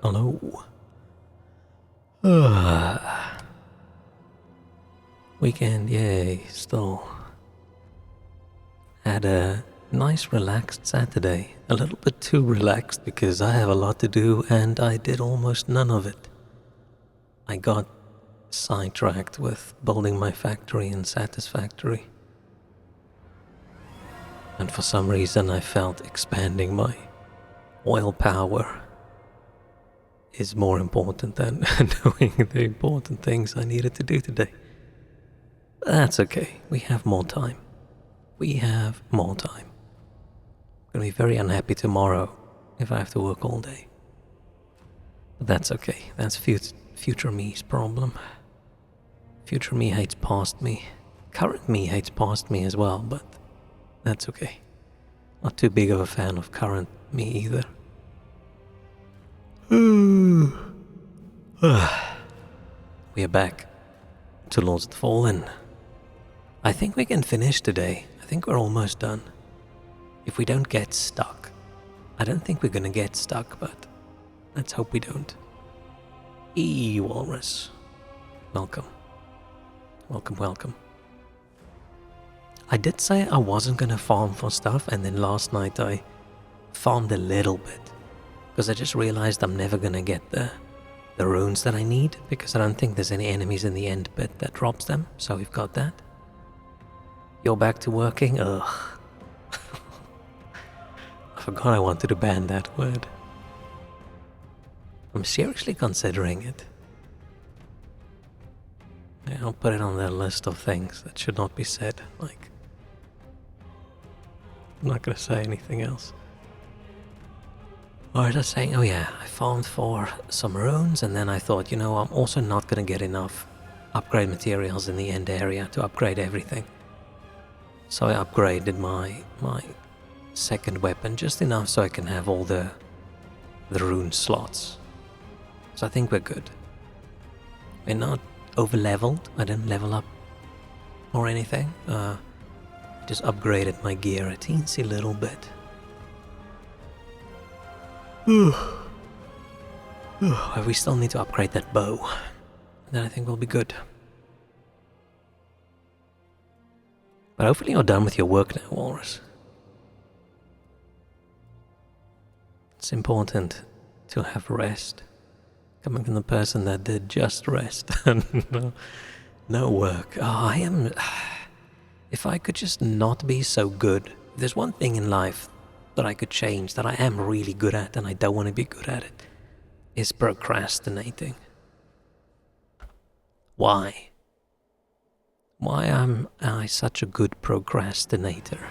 Hello. Weekend, yay, still. Had a nice relaxed Saturday. A little bit too relaxed because I have a lot to do and I did almost none of it. I got sidetracked with building my factory in Satisfactory. And for some reason I felt expanding my oil power is more important than doing the important things I needed to do today. But that's okay. We have more time. We have more time. I'm gonna be very unhappy tomorrow if I have to work all day. But that's okay. That's future me's problem. Future me hates past me. Current me hates past me as well, but that's okay. Not too big of a fan of current me either. We are back to Lords of the Fallen. I think we can finish today. I think we're almost done. If we don't get stuck. I don't think we're gonna get stuck, but let's hope we don't. Walrus. Welcome. Welcome, welcome. I did say I wasn't gonna farm for stuff, and then last night I farmed a little bit. Because I just realized I'm never gonna get the runes that I need, because I don't think there's any enemies in the end bit that drops them, so we've got that. You're back to working? Ugh. I forgot I wanted to ban that word. I'm seriously considering it. Yeah, I'll put it on the list of things that should not be said, like... I'm not gonna say anything else. What was I saying? Oh yeah, I farmed for some runes, and then I thought, you know, I'm also not gonna get enough upgrade materials in the end area to upgrade everything. So I upgraded my second weapon just enough so I can have all the rune slots. So I think we're good. We're not over leveled. I didn't level up or anything. Just upgraded my gear a teensy little bit. We still need to upgrade that bow. Then I think we'll be good. But hopefully you're done with your work now, Walrus. It's important to have rest. Coming from the person that did just rest and no work. If I could just not be so good. If there's one thing in life that I could change, that I am really good at and I don't want to be good at it, is procrastinating. Why? Why am I such a good procrastinator?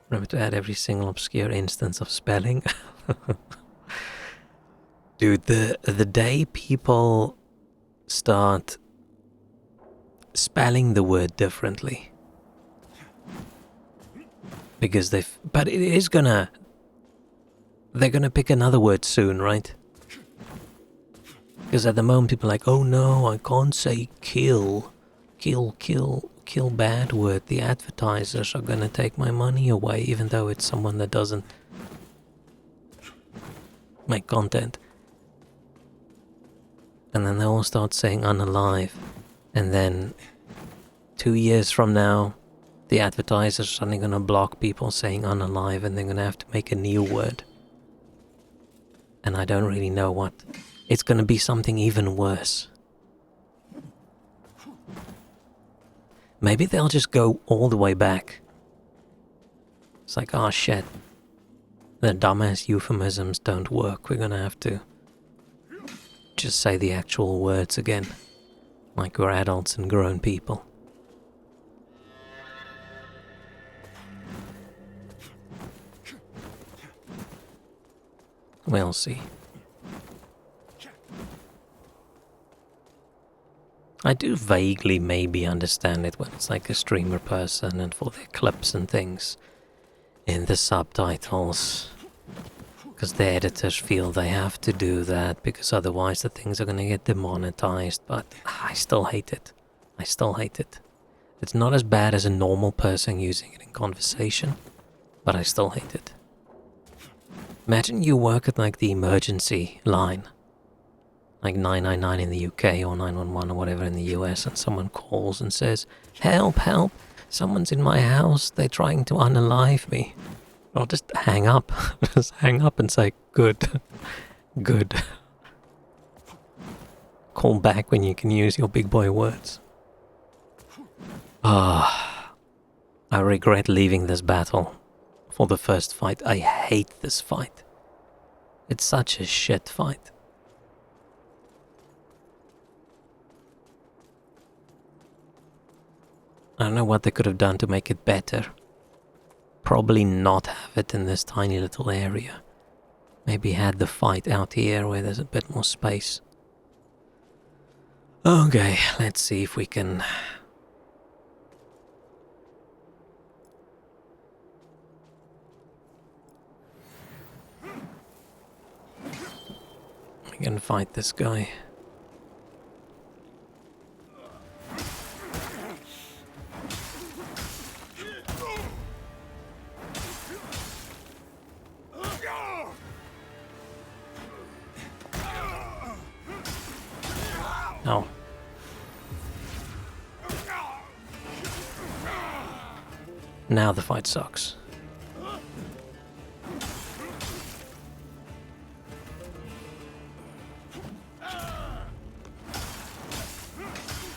Remember to add every single obscure instance of spelling. Dude, the day people start spelling the word differently, because but it is they're gonna pick another word soon, right? Because at the moment people are like, oh no, I can't say kill bad word. The advertisers are gonna take my money away, even though it's someone that doesn't make content. And then they all start saying unalive, and then 2 years from now the advertisers are suddenly gonna block people saying unalive, and they're gonna have to make a new word. And I don't really know what. It's gonna be something even worse. Maybe they'll just go all the way back. It's like, oh shit, the dumbass euphemisms don't work. We're gonna have to just say the actual words again, like we're adults and grown people. We'll see. I do vaguely maybe understand it when it's like a streamer person and for their clips and things in the subtitles, because the editors feel they have to do that because otherwise the things are going to get demonetized. But I still hate it. I still hate it. It's not as bad as a normal person using it in conversation, but I still hate it. Imagine you work at like the emergency line, like 999 in the UK or 911 or whatever in the US, and someone calls and says, "Help, help, someone's in my house, they're trying to unalive me." I'll just hang up. Just hang up and say, "Good, good." Call back when you can use your big boy words. Ah, I regret leaving this battle for the first fight. I hate this fight. It's such a shit fight. I don't know what they could have done to make it better. Probably not have it in this tiny little area. Maybe had the fight out here where there's a bit more space. Okay, let's see if we can... We can fight this guy. Oh. Now the fight sucks.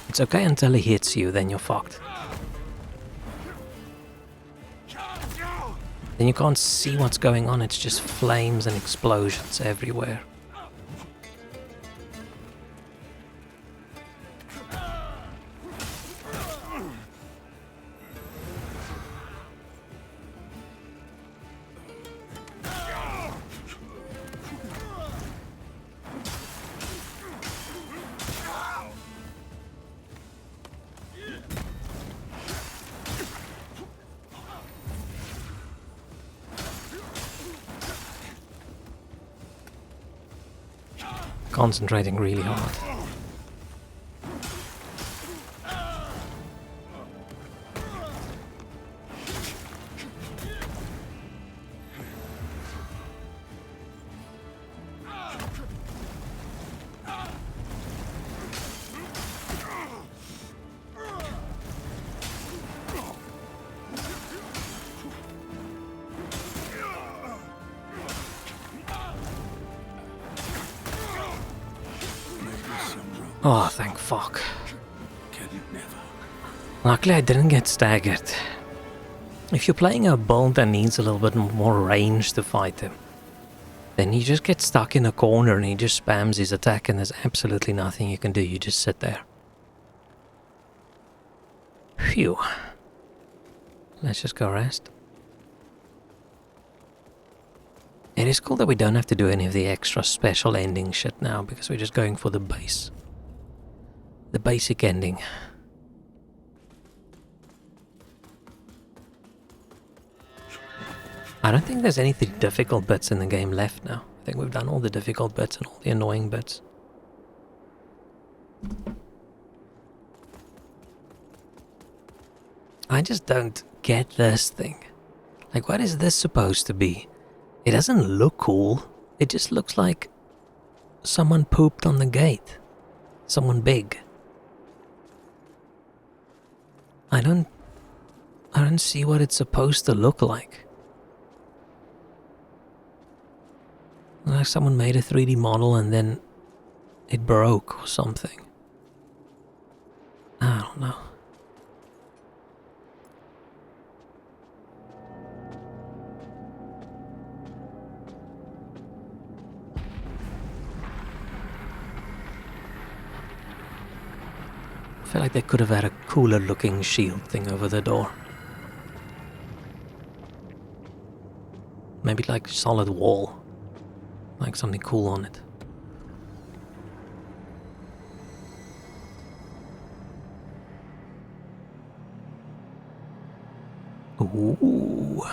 It's okay until he hits you, then you're fucked. Then you can't see what's going on, it's just flames and explosions everywhere. Concentrating really hard. Oh, thank fuck. Luckily I didn't get staggered. If you're playing a build that needs a little bit more range to fight him, then you just get stuck in a corner and he just spams his attack and there's absolutely nothing you can do, you just sit there. Phew. Let's just go rest. It is cool that we don't have to do any of the extra special ending shit now because we're just going for the base. The basic ending. I don't think there's any difficult bits in the game left now. I think we've done all the difficult bits and all the annoying bits. I just don't get this thing. Like, what is this supposed to be? It doesn't look cool. It just looks like someone pooped on the gate. Someone big. I don't see what it's supposed to look like. Like someone made a 3D model and then it broke or something. I don't know. I feel like they could have had a cooler looking shield thing over the door. Maybe like solid wall. Like something cool on it. Ooh.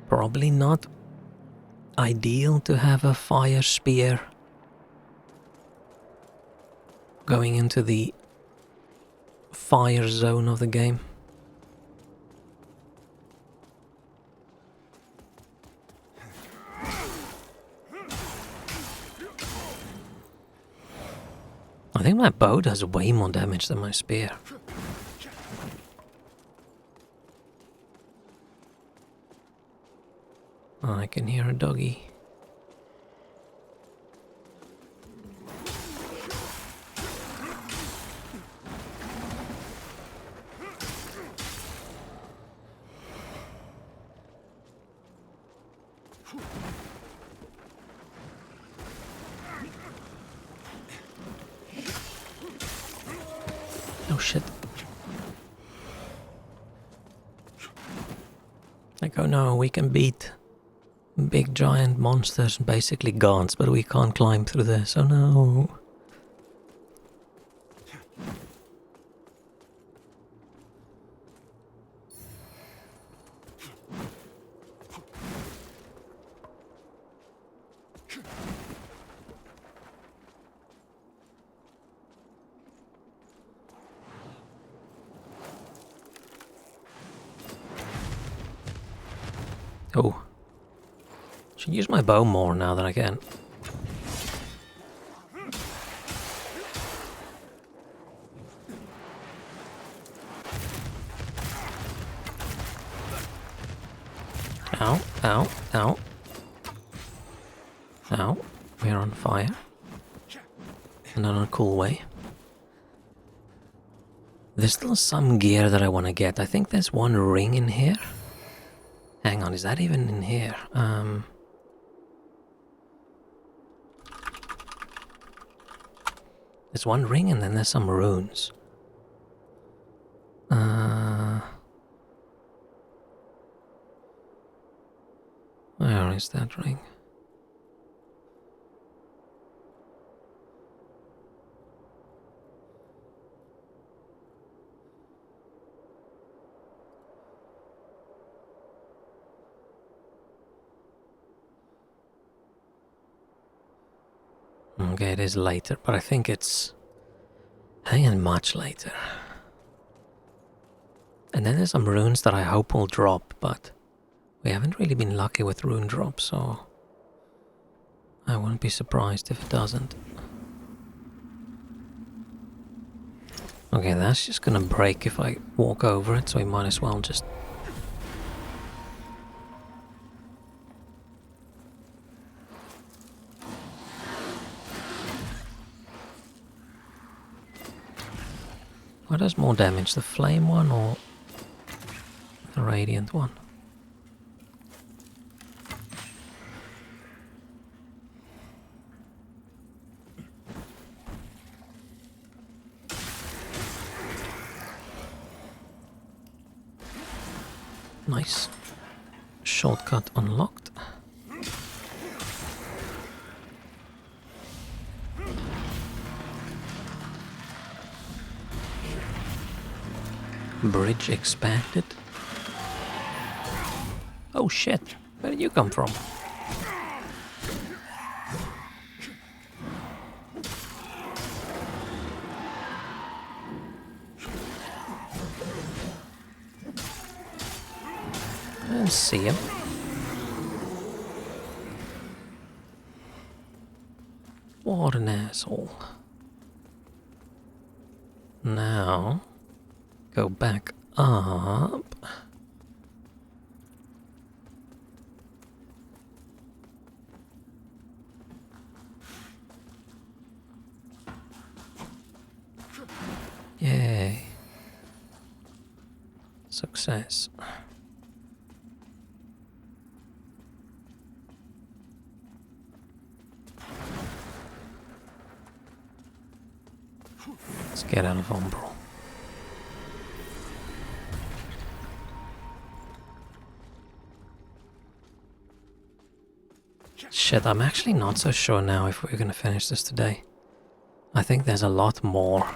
Probably not ideal to have a fire spear going into the fire zone of the game. I think my bow does way more damage than my spear. I can hear a doggy. Oh shit. Like, oh no, we can beat big giant monsters, basically gods, but we can't climb through this. Oh no. Oh. Should use my bow more now that I can. Ow, ow, ow. Ow. We're on fire. And not in a cool way. There's still some gear that I want to get. I think there's one ring in here. Hang on, is that even in here? There's one ring and then there's some runes. Where is that ring? Okay, it is later, but I think it's much later. And then there's some runes that I hope will drop, but we haven't really been lucky with rune drops, so I wouldn't be surprised if it doesn't. Okay, that's just gonna break if I walk over it, so we might as well just... What does more damage, the flame one or the radiant one? Nice. Shortcut unlocked. Bridge expanded. Oh shit, where did you come from? I didn't see him. What an asshole. Now, go back up. Yay. Success. Let's get out of Umbral. Shit, I'm actually not so sure now if we're gonna finish this today. I think there's a lot more.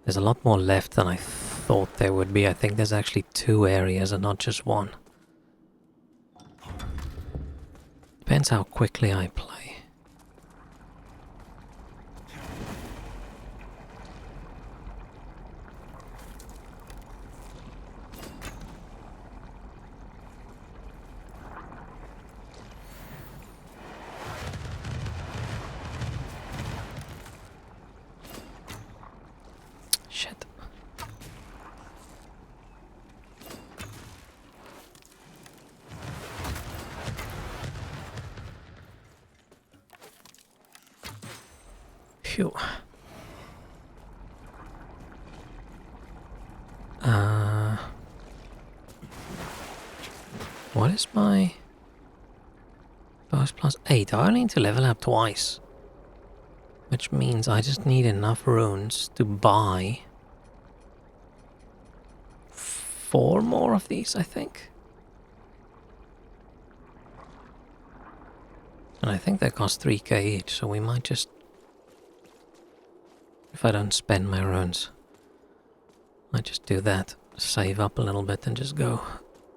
There's a lot more left than I thought there would be. I think there's actually 2 areas and not just one. Depends how quickly I play. Phew. What is my... Burst plus 8. I only need to level up twice. Which means I just need enough runes to buy 4 more of these, I think. And I think they cost 3k each, so we might just... If I don't spend my runes, I just do that. Save up a little bit and just go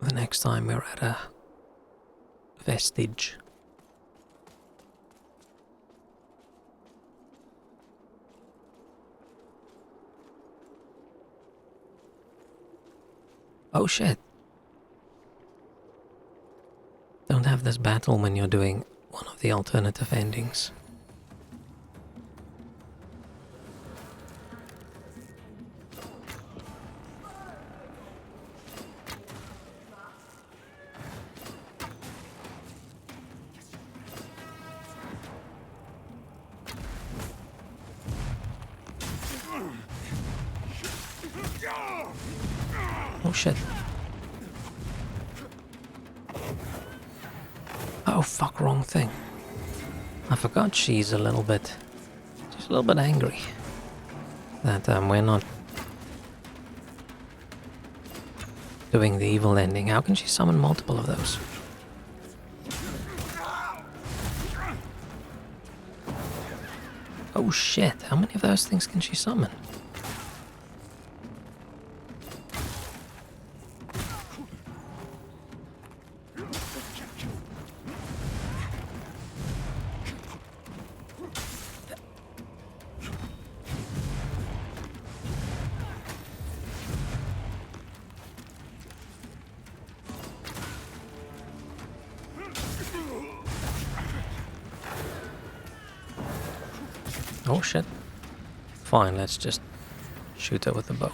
the next time we're at a vestige. Oh shit. Don't have this battle when you're doing one of the alternative endings. Oh shit. Oh fuck, wrong thing. I forgot she's a little bit angry that we're not doing the evil ending. How can she summon multiple of those? Oh shit, how many of those things can she summon? Oh shit. Fine, let's just shoot her with the bow.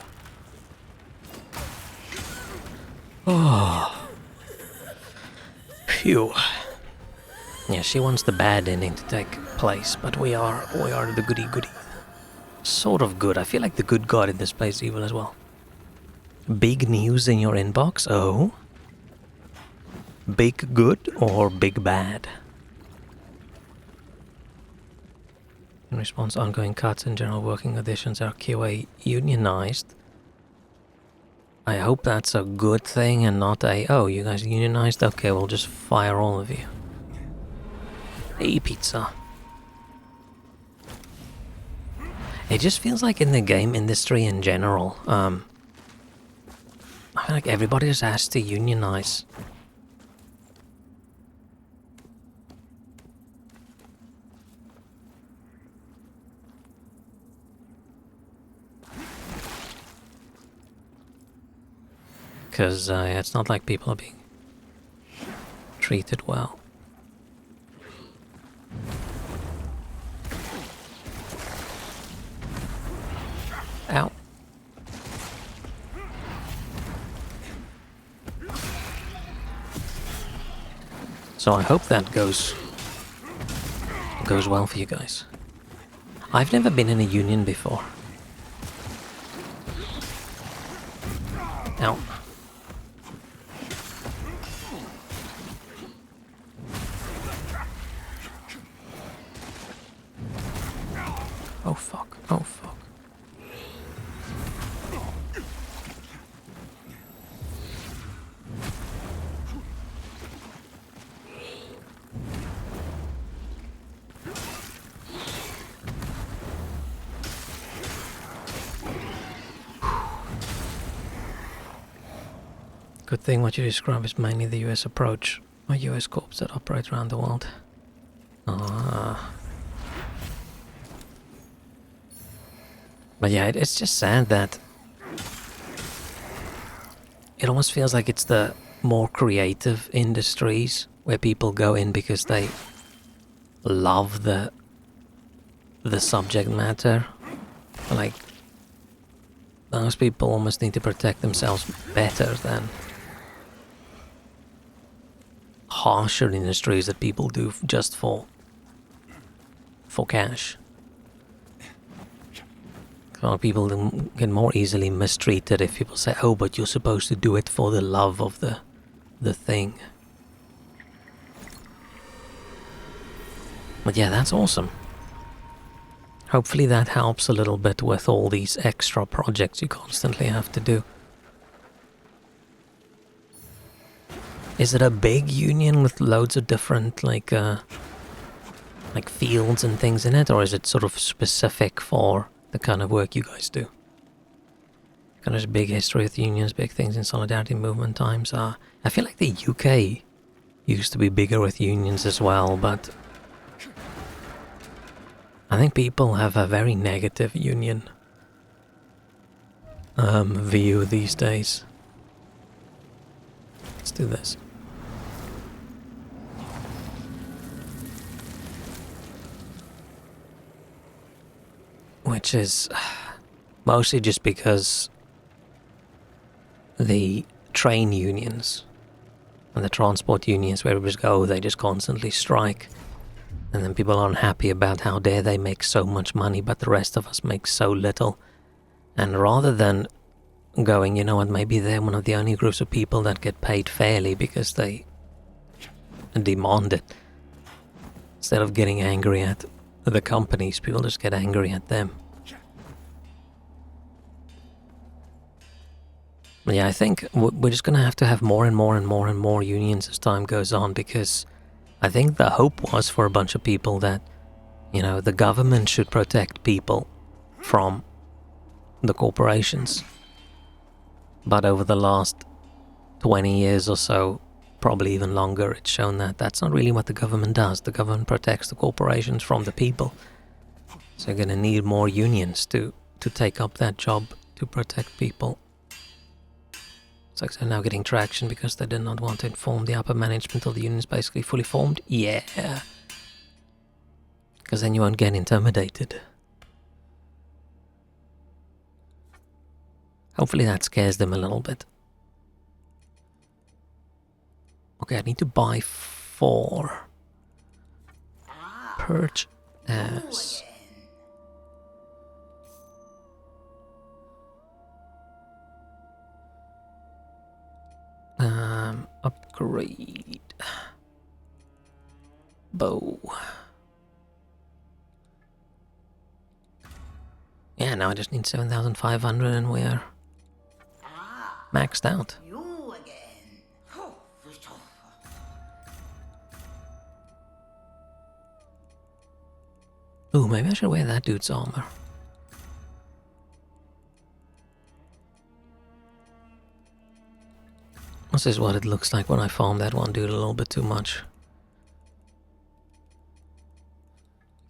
Oh. Phew. Yeah, she wants the bad ending to take place, but we are the goody. Sort of good. I feel like the good god in this plays evil as well. Big news in your inbox? Oh. Big good or big bad? In response, ongoing cuts and general working conditions are QA unionized. I hope that's a good thing and not a, oh, you guys unionized? Okay, we'll just fire all of you. Hey, pizza. It just feels like in the game industry in general, I feel like everybody just has to unionize. Because it's not like people are being treated well. Ow. So I hope that goes well for you guys. I've never been in a union before. Ow. Oh fuck, oh fuck. Good thing what you describe is mainly the US approach, or US corps that operate around the world. Ah. But yeah, it's just sad that it almost feels like it's the more creative industries where people go in because they love the subject matter. Like, those people almost need to protect themselves better than harsher industries that people do just for cash. Well, people get more easily mistreated if people say, oh, but you're supposed to do it for the love of the thing. But yeah, that's awesome. Hopefully that helps a little bit with all these extra projects you constantly have to do. Is it a big union with loads of different, like fields and things in it, or is it sort of specific for the kind of work you guys do? Kind of a big history with unions, big things in solidarity movement times. I feel like the UK used to be bigger with unions as well, but I think people have a very negative union view these days. Let's do this. Which is mostly just because the train unions and the transport unions, where we just go, they just constantly strike. And then people are unhappy about how dare they make so much money, but the rest of us make so little. And rather than going, you know what, maybe they're one of the only groups of people that get paid fairly because they demand it. Instead of getting angry at the companies, people just get angry at them. Yeah, I think we're just going to have more and more and more and more unions as time goes on, because I think the hope was for a bunch of people that, you know, the government should protect people from the corporations. But over the last 20 years or so, probably even longer, it's shown that that's not really what the government does. The government protects the corporations from the people. So you're going to need more unions to take up that job to protect people. It's like they're now getting traction because they did not want to inform the upper management of the unions basically fully formed. Yeah. Because then you won't get intimidated. Hopefully that scares them a little bit. Okay, I need to buy 4. Purge as. Upgrade. Bow. Yeah, now I just need 7,500 and we're maxed out. You again. Ooh, maybe I should wear that dude's armor. This is what it looks like when I farm that one dude a little bit too much.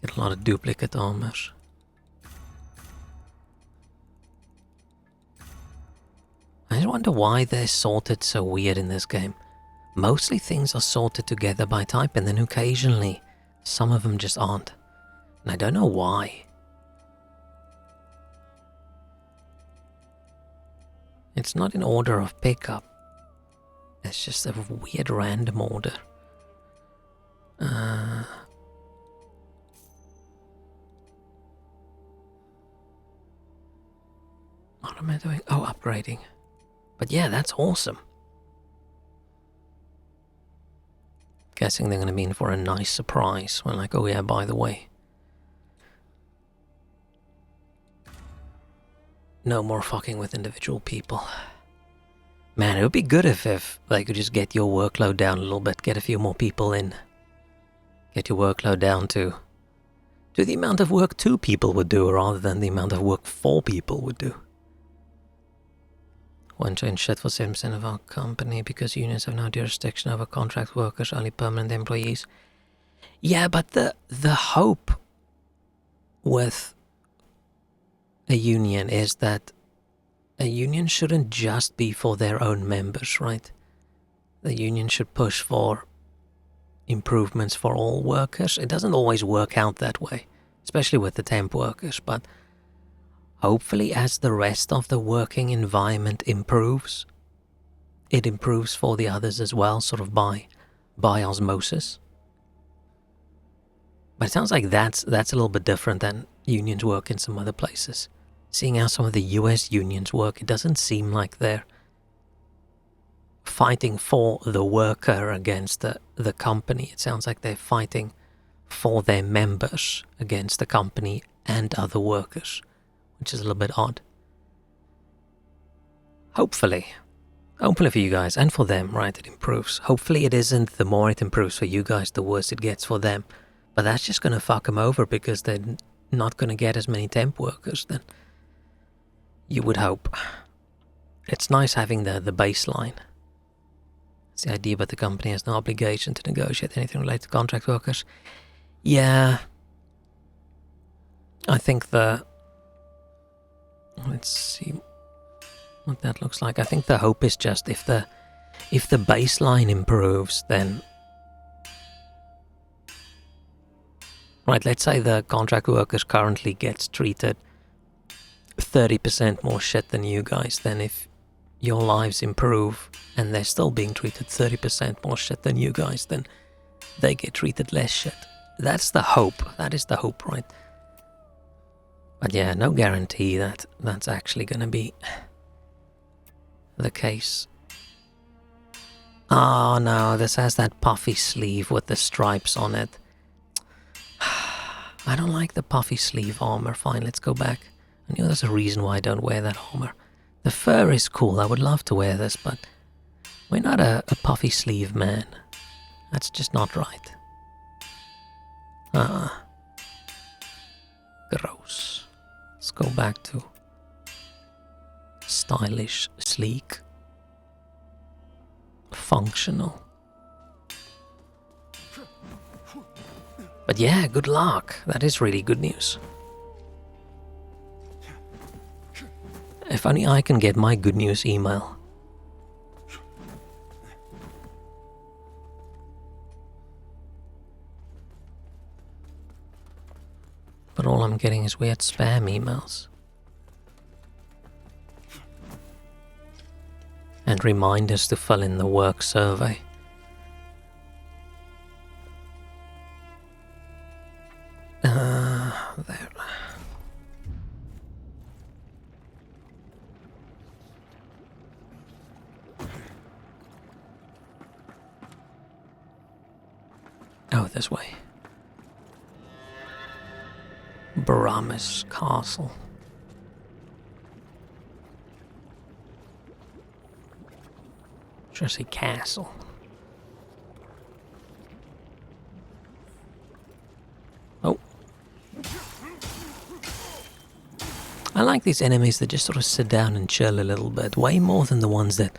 Get a lot of duplicate armors. I just wonder why they're sorted so weird in this game. Mostly things are sorted together by type, and then occasionally some of them just aren't. And I don't know why. It's not in order of pickup. It's just a weird random order. What am I doing? Oh, upgrading. But yeah, that's awesome. Guessing they're going to be in for a nice surprise when like, oh yeah, by the way. No more fucking with individual people. Man, it would be good if they could just get your workload down a little bit, get a few more people in. Get your workload down to the amount of work 2 people would do rather than the amount of work 4 people would do. Won't change shit for 7% of our company because unions have no jurisdiction over contract workers, only permanent employees. Yeah, but the hope with a union is that a union shouldn't just be for their own members, right? The union should push for improvements for all workers. It doesn't always work out that way, especially with the temp workers, but hopefully as the rest of the working environment improves, it improves for the others as well, sort of by osmosis. But it sounds like that's a little bit different than unions work in some other places. seeing how some of the US unions work, it doesn't seem like they're fighting for the worker against the company. It sounds like they're fighting for their members against the company and other workers, which is a little bit odd. Hopefully for you guys and for them, right, it improves. Hopefully it isn't the more it improves for you guys, the worse it gets for them. But that's just going to fuck them over because they're not going to get as many temp workers then. You would hope. It's nice having the baseline. It's the idea, but the company has no obligation to negotiate anything related to contract workers. Yeah. I think let's see what that looks like. I think the hope is just if the baseline improves, then right, let's say the contract workers currently gets treated 30% more shit than you guys, then if your lives improve and they're still being treated 30% more shit than you guys, then they get treated less shit. That's the hope. That is the hope, right? But yeah, no guarantee that that's actually gonna be the case. Oh no, this has that puffy sleeve with the stripes on it. I don't like the puffy sleeve armor. Fine, let's go back. I knew there's a reason why I don't wear that armor. The fur is cool, I would love to wear this, but we're not a puffy sleeve man. That's just not right. Gross. Let's go back to stylish, sleek, functional. But yeah, good luck. That is really good news. If only I can get my good news email. But all I'm getting is weird spam emails. And reminders to fill in the work survey. There. Oh, this way. Baramis Castle. Should I say castle? Oh. I like these enemies that just sort of sit down and chill a little bit, way more than the ones that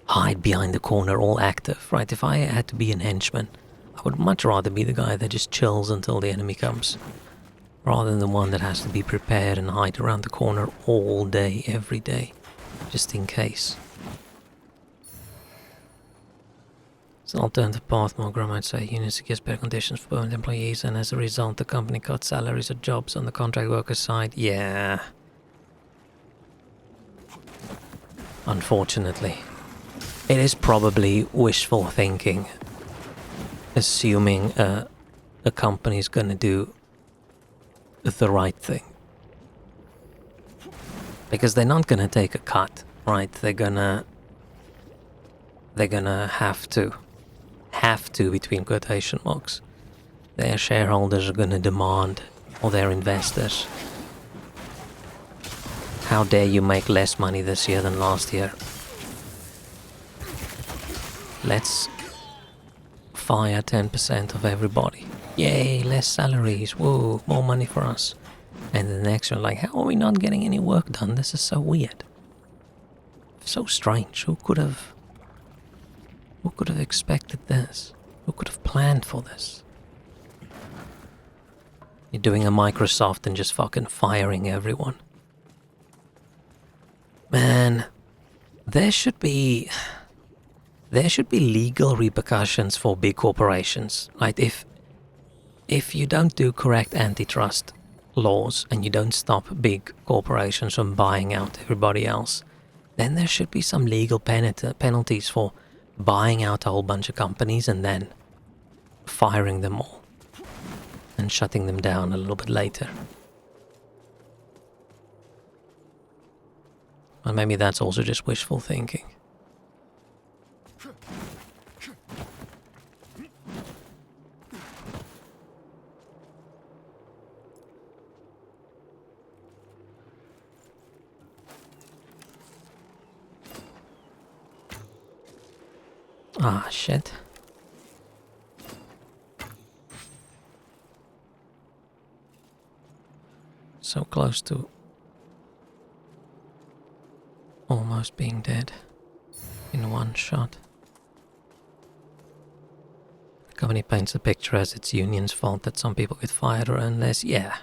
hide behind the corner all active, right? If I had to be an henchman, I would much rather be the guy that just chills until the enemy comes, rather than the one that has to be prepared and hide around the corner all day, every day, just in case. It's an alternative path, Mogram might say. Unions secures better conditions for permanent employees, and as a result, the company cuts salaries or jobs on the contract workers' side. Yeah. Unfortunately. It is probably wishful thinking, assuming a company's gonna do the right thing. Because they're not gonna take a cut, right? They're gonna have to between quotation marks. Their shareholders are gonna demand, or their investors, how dare you make less money this year than last year? Let's fire 10% of everybody. Yay, less salaries. Whoa, more money for us. And the next one, like, how are we not getting any work done? This is so weird. So strange. Who could have expected this? Who could have planned for this? You're doing a Microsoft and just fucking firing everyone. Man, there should be legal repercussions for big corporations, right? If you don't do correct antitrust laws and you don't stop big corporations from buying out everybody else, then there should be some legal penalties for buying out a whole bunch of companies and then firing them all and shutting them down a little bit later. And maybe that's also just wishful thinking. Ah, shit. So close to almost being dead in one shot. The company paints the picture as it's union's fault that some people get fired or earn less. Yeah.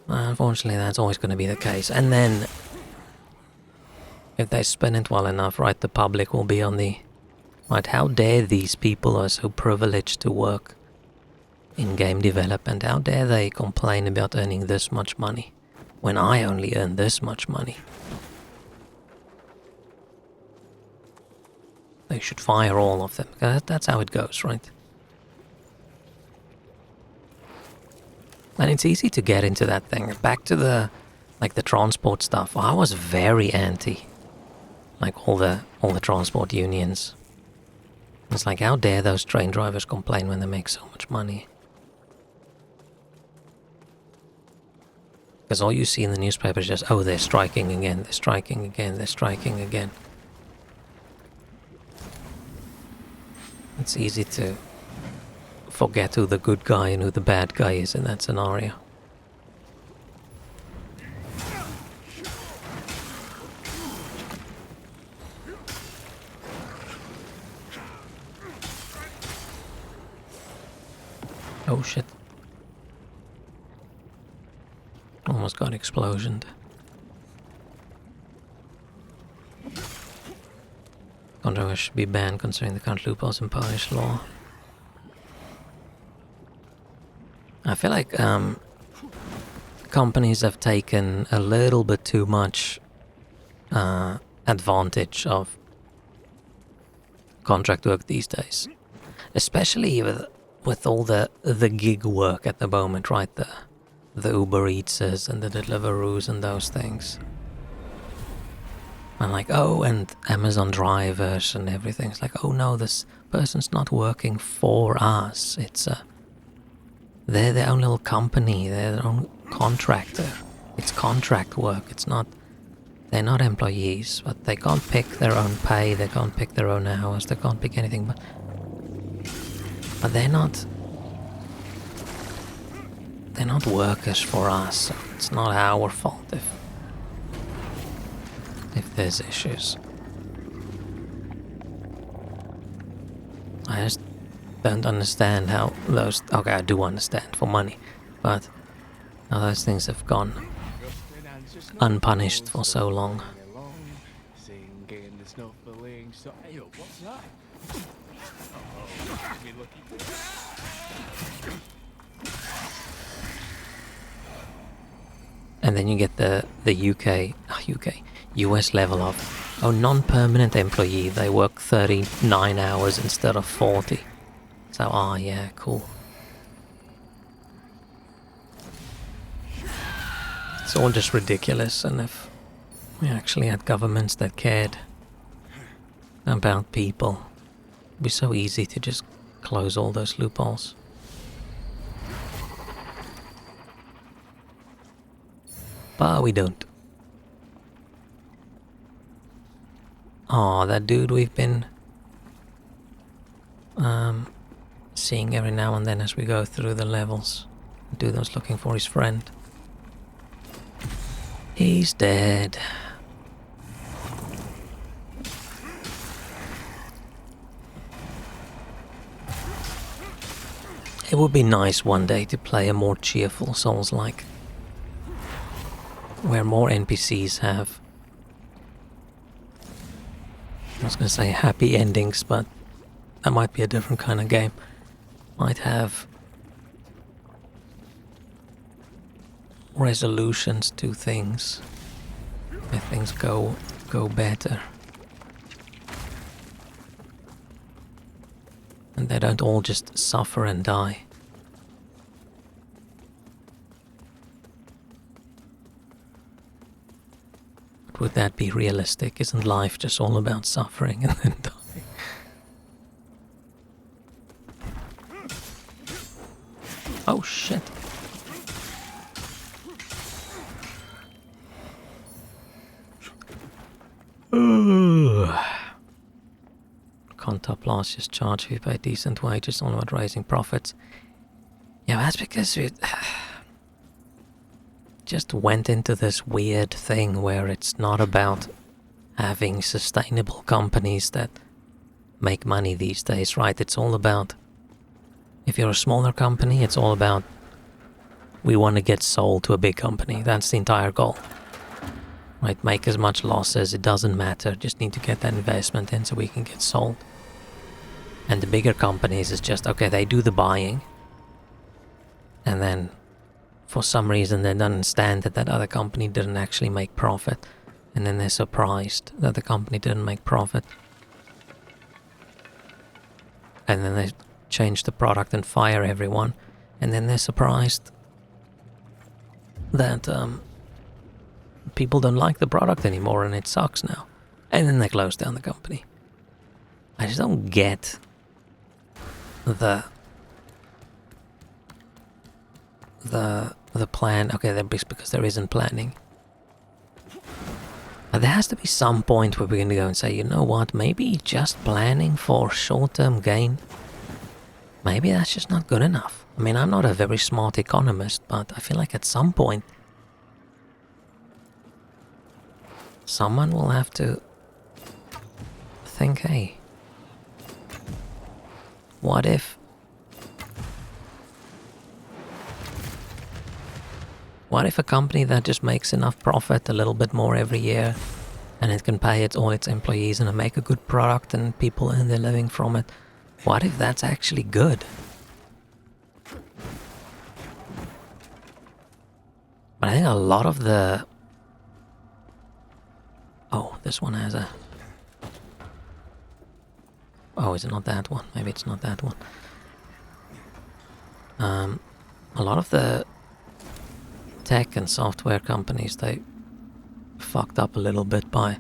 Unfortunately, that's always going to be the case. And then, if they spin it well enough, right, the public will be on the... Right, how dare these people are so privileged to work in game development? How dare they complain about earning this much money when I only earn this much money? They should fire all of them. That's how it goes, right? And it's easy to get into that thing. Back to the transport stuff. I was very anti, all the transport unions. It's like, how dare those train drivers complain when they make so much money? Because all you see in the newspaper is just, oh, they're striking again, they're striking again, they're striking again. It's easy to forget who the good guy and who the bad guy is in that scenario. Oh shit. Almost got explosioned. Controller should be banned considering the current loopholes in Polish law. I feel like companies have taken a little bit too much advantage of contract work these days. Especially with all the gig work at the moment, right? The Uber Eatses and the Deliveroos and those things. And and Amazon drivers and everything. It's like, oh no, this person's not working for us. They're their own little company. They're their own contractor. It's contract work. They're not employees, but they can't pick their own pay. They can't pick their own hours. They can't pick anything. But they're not workers for us. It's not our fault if there's issues. I just don't understand how those... Okay, I do understand for money, but how those things have gone unpunished for so long. And then you get the US level of, oh, non-permanent employee, they work 39 hours instead of 40. So, yeah, cool. It's all just ridiculous, and if we actually had governments that cared about people, it'd be so easy to just close all those loopholes. But we don't. That dude we've been seeing every now and then as we go through the levels. Dude that was looking for his friend. He's dead. It would be nice one day to play a more cheerful Souls-like, where more NPCs have, I was going to say happy endings, but that might be a different kind of game. Might have resolutions to things, where things go better. And they don't all just suffer and die. But would that be realistic? Isn't life just all about suffering and then dying? Oh shit. Can't top last year's charge. We pay decent wages, all about raising profits. Yeah, that's because we just went into this weird thing where it's not about having sustainable companies that make money these days, right? It's all about, if you're a smaller company, it's all about, we want to get sold to a big company. That's the entire goal. Right? Make as much losses, it doesn't matter. Just need to get that investment in so we can get sold. And the bigger companies is just, okay, they do the buying. And then, for some reason, they don't understand that that other company didn't actually make profit. And then they're surprised that the company didn't make profit. And then they change the product and fire everyone. And then they're surprised that people don't like the product anymore and it sucks now. And then they close down the company. I just don't get the plan. Okay, that's because there isn't planning. But there has to be some point where we're going to go and say, you know what, maybe just planning for short-term gain, maybe that's just not good enough. I mean, I'm not a very smart economist, but I feel like at some point someone will have to think, hey, what if a company that just makes enough profit, a little bit more every year, and it can pay all its employees and make a good product and people earn their living from it, what if that's actually good? But I think a lot of the... Oh, this one has a... Oh, is it not that one? Maybe it's not that one. A lot of the tech and software companies, they fucked up a little bit by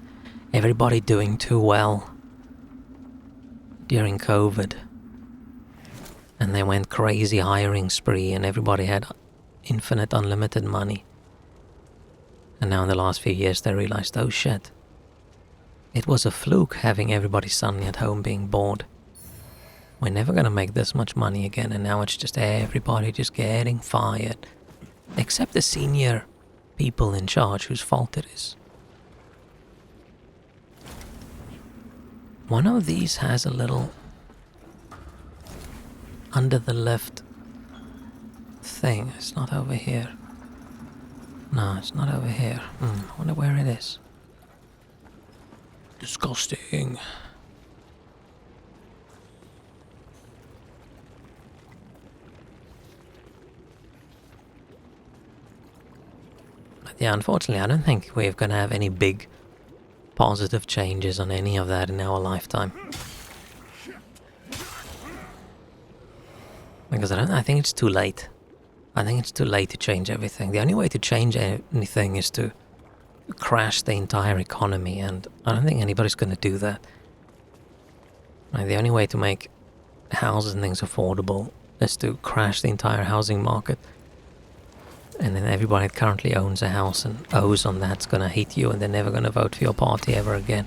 everybody doing too well during COVID. And they went crazy hiring spree and everybody had infinite, unlimited money. And now in the last few years they realized, oh shit, it was a fluke having everybody suddenly at home being bored. We're never gonna make this much money again, and now it's just everybody just getting fired. Except the senior people in charge whose fault it is. One of these has a little under the left thing. It's not over here. No, it's not over here. I wonder where it is. Disgusting. But yeah, unfortunately, I don't think we're going to have any big positive changes on any of that in our lifetime. Because I think it's too late. I think it's too late to change everything. The only way to change anything is to crash the entire economy, and I don't think anybody's going to do that. Like, the only way to make houses and things affordable is to crash the entire housing market. And then everybody that currently owns a house and owes on that's going to hate you, and they're never going to vote for your party ever again.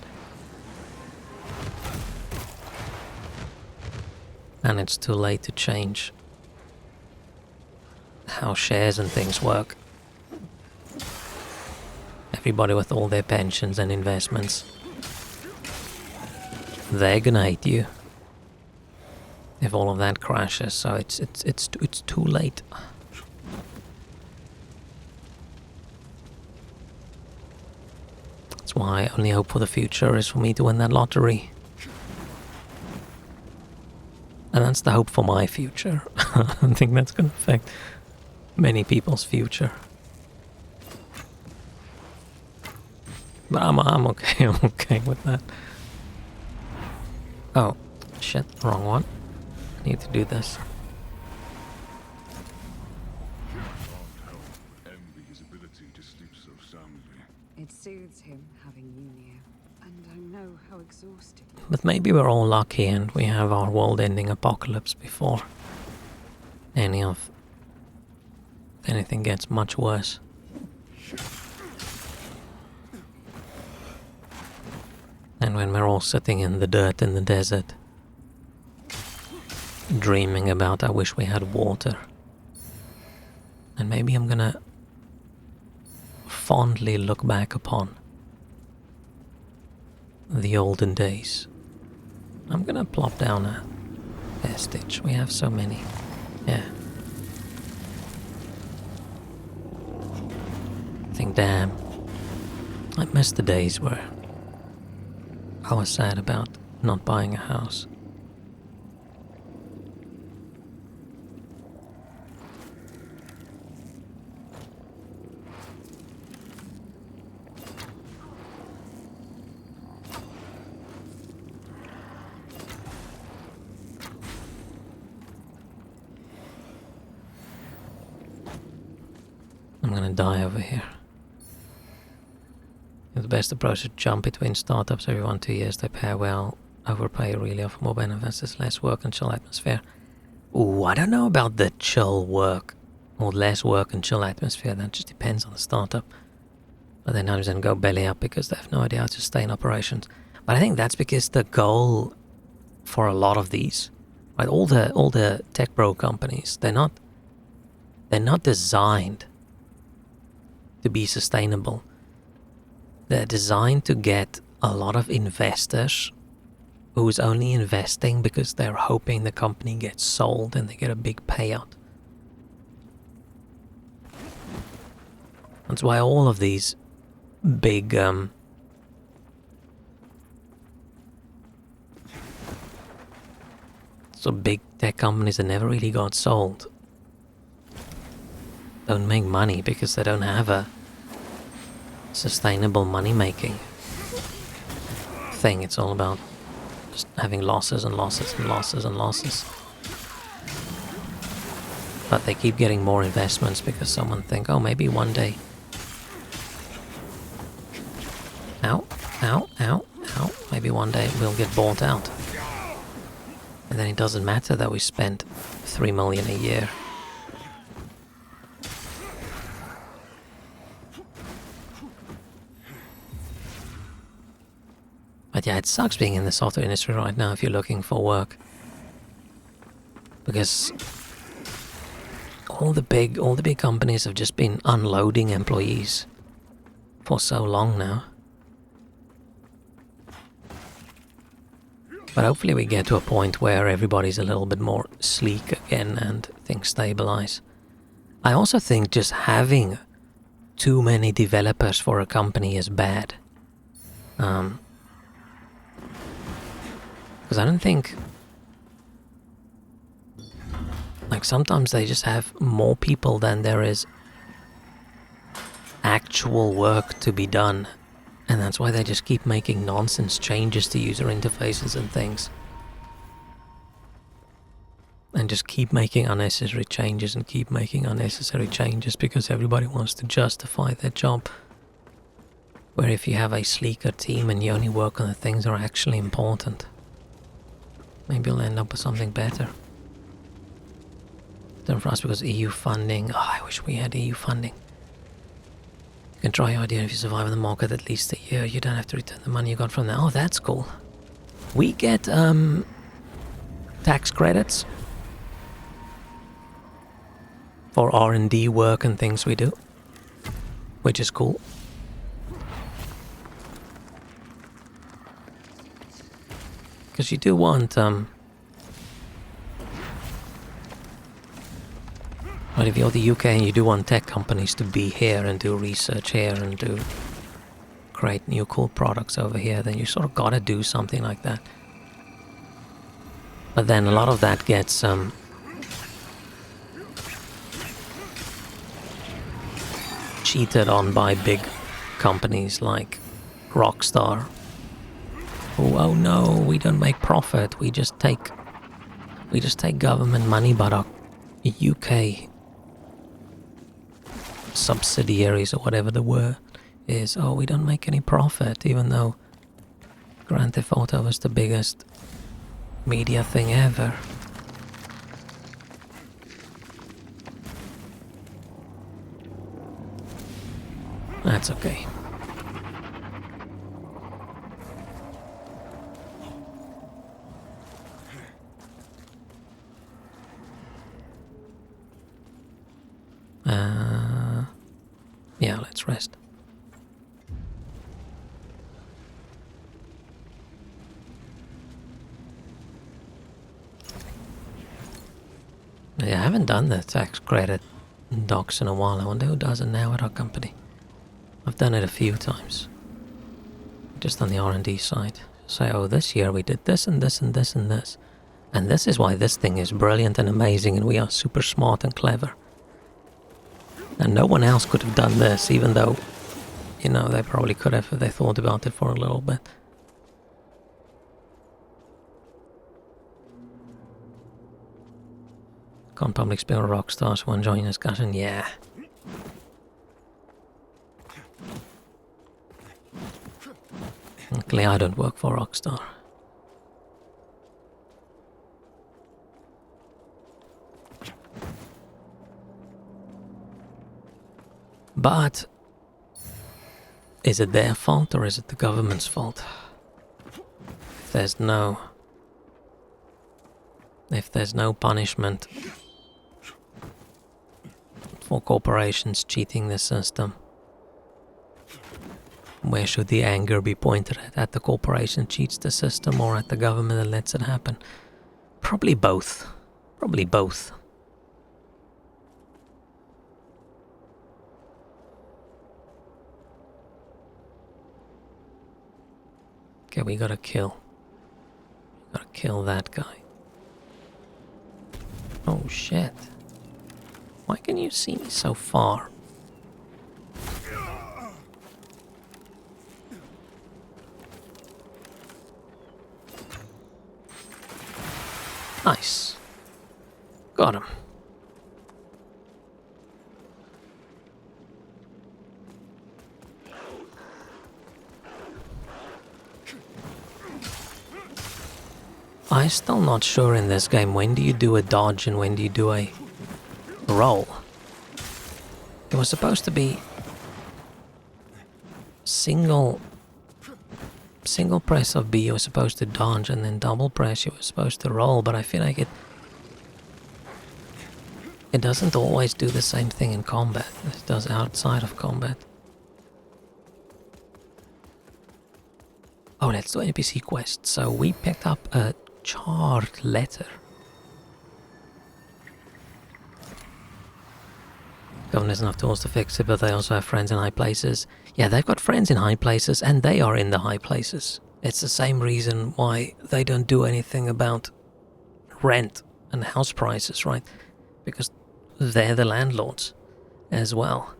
And it's too late to change how shares and things work. Everybody with all their pensions and investments, they're gonna hate you if all of that crashes. So it's too late. That's why only hope for the future is for me to win that lottery. And that's the hope for my future. I don't think that's gonna affect many people's future. But I'm okay, I'm okay with that. Oh, shit, wrong one. I need to do this. Envy his ability to sleep so soundly. It It soothes him having you near, and I know how exhausted. But maybe we're all lucky and we have our world-ending apocalypse before anything gets much worse. And when we're all sitting in the dirt in the desert, dreaming about I wish we had water. And maybe I'm gonna fondly look back upon the olden days. I'm gonna plop down a vestige. We have so many. Yeah. Think, damn, I miss the days where I was sad about not buying a house. I'm gonna die over here. The best approach is to jump between startups every 1-2 years. They pay well, overpay, really offer more benefits. There's less work and chill atmosphere. Ooh, I don't know about the chill work or less work and chill atmosphere. That just depends on the startup. But they now go belly up because they have no idea how to stay in operations. But I think that's because the goal for a lot of these, right, all the tech bro companies, they're not designed to be sustainable. They're designed to get a lot of investors who's only investing because they're hoping the company gets sold and they get a big payout. That's why all of these big big tech companies that never really got sold don't make money because they don't have a sustainable money-making thing. It's all about just having losses and losses and losses and losses. But they keep getting more investments because someone think, oh, maybe one day. Ow, ow, ow, ow. Maybe one day we'll get bought out. And then it doesn't matter that we spent $3 million a year. But yeah, it sucks being in the software industry right now if you're looking for work. Because all the big companies have just been unloading employees for so long now. But hopefully we get to a point where everybody's a little bit more sleek again and things stabilize. I also think just having too many developers for a company is bad. Because I don't think... Like, sometimes they just have more people than there is actual work to be done. And that's why they just keep making nonsense changes to user interfaces and things. And just keep making unnecessary changes and keep making unnecessary changes because everybody wants to justify their job. Where if you have a sleeker team and you only work on the things that are actually important, maybe you'll end up with something better. Then for us, because EU funding, I wish we had EU funding. You can try your idea if you survive in the market at least a year, you don't have to return the money you got from there. Oh, that's cool. We get tax credits for R&D work and things we do, which is cool. Because you do want but if you're the UK and you do want tech companies to be here and do research here and do create new cool products over here, then you sort of gotta do something like that. But then a lot of that gets cheated on by big companies like Rockstar. Oh no, we don't make profit. We just take government money, but our UK subsidiaries or whatever the word is, oh, we don't make any profit, even though Grand Theft Auto was the biggest media thing ever. That's okay. Yeah, let's rest. Yeah, I haven't done the tax credit docs in a while. I wonder who does it now at our company. I've done it a few times. Just on the R&D side. Say, oh, this year we did this and this and this and this. And this is why this thing is brilliant and amazing and we are super smart and clever. And no one else could have done this, even though, you know, they probably could have if they thought about it for a little bit. Can't public spill rock stars when joining discussion? Yeah. Luckily I don't work for Rockstar. But is it their fault or is it the government's fault? If there's no punishment for corporations cheating the system, where should the anger be pointed at? At the corporation cheats the system or at the government that lets it happen? Probably both. Probably both. Okay, we gotta kill. Gotta kill that guy. Oh shit. Why can you see me so far? Nice. Got him. I'm still not sure in this game, when do you do a dodge and when do you do a roll? It was supposed to be single press of B you were supposed to dodge and then double press you were supposed to roll, but I feel like it doesn't always do the same thing in combat as it does outside of combat. Oh, let's do NPC quest. So we picked up a charred letter. Government doesn't have tools to fix it, but they also have friends in high places. Yeah, they've got friends in high places, and they are in the high places. It's the same reason why they don't do anything about rent and house prices, right? Because they're the landlords as well.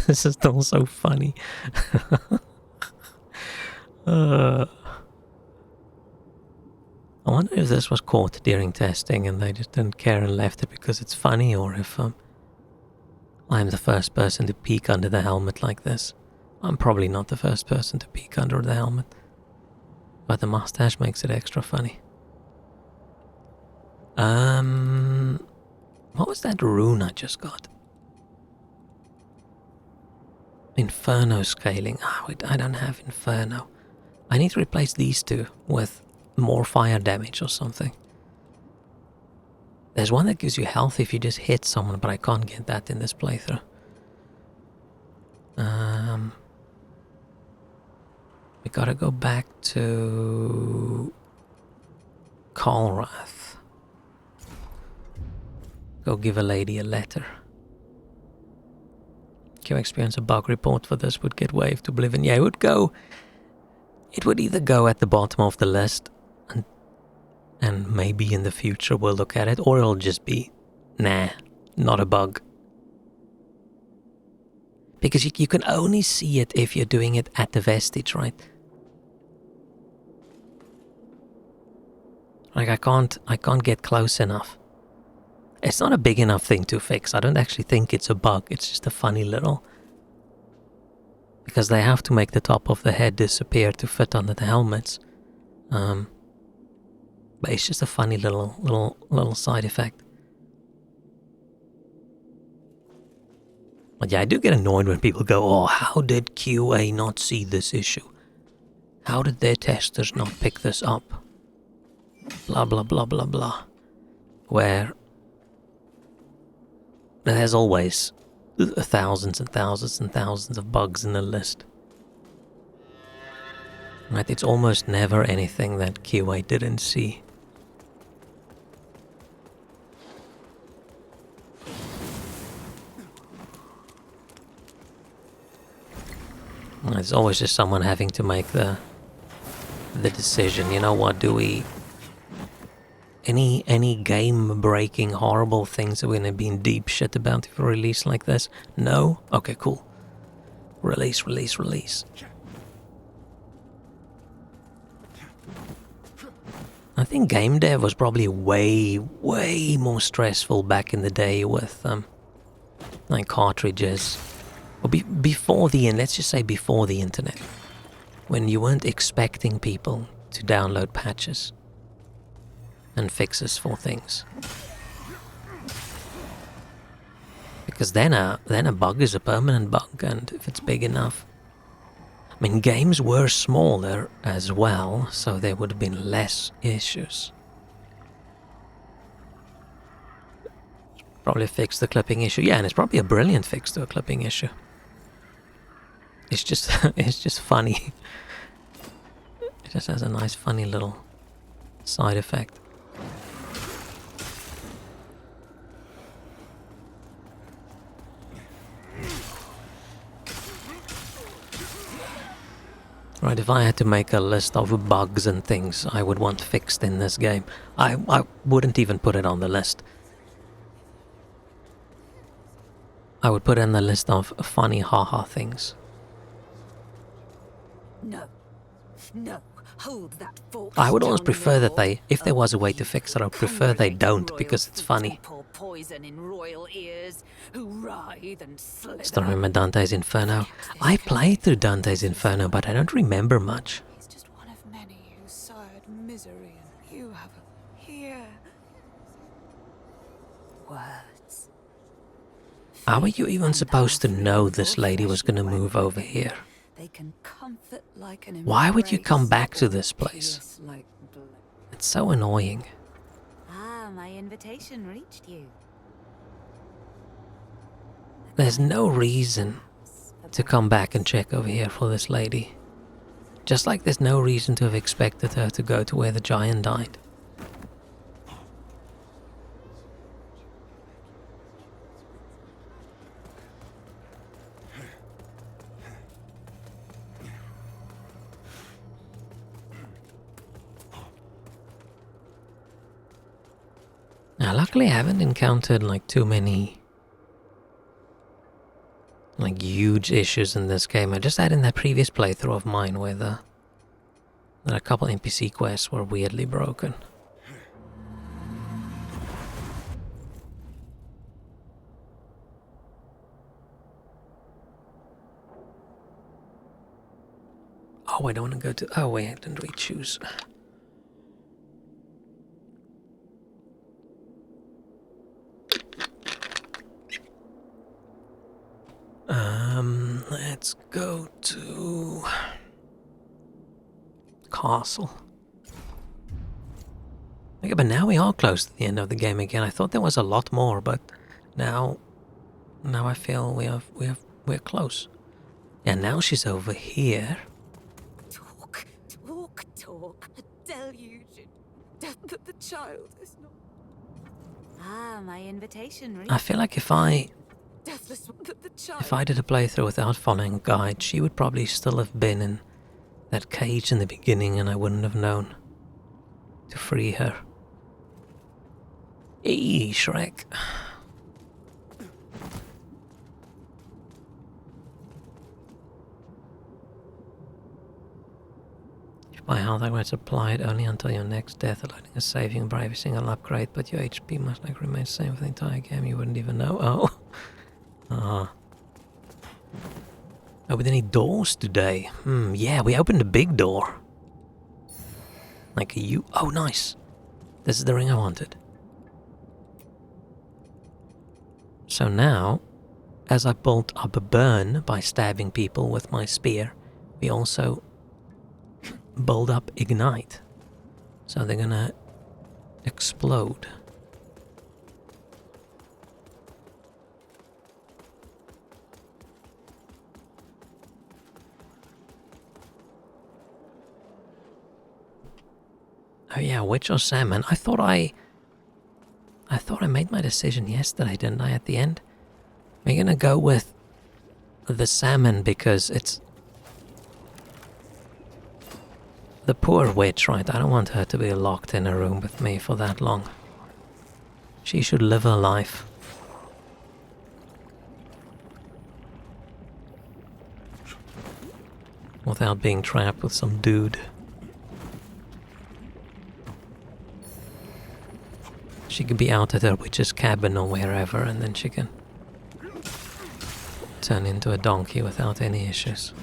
This is still so funny. I wonder if this was caught during testing and they just didn't care and left it because it's funny, or if I'm the first person to peek under the helmet like this. I'm probably not the first person to peek under the helmet, but the mustache makes it extra funny. What was that rune I just got? Inferno scaling. Oh, I don't have Inferno. I need to replace these two with more fire damage or something. There's one that gives you health if you just hit someone, but I can't get that in this playthrough. We gotta go back to Colrath. Go give a lady a letter. Can you experience a bug report for this would get waved to Oblivion? Yeah, it would either go at the bottom of the list and maybe in the future we'll look at it, or it'll just be, nah, not a bug. Because you can only see it if you're doing it at the vestige, right? Like I can't get close enough. It's not a big enough thing to fix. I don't actually think it's a bug. It's just a funny little... Because they have to make the top of the head disappear to fit under the helmets. But it's just a funny little side effect. But yeah, I do get annoyed when people go, oh, how did QA not see this issue? How did their testers not pick this up? Blah, blah, blah, blah, blah. Where there's always thousands and thousands and thousands of bugs in the list. Right, it's almost never anything that QA didn't see. It's always just someone having to make the decision. You know what, do we... Any game-breaking horrible things that we're gonna be in deep shit about if we release like this? No? Okay, cool. Release, release, release. I think game dev was probably way more stressful back in the day with like cartridges. Or before the let's just say before the internet, when you weren't expecting people to download patches and fixes for things. Because then a bug is a permanent bug, and if it's big enough... I mean, games were smaller as well, so there would have been less issues. Probably fix the clipping issue. Yeah, and it's probably a brilliant fix to a clipping issue. It's just it's just funny. It just has a nice funny little side effect. Right, if I had to make a list of bugs and things I would want fixed in this game, I wouldn't even put it on the list. I would put it in the list of funny haha things. No. No. Hold that fork. I would almost prefer that they, if there was a way to fix it, I would prefer they don't, because it's funny. Poison in royal ears, who writhe and slither. Still remember Dante's Inferno? I played through Dante's Inferno, but I don't remember much. He's just one of many who sired misery, and you have a here. Words. How are you even supposed to know this lady was gonna move over here? They can comfort like an Why would you come embrace back to or this place? pierce like blood. It's so annoying. Ah, my invitation reached you. There's no reason to come back and check over here for this lady. Just like there's no reason to have expected her to go to where the giant died. Now, luckily I haven't encountered like too many like huge issues in this game. I just had in that previous playthrough of mine where there are a couple NPC quests were weirdly broken. Oh, I don't want to go to... Oh, wait, I didn't re-choose. Let's go to... Castle. Okay, but now we are close to the end of the game again. I thought there was a lot more, but now I feel we're close. Yeah, now she's over here. Talk, talk, talk. A deluge. Death that the child is not. Ah, my invitation reached I feel like if I Deathless that the child. If I did a playthrough without following a guide, she would probably still have been in that cage in the beginning and I wouldn't have known to free her. Eee, Shrek. By health upgrades applied only until your next death, allowing a saving by every single upgrade, but your HP must like remain the same for the entire game. You wouldn't even know. Oh. Opened any doors today? Yeah, we opened a big door. Like a U. Oh, nice. This is the ring I wanted. So now, as I built up a burn by stabbing people with my spear, we also build up ignite. So they're gonna explode. Oh yeah, witch or salmon? I thought I made my decision yesterday, didn't I, at the end? We're gonna go with the salmon because it's the poor witch, right? I don't want her to be locked in a room with me for that long. She should live her life. Without being trapped with some dude. She could be out at her witch's cabin or wherever, and then she can turn into a donkey without any issues.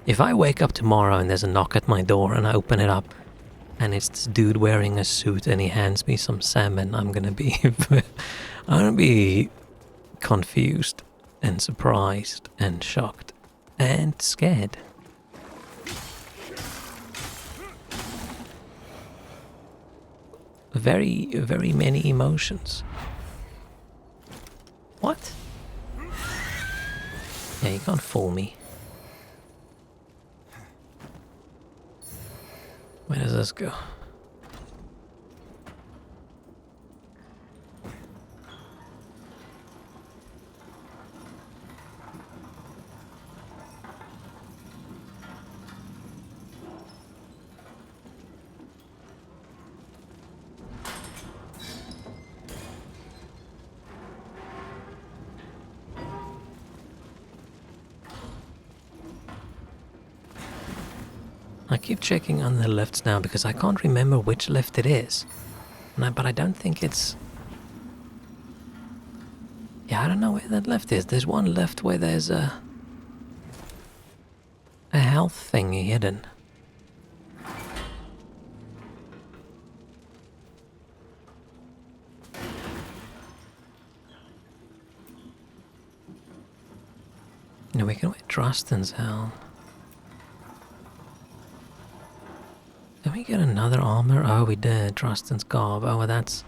If I wake up tomorrow and there's a knock at my door and I open it up and it's this dude wearing a suit and he hands me some salmon, I'm gonna be confused and surprised and shocked and scared. Very, very many emotions. What? Yeah, you can't fool me. Where does this go? I keep checking on the lifts now because I can't remember which lift it is. But I don't think it's... Yeah, I don't know where that lift is. There's one lift where there's a health thing hidden. No, we can wait Trustin's helm. Did we get another armor? Oh, we did. Trustin's garb. Oh, well, it's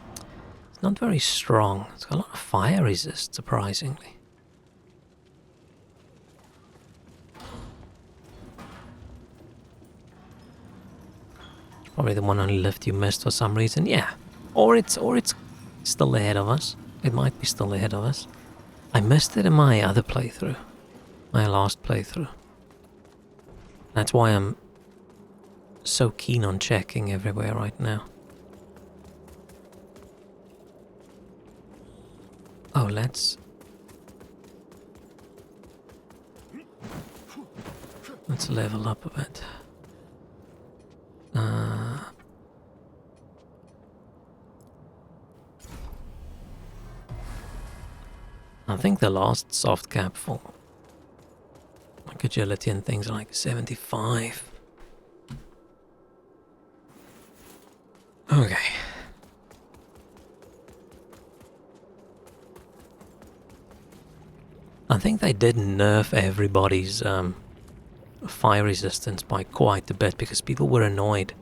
not very strong. It's got a lot of fire resist, surprisingly. It's probably the one only lift you missed for some reason. Yeah. Or it's still ahead of us. It might be still ahead of us. I missed it in my other playthrough. My last playthrough. That's why I'm so keen on checking everywhere right now. Oh, let's level up a bit. I think the last soft cap for like agility and things like 75. Okay. I think they did nerf everybody's fire resistance by quite a bit because people were annoyed.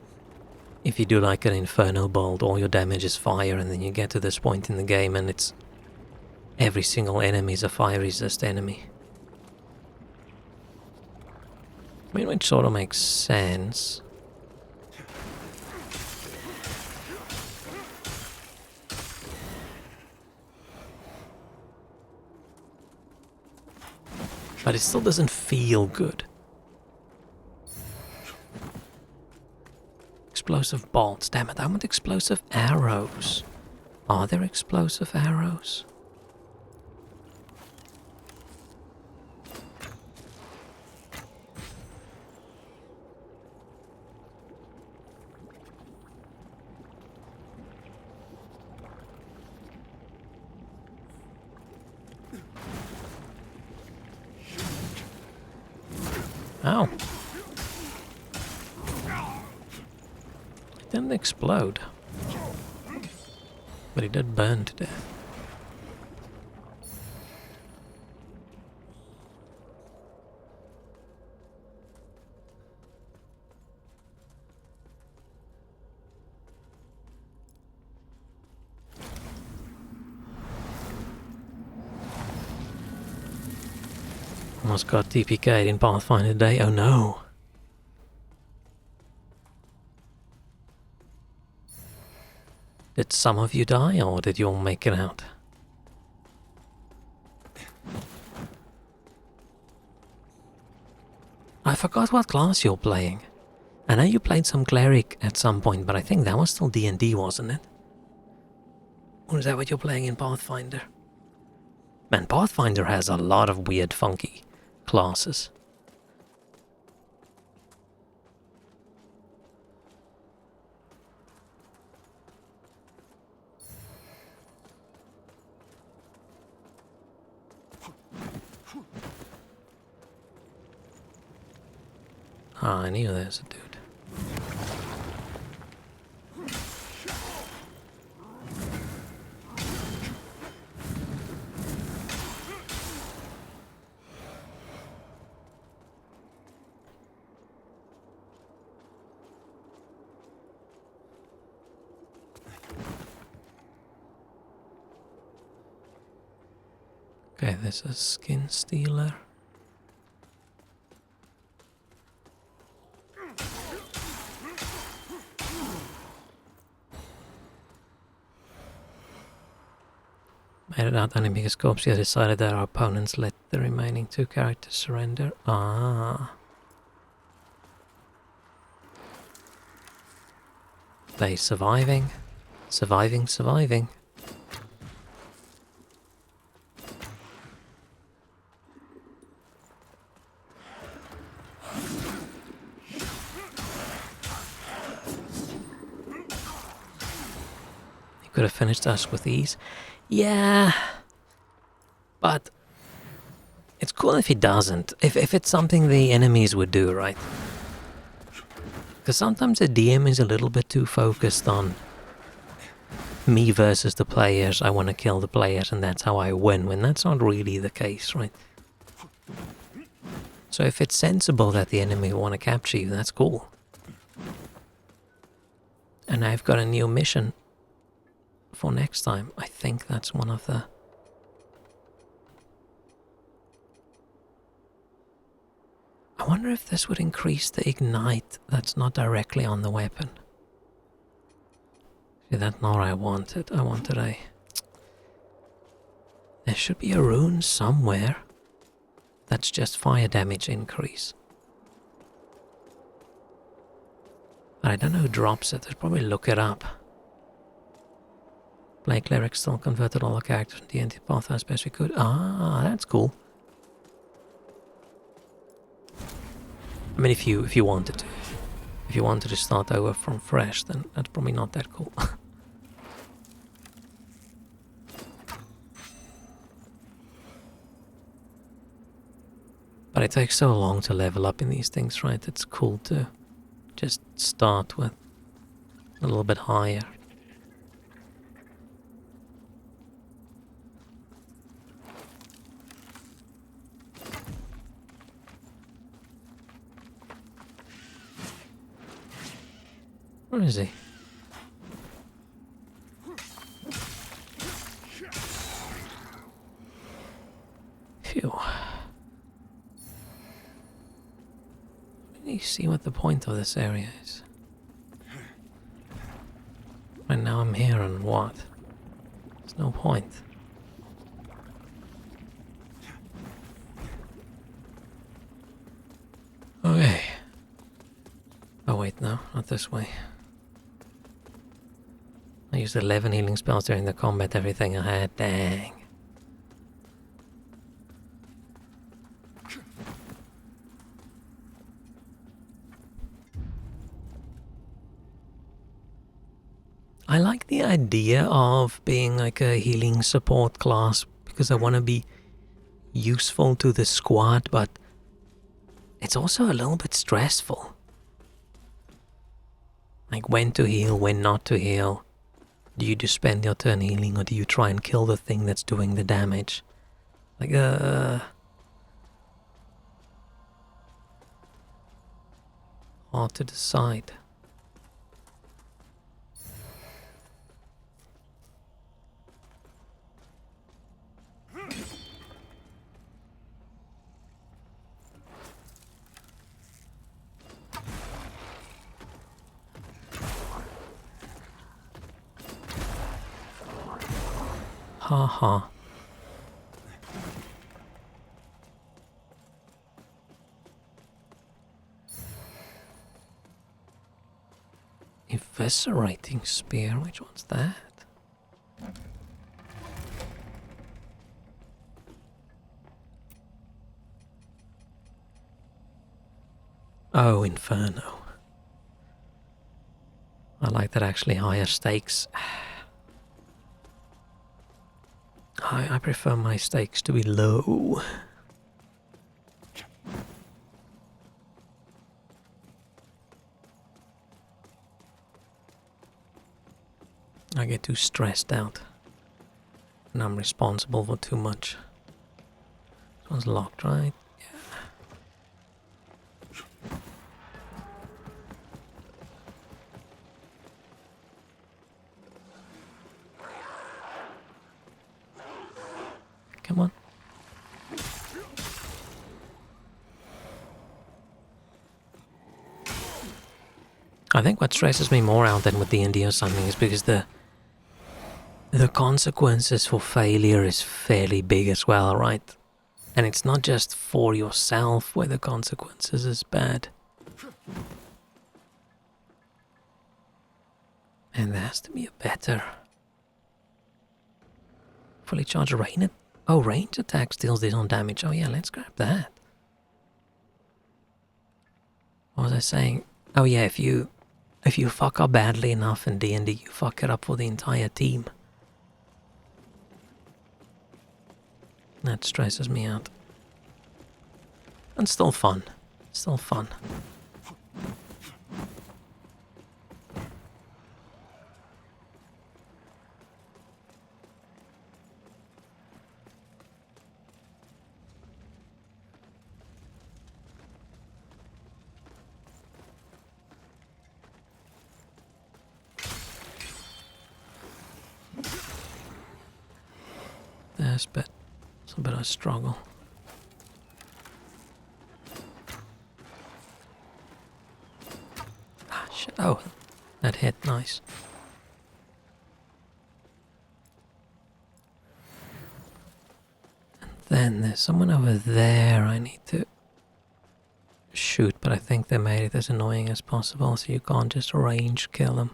If you do like an Inferno Bolt, all your damage is fire, and then you get to this point in the game and it's every single enemy is a fire resist enemy. I mean, which sort of makes sense. But it still doesn't feel good. Explosive bolts. Damn it, I want explosive arrows. Are there explosive arrows? Ow! It didn't explode. But he did burn to death. Almost got TPK'd in Pathfinder today. Oh no! Did some of you die, or did you all make it out? I forgot what class you're playing. I know you played some cleric at some point, but I think that was still D&D, wasn't it? Or is that what you're playing in Pathfinder? Man, Pathfinder has a lot of weird, funky classes. Ah, I knew there's a dude. Okay, there's a skin stealer. Made it out only because Corpsia decided that our opponents let the remaining 2 characters surrender. Ah. They surviving. Surviving. He could have finished us with ease. Yeah, but it's cool if he doesn't. If it's something the enemies would do, right? Because sometimes the DM is a little bit too focused on me versus the players. I want to kill the players and that's how I win, when that's not really the case, right? So if it's sensible that the enemy want to capture you, that's cool. And I've got a new mission for next time. I think that's one of the... I wonder if this would increase the ignite that's not directly on the weapon. See, that's not what I wanted. I wanted a... There should be a rune somewhere that's just fire damage increase. But I don't know who drops it. I'll probably look it up. Play Cleric still converted all the characters from D&D Path as best we could. Ah, that's cool. I mean, if you wanted to. If you wanted to start over from fresh, then that's probably not that cool. But it takes so long to level up in these things, right? It's cool to just start with a little bit higher. Where is he? Phew. Let me see what the point of this area is. Right now I'm here and what? There's no point. Okay. Oh wait, no, not this way. I used 11 healing spells during the combat, everything I had. Dang. I like the idea of being like a healing support class because I want to be useful to the squad, but it's also a little bit stressful. Like when to heal, when not to heal. Do you just spend your turn healing, or do you try and kill the thing that's doing the damage? Like, hard to decide. Haha. Eviscerating spear, which one's that? Oh, Inferno. I like that, actually. Higher stakes. I prefer my stakes to be low. I get too stressed out, and I'm responsible for too much. This one's locked, right? Yeah. Come on. I think what stresses me more out than with D&D or something is because the consequences for failure is fairly big as well, right? And it's not just for yourself where the consequences is bad. And there has to be a better... Fully charged rain... Oh, range attack deals this on damage. Oh yeah, let's grab that. What was I saying? Oh yeah, if you fuck up badly enough in D&D, you fuck it up for the entire team. That stresses me out. And still fun. Still fun. There's a bit of a struggle. Ah, shit. Oh, that hit. Nice. And then there's someone over there I need to shoot, but I think they made it as annoying as possible, so you can't just range kill them.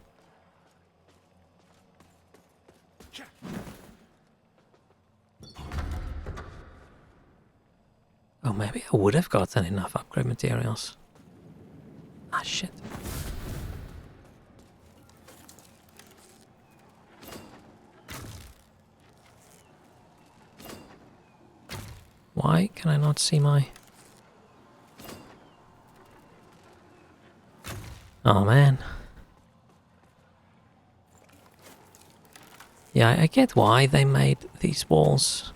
Oh, maybe I would have gotten enough upgrade materials. Ah, shit. Why can I not see my... Oh, man. Yeah, I get why they made these walls.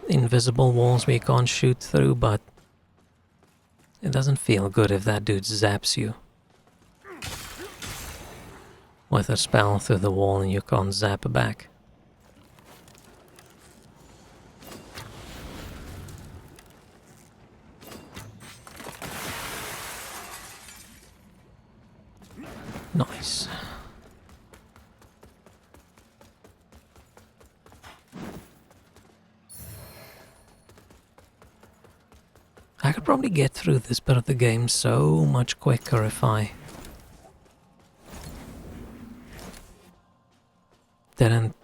Invisible walls where you can't shoot through, but it doesn't feel good if that dude zaps you with a spell through the wall and you can't zap back. Nice. I could probably get through this bit of the game so much quicker if I didn't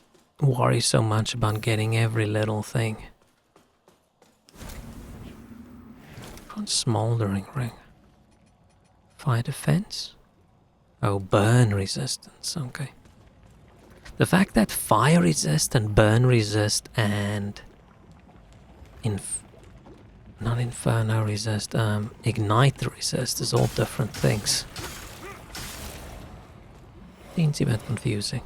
worry so much about getting every little thing. Smoldering ring. Fire defense? Oh, burn resistance, okay. The fact that fire resist and burn resist and Not Inferno resist, Ignite resist is all different things. Seems a bit confusing.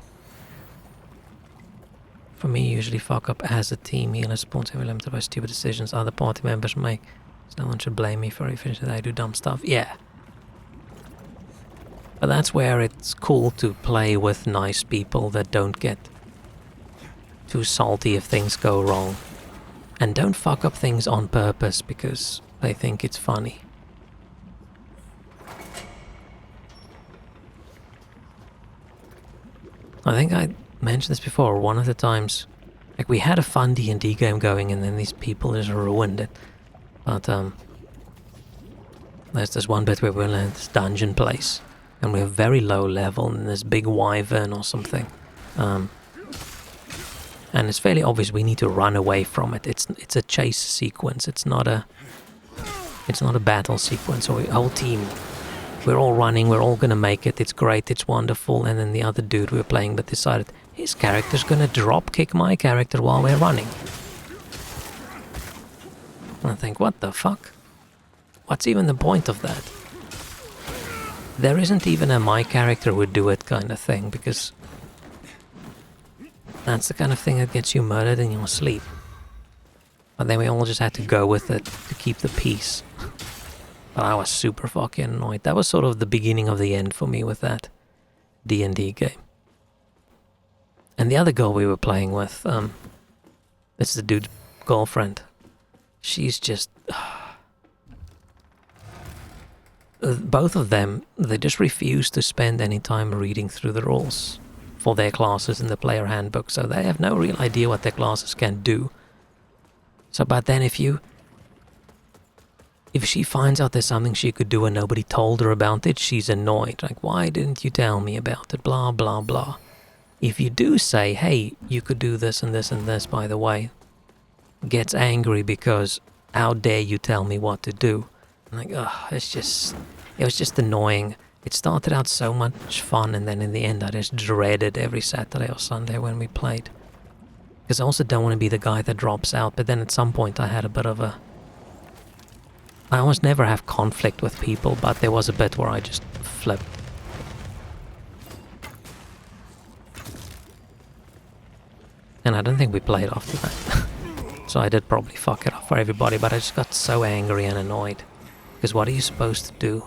For me, usually fuck up as a team. Healer spawns heavily limited by stupid decisions other party members make. So no one should blame me for if I do dumb stuff. Yeah. But that's where it's cool to play with nice people that don't get too salty if things go wrong. And don't fuck up things on purpose because they think it's funny. I think I mentioned this before, one of the times, like we had a fun D&D game going and then these people just ruined it. But there's this one bit where we're in this dungeon place and we're very low level and this big wyvern or something. And it's fairly obvious we need to run away from it. It's a chase sequence. It's not a battle sequence. So our whole team, we're all running. We're all gonna make it. It's great. It's wonderful. And then the other dude we were playing with decided his character's gonna drop kick my character while we're running. And I think, what the fuck? What's even the point of that? There isn't even a my character would do it kind of thing because that's the kind of thing that gets you murdered in your sleep. But then we all just had to go with it to keep the peace. But I was super fucking annoyed. That was sort of the beginning of the end for me with that D&D game. And the other girl we were playing with, this is the dude's girlfriend. She's just... both of them, they just refuse to spend any time reading through the rules for their classes in the player handbook, so they have no real idea what their classes can do. So, but then if she finds out there's something she could do and nobody told her about it, she's annoyed. Like, why didn't you tell me about it? Blah, blah, blah. If you do say, hey, you could do this and this and this, by the way, gets angry because how dare you tell me what to do? I'm like, ugh, it was just annoying. It started out so much fun, and then in the end I just dreaded every Saturday or Sunday when we played. Because I also don't want to be the guy that drops out, but then at some point I had a bit of a... I almost never have conflict with people, but there was a bit where I just flipped. And I don't think we played after that. So I did probably fuck it up for everybody, but I just got so angry and annoyed. Because what are you supposed to do?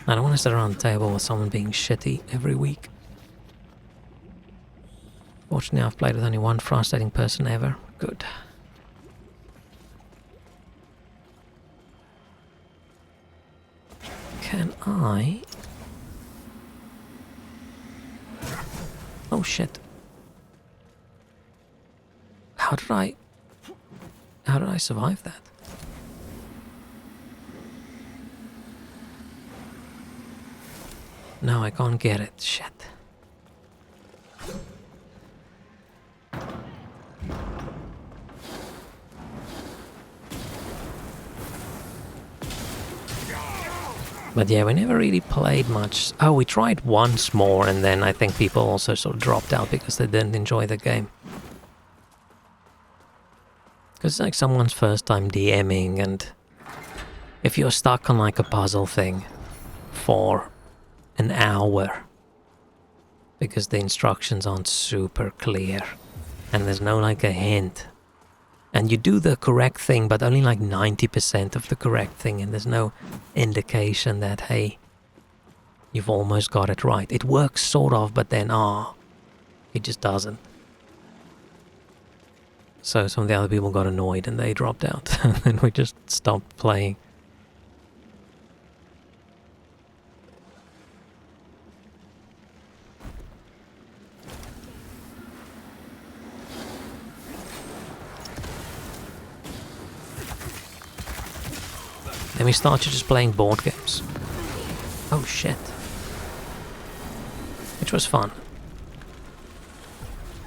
I don't want to sit around the table with someone being shitty every week. Fortunately, I've played with only one frustrating person ever. Good. Can I... Oh shit. How did I survive that? No, I can't get it. Shit. But yeah, we never really played much. Oh, we tried once more, and then I think people also sort of dropped out because they didn't enjoy the game. Because it's like someone's first time DMing, and if you're stuck on like a puzzle thing for an hour because the instructions aren't super clear and there's no like a hint, and you do the correct thing but only like 90% of the correct thing, and there's no indication that, hey, you've almost got it right. It works sort of, but then it just doesn't. So some of the other people got annoyed and they dropped out and then we just stopped playing. Then we started just playing board games. Oh shit. Which was fun.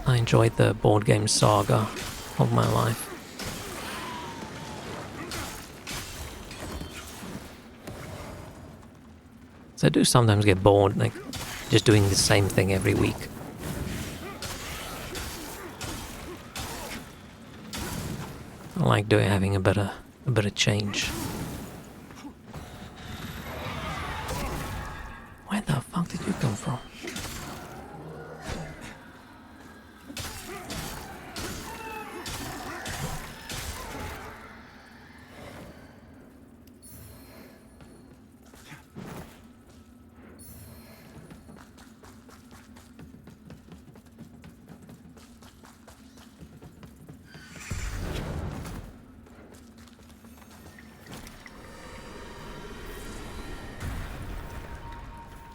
I enjoyed the board game saga of my life. So I do sometimes get bored, like just doing the same thing every week. I like having a bit of change. Where the fuck did you come from?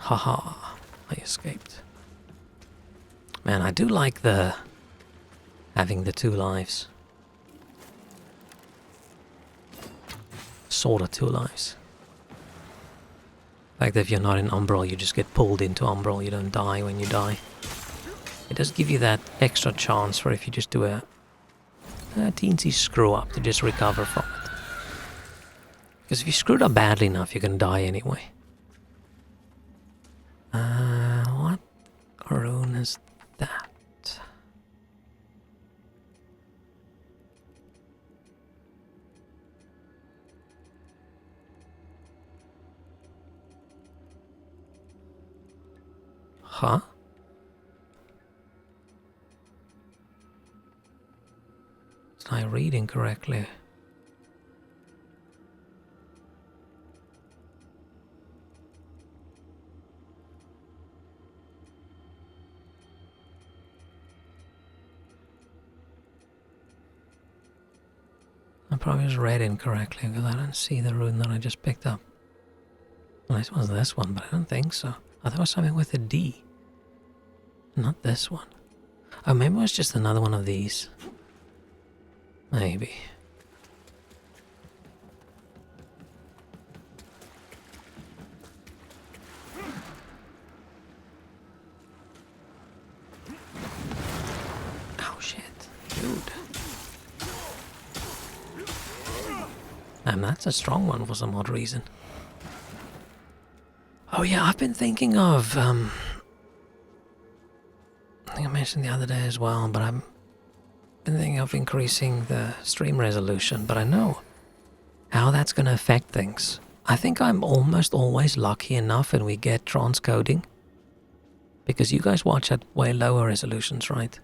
Haha, I escaped. Man, I do like having the 2 lives. Sort of 2 lives. Like if you're not in Umbral, you just get pulled into Umbral, you don't die when you die. It does give you that extra chance for if you just do a teensy screw up to just recover from it. Because if you screwed up badly enough, you're gonna die anyway. What rune is that? Huh? Was I reading correctly? I probably just read incorrectly because I don't see the rune that I just picked up. Well, this was this one, but I don't think so. I thought it was something with a D. Not this one. Oh, maybe it was just another one of these. Maybe. Oh shit, dude. That's a strong one for some odd reason. Oh yeah, I've been thinking of, I think I mentioned the other day as well, but I've been thinking of increasing the stream resolution, but I know how that's going to affect things. I think I'm almost always lucky enough and we get transcoding, because you guys watch at way lower resolutions, right?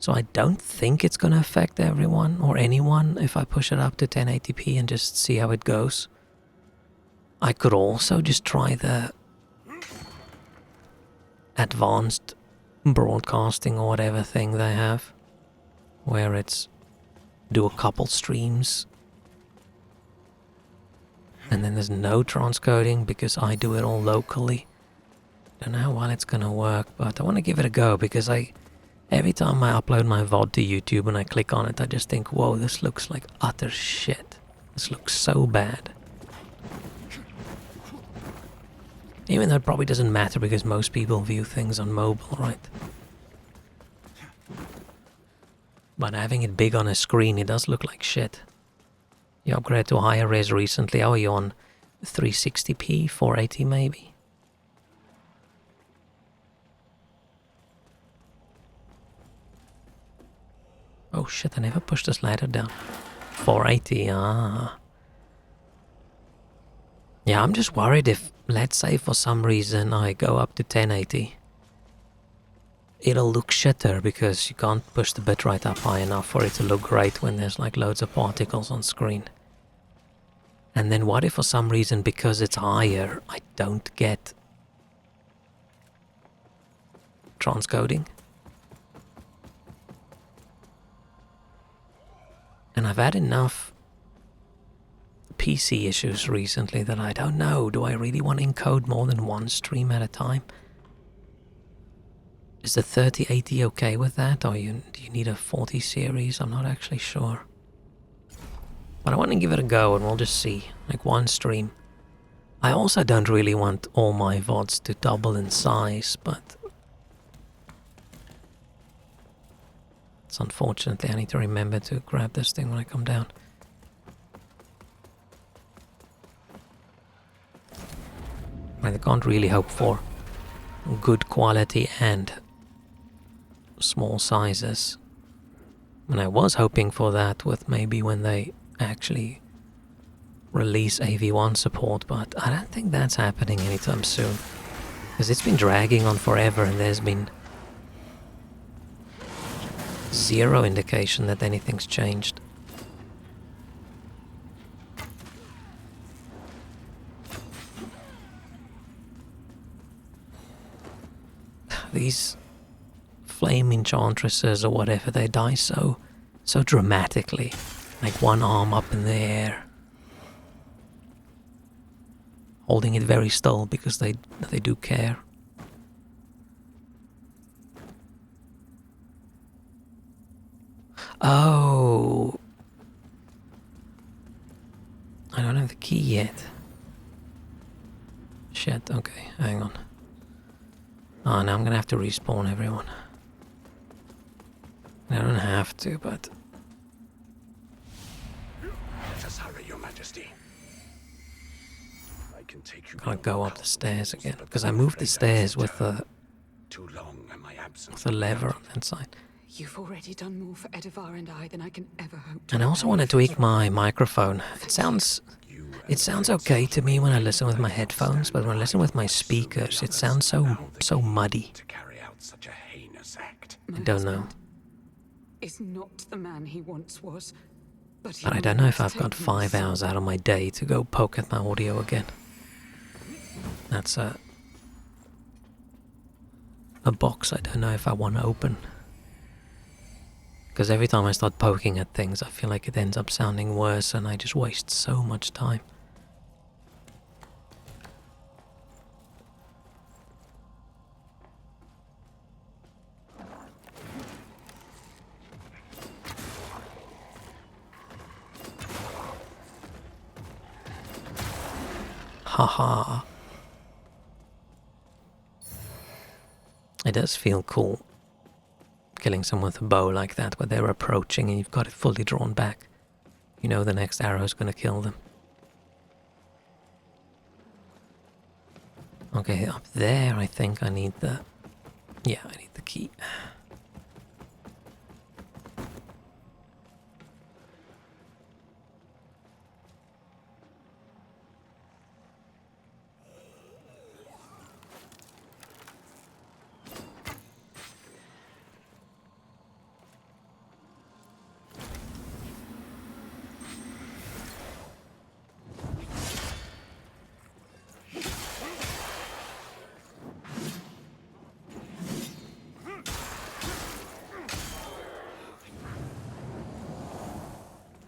So I don't think it's going to affect everyone or anyone if I push it up to 1080p and just see how it goes. I could also just try the advanced broadcasting or whatever thing they have, where it's do a couple streams and then there's no transcoding because I do it all locally. Don't know how well it's gonna work, but I want to give it a go because every time I upload my VOD to YouTube and I click on it, I just think, whoa, this looks like utter shit. This looks so bad. Even though it probably doesn't matter because most people view things on mobile, right? But having it big on a screen, it does look like shit. You upgraded to higher res recently. How are you on 360p, 480 maybe? Oh shit, I never pushed this ladder down. 480, ah. Yeah, I'm just worried if, let's say for some reason I go up to 1080. It'll look shitter because you can't push the bitrate up high enough for it to look great when there's like loads of particles on screen. And then what if for some reason, because it's higher, I don't get transcoding? And I've had enough PC issues recently that I don't know, do I really want to encode more than one stream at a time? Is the 3080 okay with that, or do you need a 40 series? I'm not actually sure. But I want to give it a go and we'll just see, like one stream. I also don't really want all my VODs to double in size, but it's unfortunately, I need to remember to grab this thing when I come down. I can't really hope for good quality and small sizes And I was hoping for that with maybe when they actually release AV1 support, but I don't think that's happening anytime soon. Because it's been dragging on forever and there's been zero indication that anything's changed. These flame enchantresses or whatever, they die so dramatically. Like one arm up in the air, holding it very still because they do care. Oh, I don't have the key yet. Shit, okay, hang on. Oh, now I'm gonna have to respawn everyone. I don't have to, but... Let us hurry, Your Majesty. I can take you. Gotta go up the stairs again, because I moved the stairs with the Too long am I absent. with the lever on that side. You've already done more for Edivar and I than I can ever hope to. And I also want to tweak my microphone. It sounds okay to me when I listen with my headphones, but when I listen with my speakers, it sounds so muddy. To carry out such a heinous act. I don't know. Is not the man he once was, but But I don't know if I've got 5 hours out of my day to go poke at my audio again. That's a box I don't know if I want to open. Because every time I start poking at things, I feel like it ends up sounding worse and I just waste so much time. Haha. It does feel cool. Killing someone with a bow like that, where they're approaching and you've got it fully drawn back. You know the next arrow is going to kill them. Okay, up there I think I need the... Yeah, I need the key.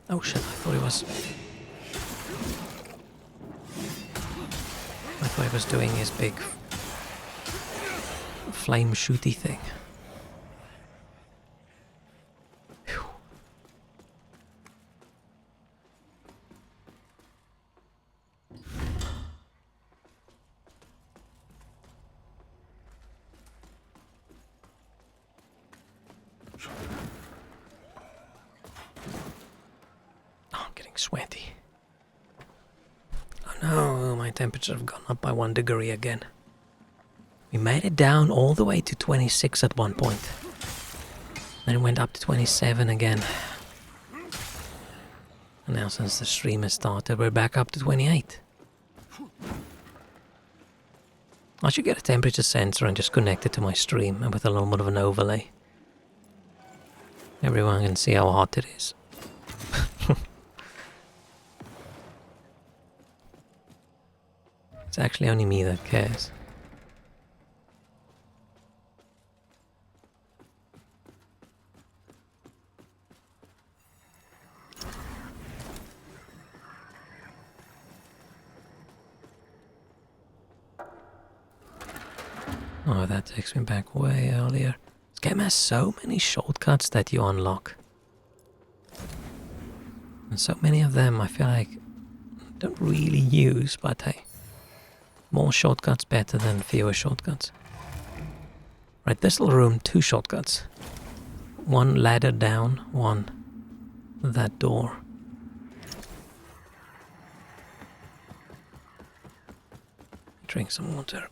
Oh shit, I thought he was doing his big flame shooty thing. Phew. Oh, I'm getting sweaty. Oh no, my temperature have gone up by 1 degree again. We made it down all the way to 26 at one point. Then it went up to 27 again. And now since the stream has started, we're back up to 28. I should get a temperature sensor and just connect it to my stream and with a little bit of an overlay. Everyone can see how hot it is. It's actually only me that cares. Oh, that takes me back way earlier. This game has so many shortcuts that you unlock. And so many of them I feel like I don't really use, but hey. More shortcuts better than fewer shortcuts. Right, this little room, 2 shortcuts. 1 ladder down, 1 that door. Drink some water.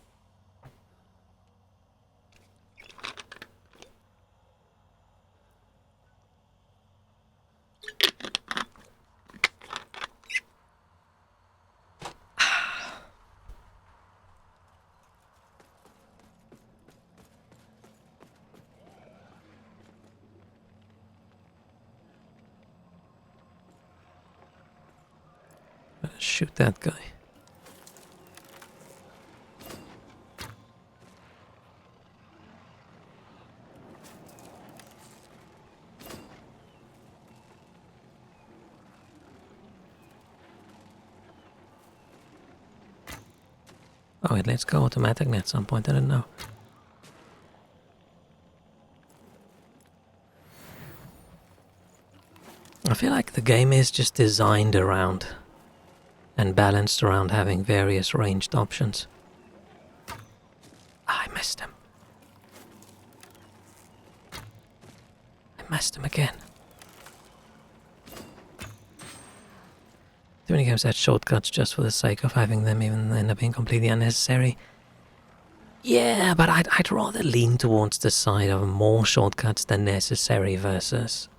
shoot that guy. Oh wait, let's go automatic at some point, I don't know. I feel like the game is just designed around and balanced around having various ranged options. Ah, I missed him. I missed him again. Too many games had shortcuts just for the sake of having them, even end up being completely unnecessary. Yeah, but I'd rather lean towards the side of more shortcuts than necessary versus...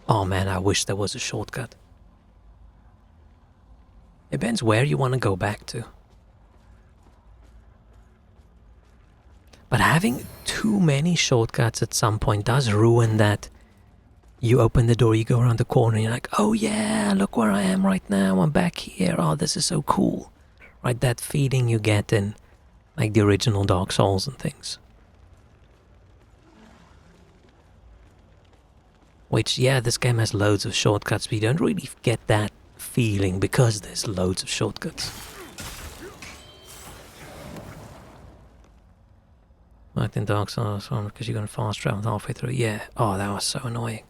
Oh man, I wish there was a shortcut. Depends where you want to go back to. But having too many shortcuts at some point does ruin that. You open the door, you go around the corner, and you're like, oh yeah, look where I am right now, I'm back here, oh this is so cool. Right, that feeling you get in like the original Dark Souls and things. Which, yeah, this game has loads of shortcuts, but you don't really get that feeling because there's loads of shortcuts. Like in Dark Souls, because you're going to fast travel halfway through. Yeah, oh, that was so annoying.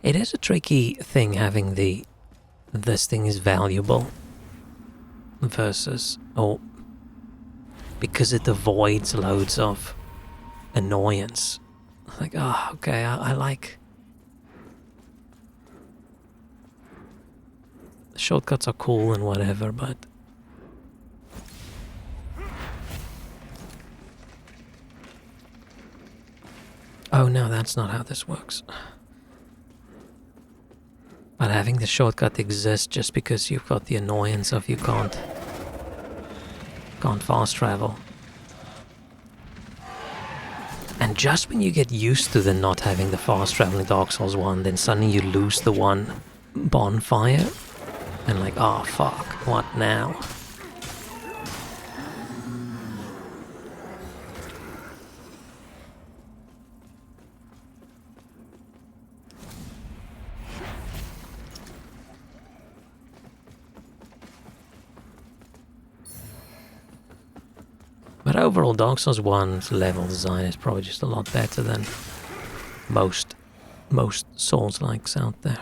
It is a tricky thing having this thing is valuable versus, or because it avoids loads of annoyance. Like, oh, okay, I like... The shortcuts are cool and whatever, but... Oh no, that's not how this works. But having the shortcut exist just because you've got the annoyance of you can't fast travel. And just when you get used to the not having the fast travel in Dark Souls 1, then suddenly you lose the one bonfire. And like, oh fuck, what now? But overall, Dark Souls 1's level design is probably just a lot better than most Souls-likes out there.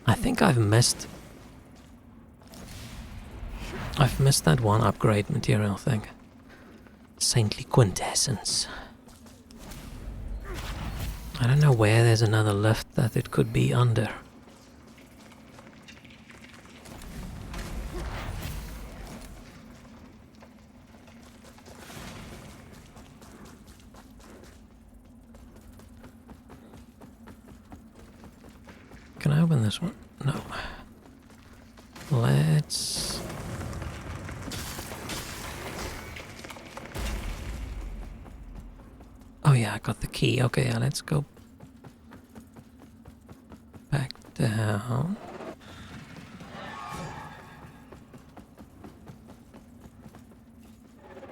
I think I've missed that one upgrade material thing. Saintly Quintessence. I don't know where there's another lift that it could be under. Can I open this one? No. Let's... Oh yeah, I got the key. Okay, yeah, let's go back down.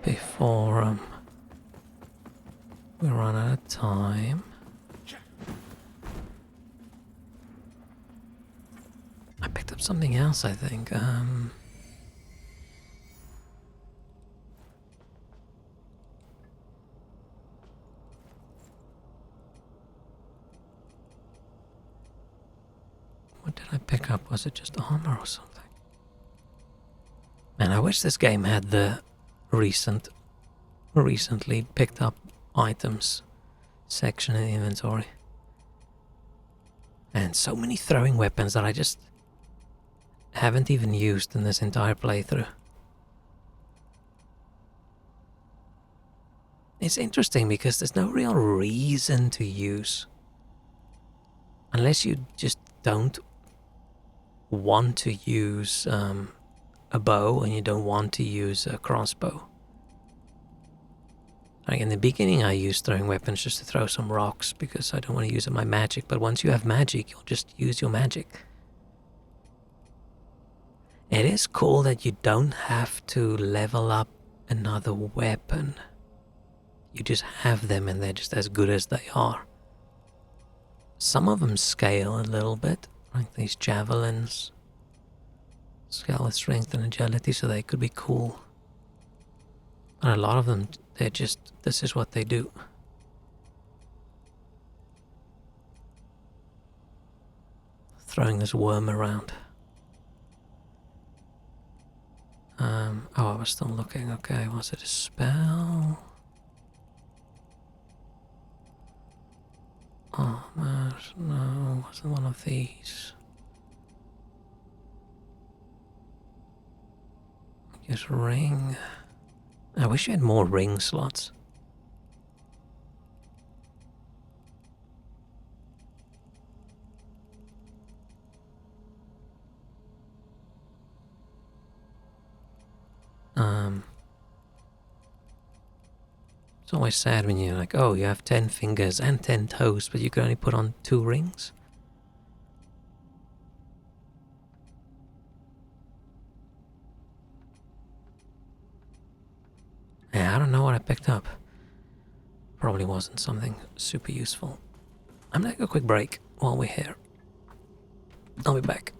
Before we run out of time. I picked up something else, I think. What did I pick up? Was it just armor or something? Man, I wish this game had the recently picked up items section in the inventory. And so many throwing weapons that I just haven't even used in this entire playthrough. It's interesting because there's no real reason to use. Unless you just don't want to use a bow and you don't want to use a crossbow. Like in the beginning, I used throwing weapons just to throw some rocks because I don't want to use my magic. But once you have magic, you'll just use your magic. It is cool that you don't have to level up another weapon. You just have them and they're just as good as they are. Some of them scale a little bit, like these javelins. Scale with strength and agility, so they could be cool. And a lot of them, they're just, this is what they do. Throwing this worm around. Oh, I was still looking. Okay, was it a spell? Oh man, no, it wasn't one of these. Use ring. I wish you had more ring slots. It's always sad when you're like, oh, you have 10 fingers and 10 toes, but you can only put on 2 rings. Yeah, I don't know what I picked up. Probably wasn't something super useful. I'm gonna take a quick break while we're here. I'll be back.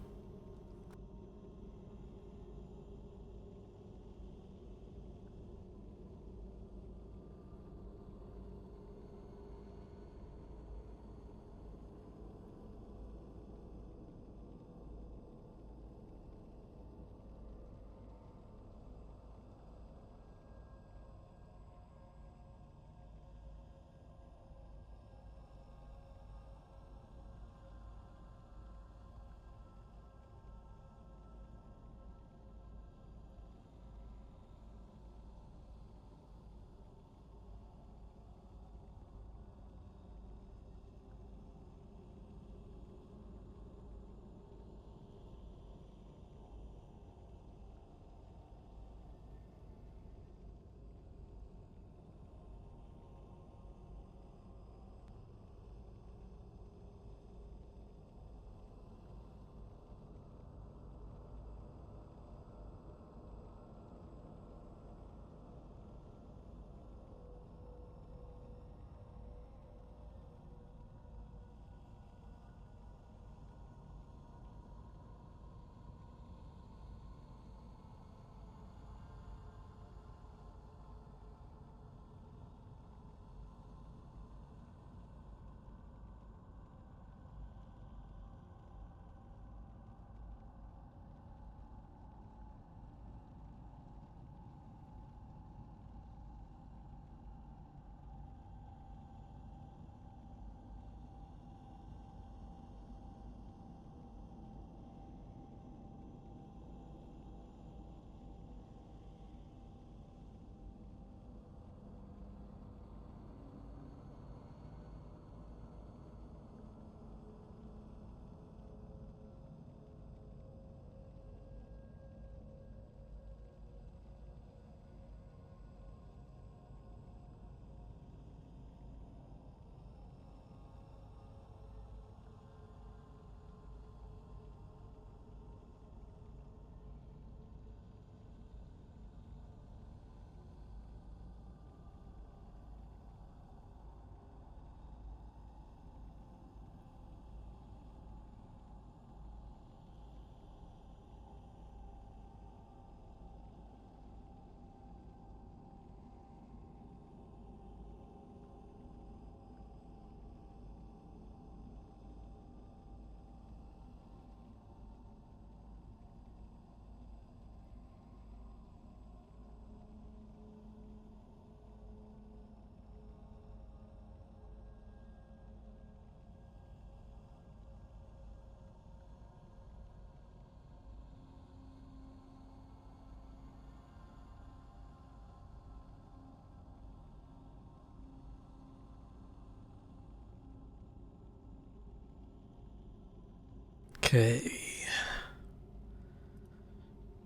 Okay.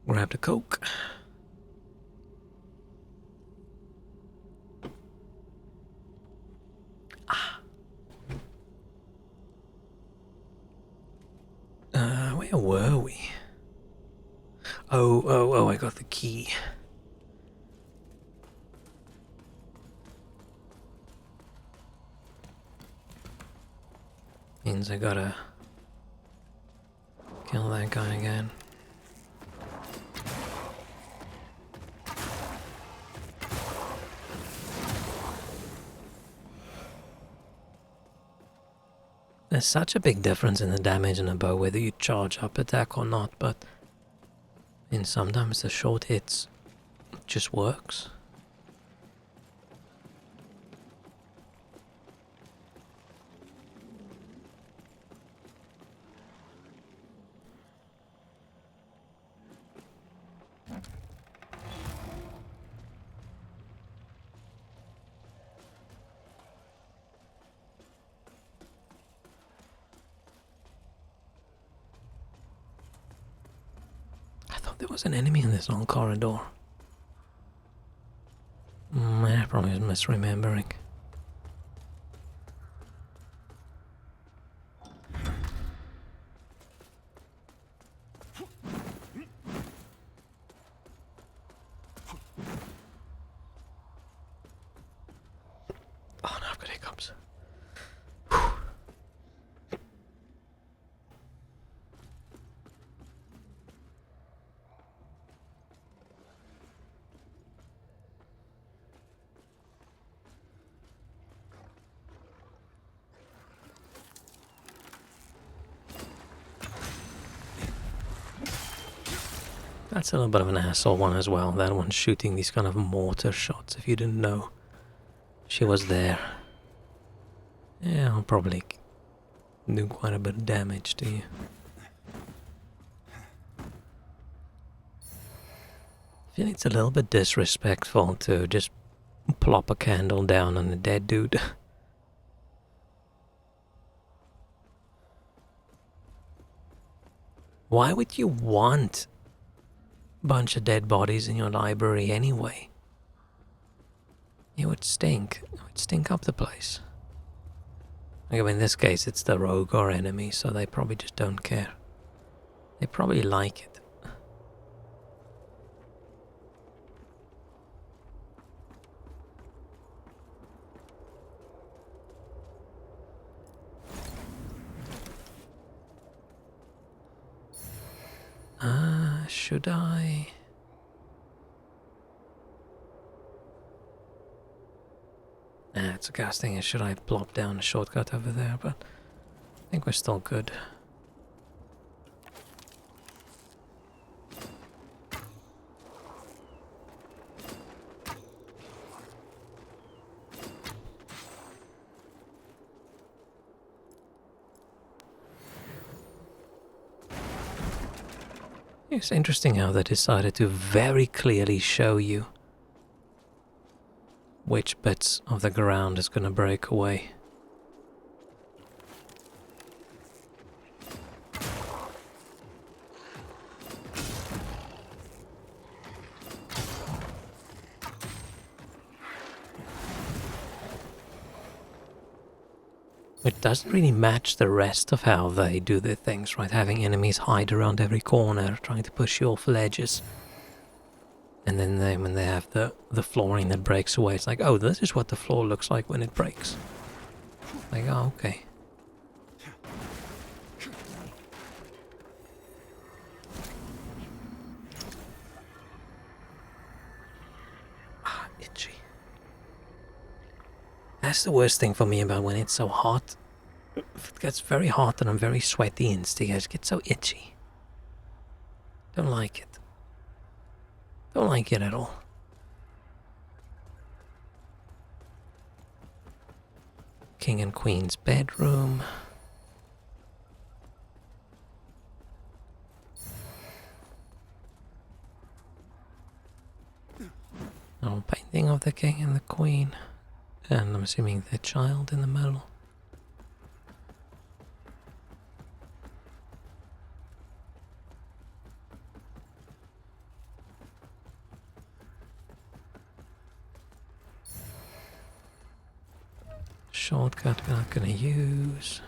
Grab the Coke. Where were we? Oh, I got the key. Means I gotta kill that guy again. There's such a big difference in the damage in a bow, whether you charge up attack or not, but sometimes the short hits just works. There was an enemy in this long corridor. I probably was misremembering. Oh no, I've got hiccups. That's a little bit of an asshole one as well. That one's shooting these kind of mortar shots, if you didn't know. She was there. Yeah, I'll probably do quite a bit of damage to you. I feel it's a little bit disrespectful to just plop a candle down on a dead dude. Why would you want a bunch of dead bodies in your library anyway? It would stink. It would stink up the place. Like, I mean, in this case, it's the rogue or enemy, so they probably just don't care. They probably like it. Should I? Nah, it's a casting. Should I plop down a shortcut over there? But I think we're still good. It's interesting how they decided to very clearly show you which bits of the ground is going to break away. It doesn't really match the rest of how they do their things, right? Having enemies hide around every corner, trying to push you off ledges. And then when they have the flooring that breaks away, it's like, oh, this is what the floor looks like when it breaks. Like, oh, okay. Ah, itchy. That's the worst thing for me about when it's so hot. If it gets very hot and I'm very sweaty, instigators get so itchy. Don't like it. Don't like it at all. King and Queen's bedroom. Little painting of the King and the Queen. And I'm assuming the child in the middle. Shortcut we're not gonna use.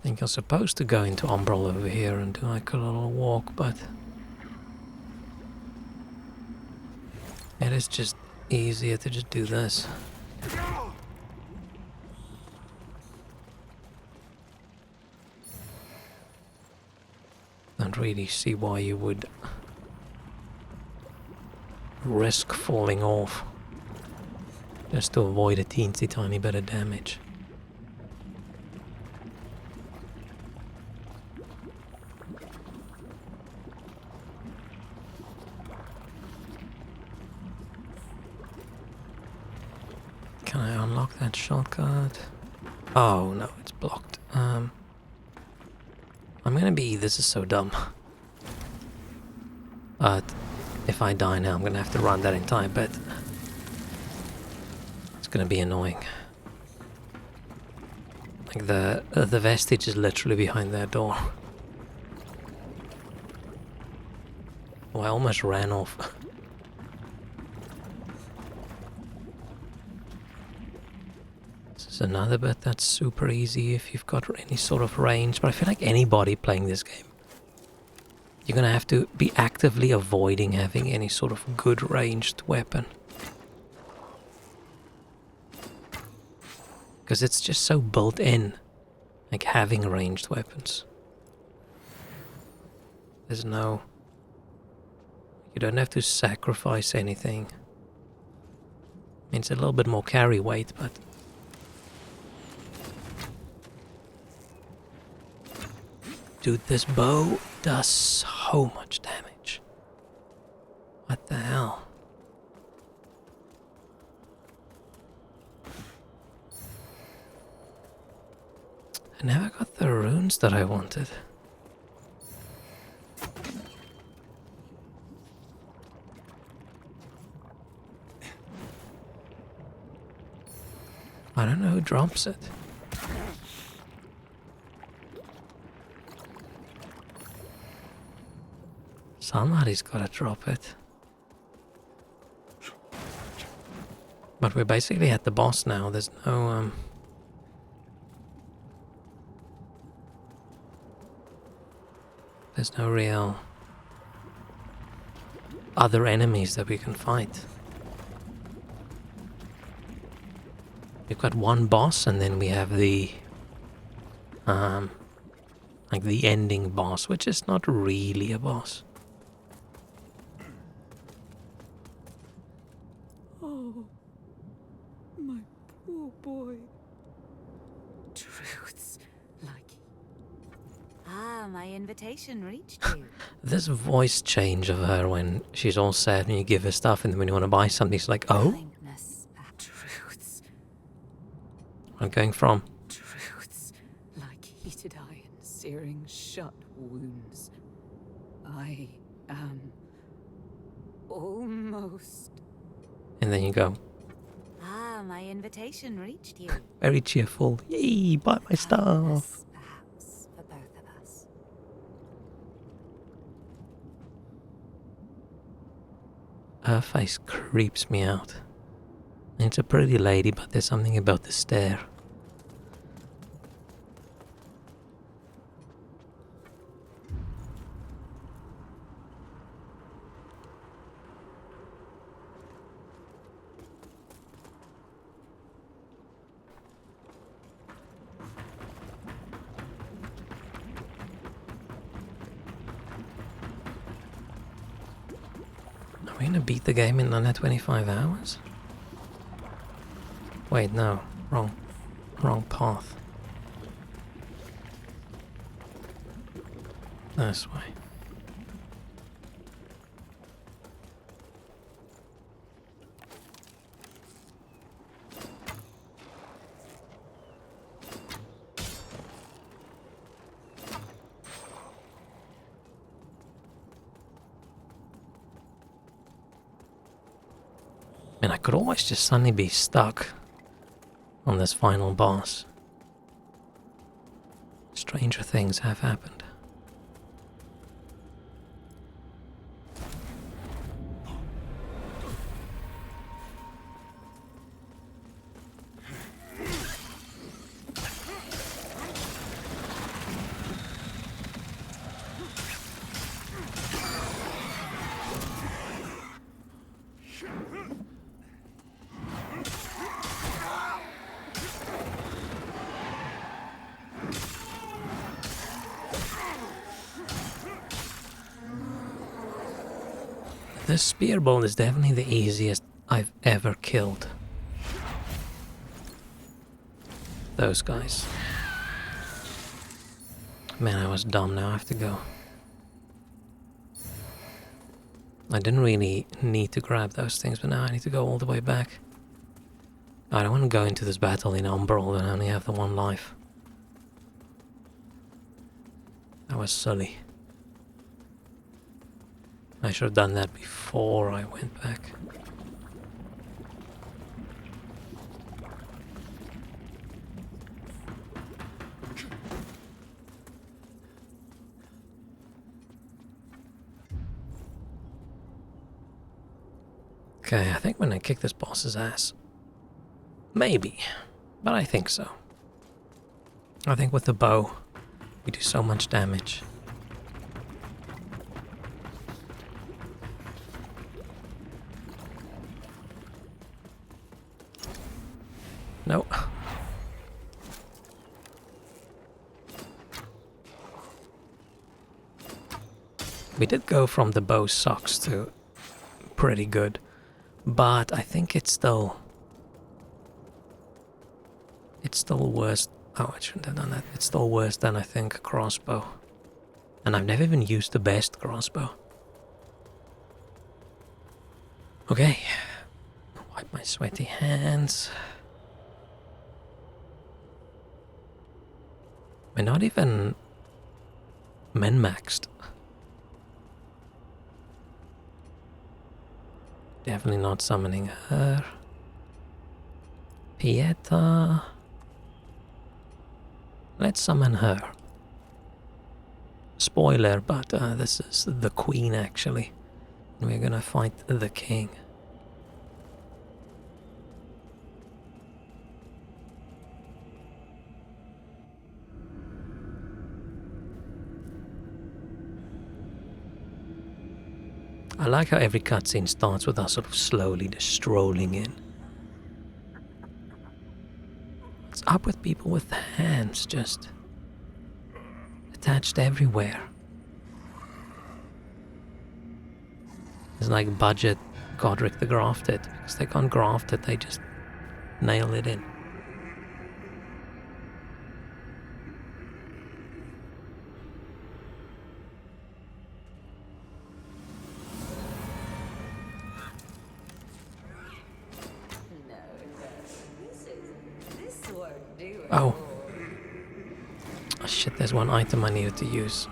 think I'm supposed to go into Umbral over here and do like a little walk, but it is just easier to just do this. Don't really see why you would risk falling off just to avoid a teensy tiny bit of damage. Can I unlock that shortcut? Oh no, it's blocked. I'm gonna be... This is so dumb. But if I die now, I'm gonna have to run that entire bit. It's gonna be annoying. Like the vestige is literally behind that door. Oh, I almost ran off. This is another bit that's super easy if you've got any sort of range, but I feel like anybody playing this game, you're gonna have to be actively avoiding having any sort of good ranged weapon. Because it's just so built in, like having ranged weapons. There's no... You don't have to sacrifice anything. I mean, it's a little bit more carry weight, but... Dude, this bow does so much damage. What the hell? I never got the runes that I wanted. I don't know who drops it. Somebody's gotta drop it. But we're basically at the boss now. There's no there's no real other enemies that we can fight. We've got one boss, and then we have the like the ending boss, which is not really a boss. Oh, my poor boy. Truths like... Ah, my invitation reached you. This voice change of her when she's all sad and you give her stuff, and then when you want to buy something, it's like, oh? Kindness. Truths. I'm going from... Truths like heated iron searing shut wounds. I am almost... And then you go, Ah, my invitation reached you. very cheerful. Yay, buy my stuff. Kindness, perhaps, for both of us. Her face creeps me out. It's a pretty lady, but there's something about the stare. Are we gonna beat the game in under 25 hours? Wait, no. Wrong path. This way. And I could always just suddenly be stuck on this final boss. Stranger things have happened. This spear bolt is definitely the easiest I've ever killed. Those guys. Man, I was dumb. Now I have to go. I didn't really need to grab those things, but now I need to go all the way back. I don't want to go into this battle in Umbral and only have the one life. That was silly. I should have done that before I went back. Okay, I think when I kick this boss's ass. Maybe, but I think so. I think with the bow, we do so much damage. No. We did go from the bow sucks to pretty good, but I think it's still worse. Oh, I shouldn't have done that. It's still worse than I think a crossbow. And I've never even used the best crossbow. Okay. Wipe my sweaty hands. We're not even min-maxed. Definitely not summoning her. Pieta. Let's summon her. Spoiler, but this is the queen actually. We're gonna fight the king. I like how every cutscene starts with us sort of slowly just strolling in. What's up with people with hands just attached everywhere? It's like budget Godric the Grafted. Because they can't graft it, they just nail it in. Oh. Oh shit, there's one item I needed to use.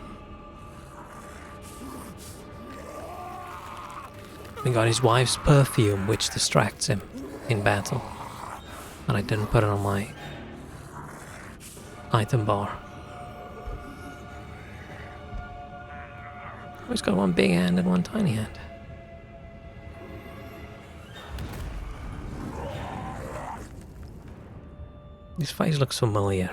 We got his wife's perfume, which distracts him in battle. But I didn't put it on my item bar. He's got one big hand and one tiny hand. His face looks familiar.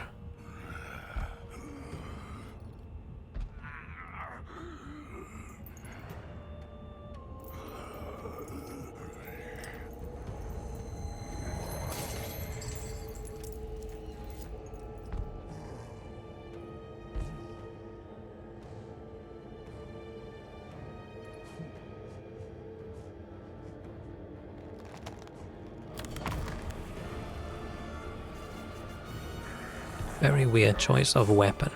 Very weird choice of weapon.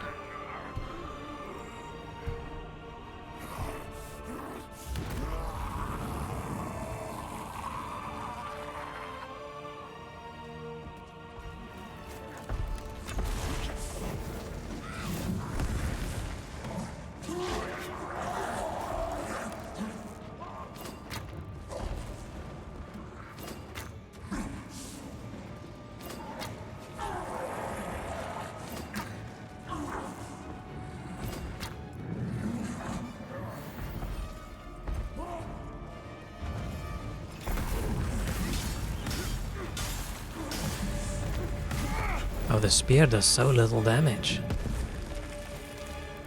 Oh, the spear does so little damage.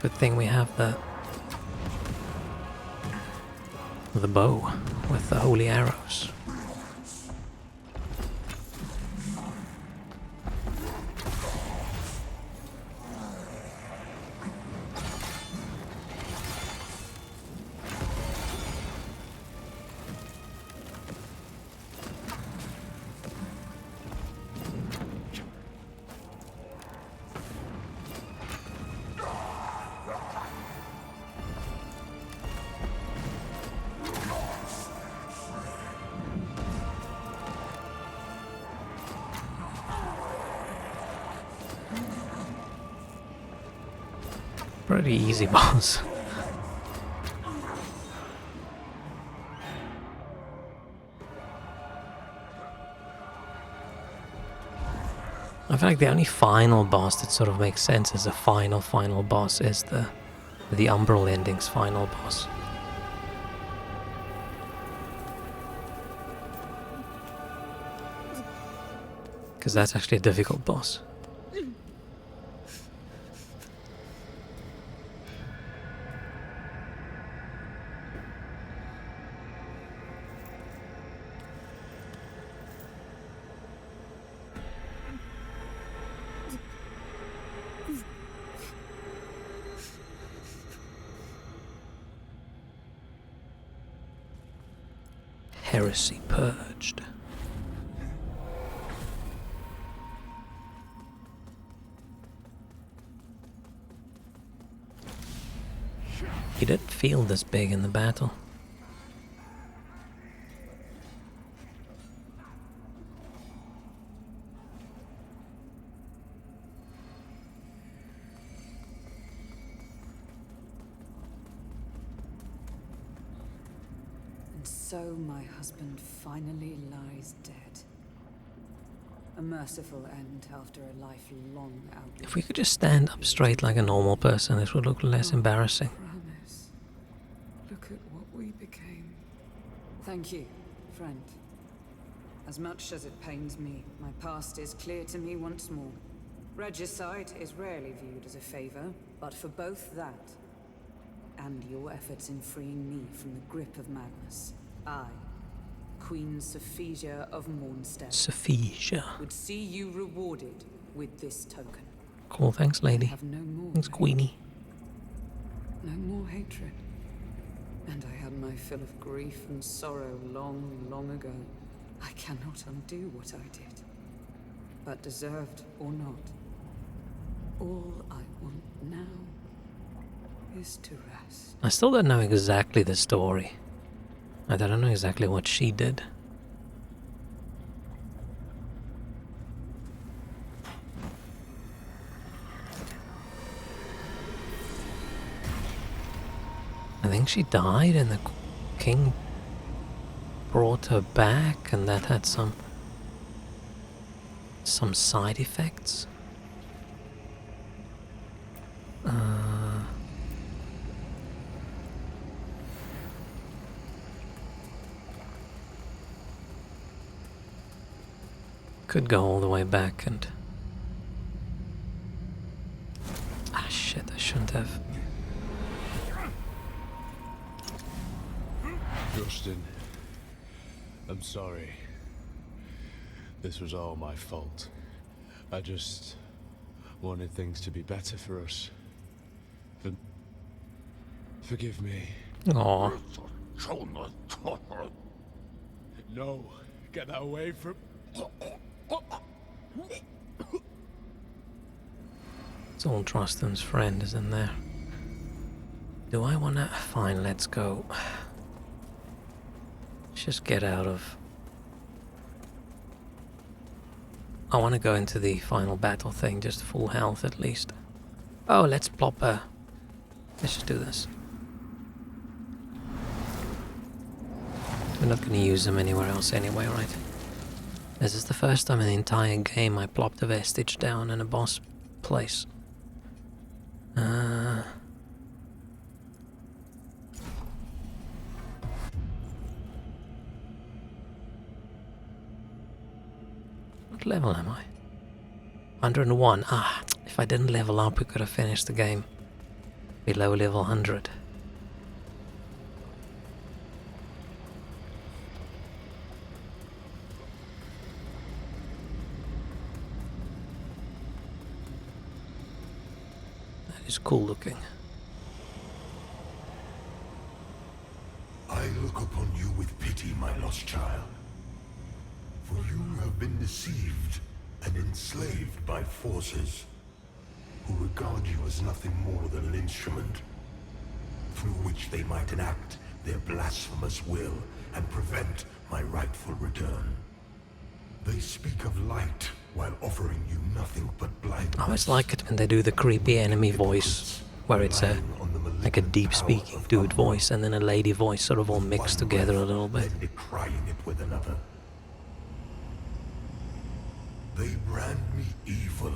Good thing we have the bow with the holy arrows. Pretty easy boss. I feel like the only final boss that sort of makes sense as a final boss is the Umbral Ending's final boss. Because that's actually a difficult boss. Heresy purged. He didn't feel this big in the battle. And so my husband finally lies dead. A merciful end after a life long outlived. If we could just stand up straight like a normal person, it would look less embarrassing. Promise. Look at what we became. Thank you, friend. As much as it pains me, my past is clear to me once more. Regicide is rarely viewed as a favor, but for both that and your efforts in freeing me from the grip of madness, I, Queen Sophia of Mornstead, Sophia. would see you rewarded with this token. Cool, thanks, lady. Have no more Thanks, hate. Queenie. No more hatred. And I had my fill of grief and sorrow long, long ago. I cannot undo what I did. But deserved or not, all I want now is to rest. I still don't know exactly the story. I don't know exactly what she did. I think she died and the king brought her back, and that had some side effects. Could go all the way back and... Ah shit, I shouldn't have. Justin, I'm sorry. This was all my fault. I just wanted things to be better for us. Forgive me. Aw. No, get that away from... It's all Trostin's friend is in there. Do I wanna... Fine, let's go. Let's just get out of... I wanna go into the final battle thing, just full health at least. Oh, let's plop a... Let's just do this. We're not gonna use them anywhere else anyway, right? This is the first time in the entire game I plopped a vestige down in a boss place. What level am I? 101. Ah, if I didn't level up, we could have finished the game below level 100. That is cool looking. I look upon you with pity, my lost child. For you have been deceived and enslaved by forces who regard you as nothing more than an instrument through which they might enact their blasphemous will and prevent my rightful return. They speak of light while offering you nothing but blindness. I always like it when they do the creepy enemy voice where it's a relying on the like a malignant deep power speaking of dude unknown, voice and then a lady voice sort of all mixed one together a breath, little bit. then decrying it with another. They brand me evil,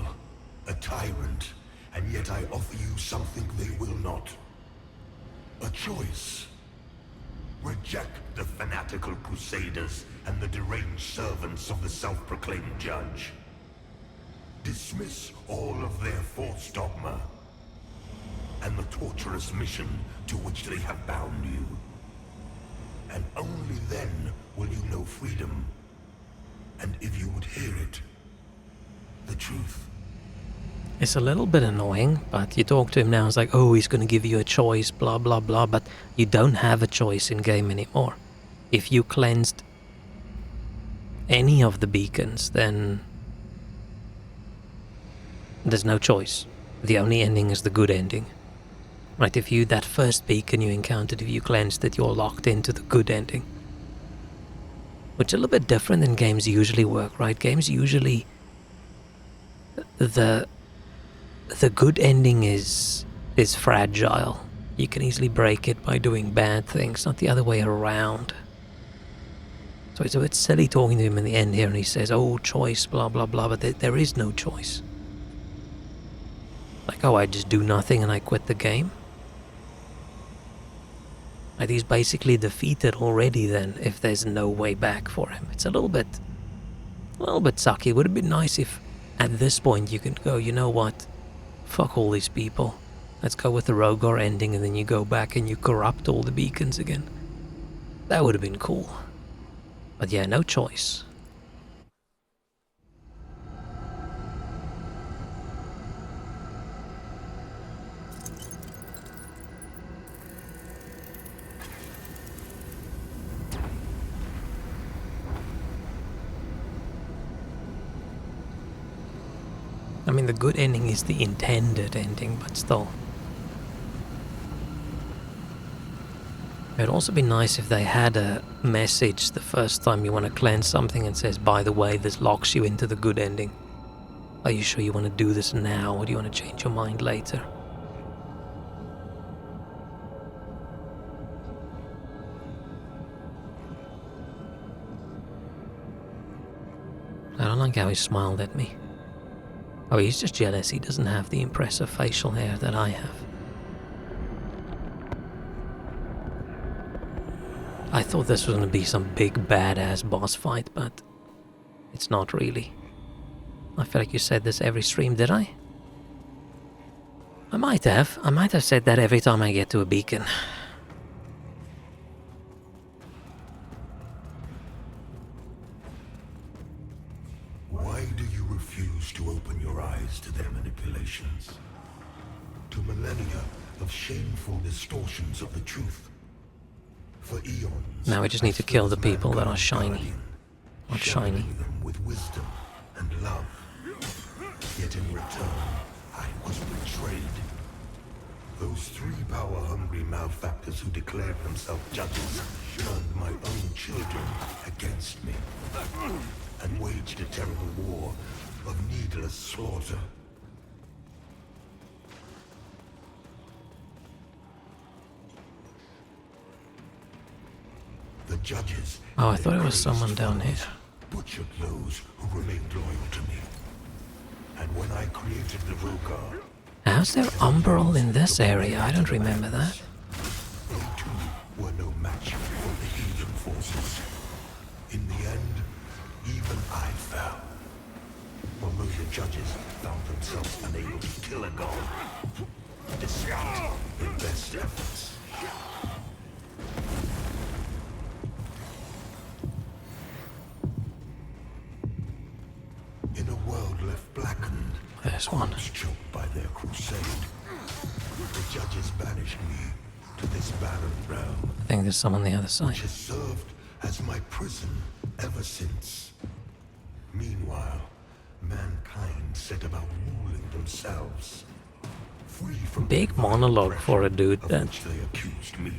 a tyrant, and yet I offer you something they will not. A choice. Reject the fanatical crusaders and the deranged servants of the self-proclaimed judge. Dismiss all of their false dogma and the torturous mission to which they have bound you. And only then will you know freedom. And if you would hear it, the truth. It's a little bit annoying, but you talk to him now, it's like, oh, he's gonna give you a choice, blah blah blah, but you don't have a choice in game anymore. If you cleansed any of the beacons, then there's no choice. The only ending is the good ending. Right, if you, that first beacon you encountered, if you cleansed it, you're locked into the good ending. Which is a little bit different than games usually work, right? Games usually, the good ending is fragile. You can easily break it by doing bad things, not the other way around. So it's a bit silly talking to him in the end here, and he says, oh, choice, blah blah blah, but there is no choice. Like, oh, I just do nothing and I quit the game? Like, he's basically defeated already then, if there's no way back for him. It's a little bit sucky. It would have been nice if, at this point, you could go, you know what? Fuck all these people. Let's go with the Rogar ending, and then you go back and you corrupt all the beacons again. That would have been cool. But yeah, no choice. I mean, the good ending is the intended ending, but still. It'd also be nice if they had a message the first time you want to cleanse something and says, by the way, this locks you into the good ending. Are you sure you want to do this now, or do you want to change your mind later? I don't like how he smiled at me. Oh, he's just jealous he doesn't have the impressive facial hair that I have. I thought this was going to be some big badass boss fight, but it's not really. I feel like you said this every stream, did I? I might have. I might have said that every time I get to a beacon. Why do you refuse to open your eyes to their manipulations? To millennia of shameful distortions of the truth? For eons, Now we just need to kill the people that are shiny. Not shiny. showering them with wisdom and love. Yet in return, I was betrayed. Those three power-hungry malefactors who declared themselves judges turned my own children against me and waged a terrible war of needless slaughter. The judges... Oh, I thought it was someone down here. ...butchered those who remained loyal to me. And when I created the Rogar... How's there Umbral in this area? I don't remember that. They too were no match for the heathen forces. In the end, even I fell. Although the judges found themselves unable to kill a god, despite their best efforts. In a world left blackened, There's one. choked by their crusade, the judges banished me to this barren realm, I think there's some on the other side. which has served as my prison ever since. Meanwhile, mankind set about ruling themselves, free from Big the monologue for a dude of that which they accused me.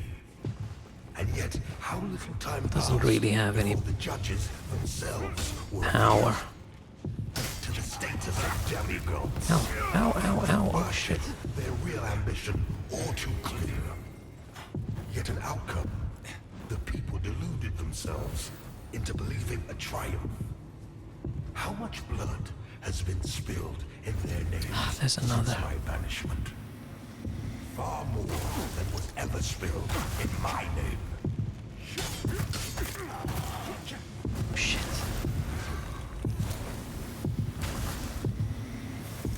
And yet, how little time doesn't really have any before the judges themselves were power. to the status Masters and demigods. Ow, ow, ow, ow, oh shit. Their real ambition all too clear. Yet an outcome. The people deluded themselves into believing a triumph. How much blood has been spilled in their names There's another. since my banishment? Far more than was ever spilled in my name. Shit.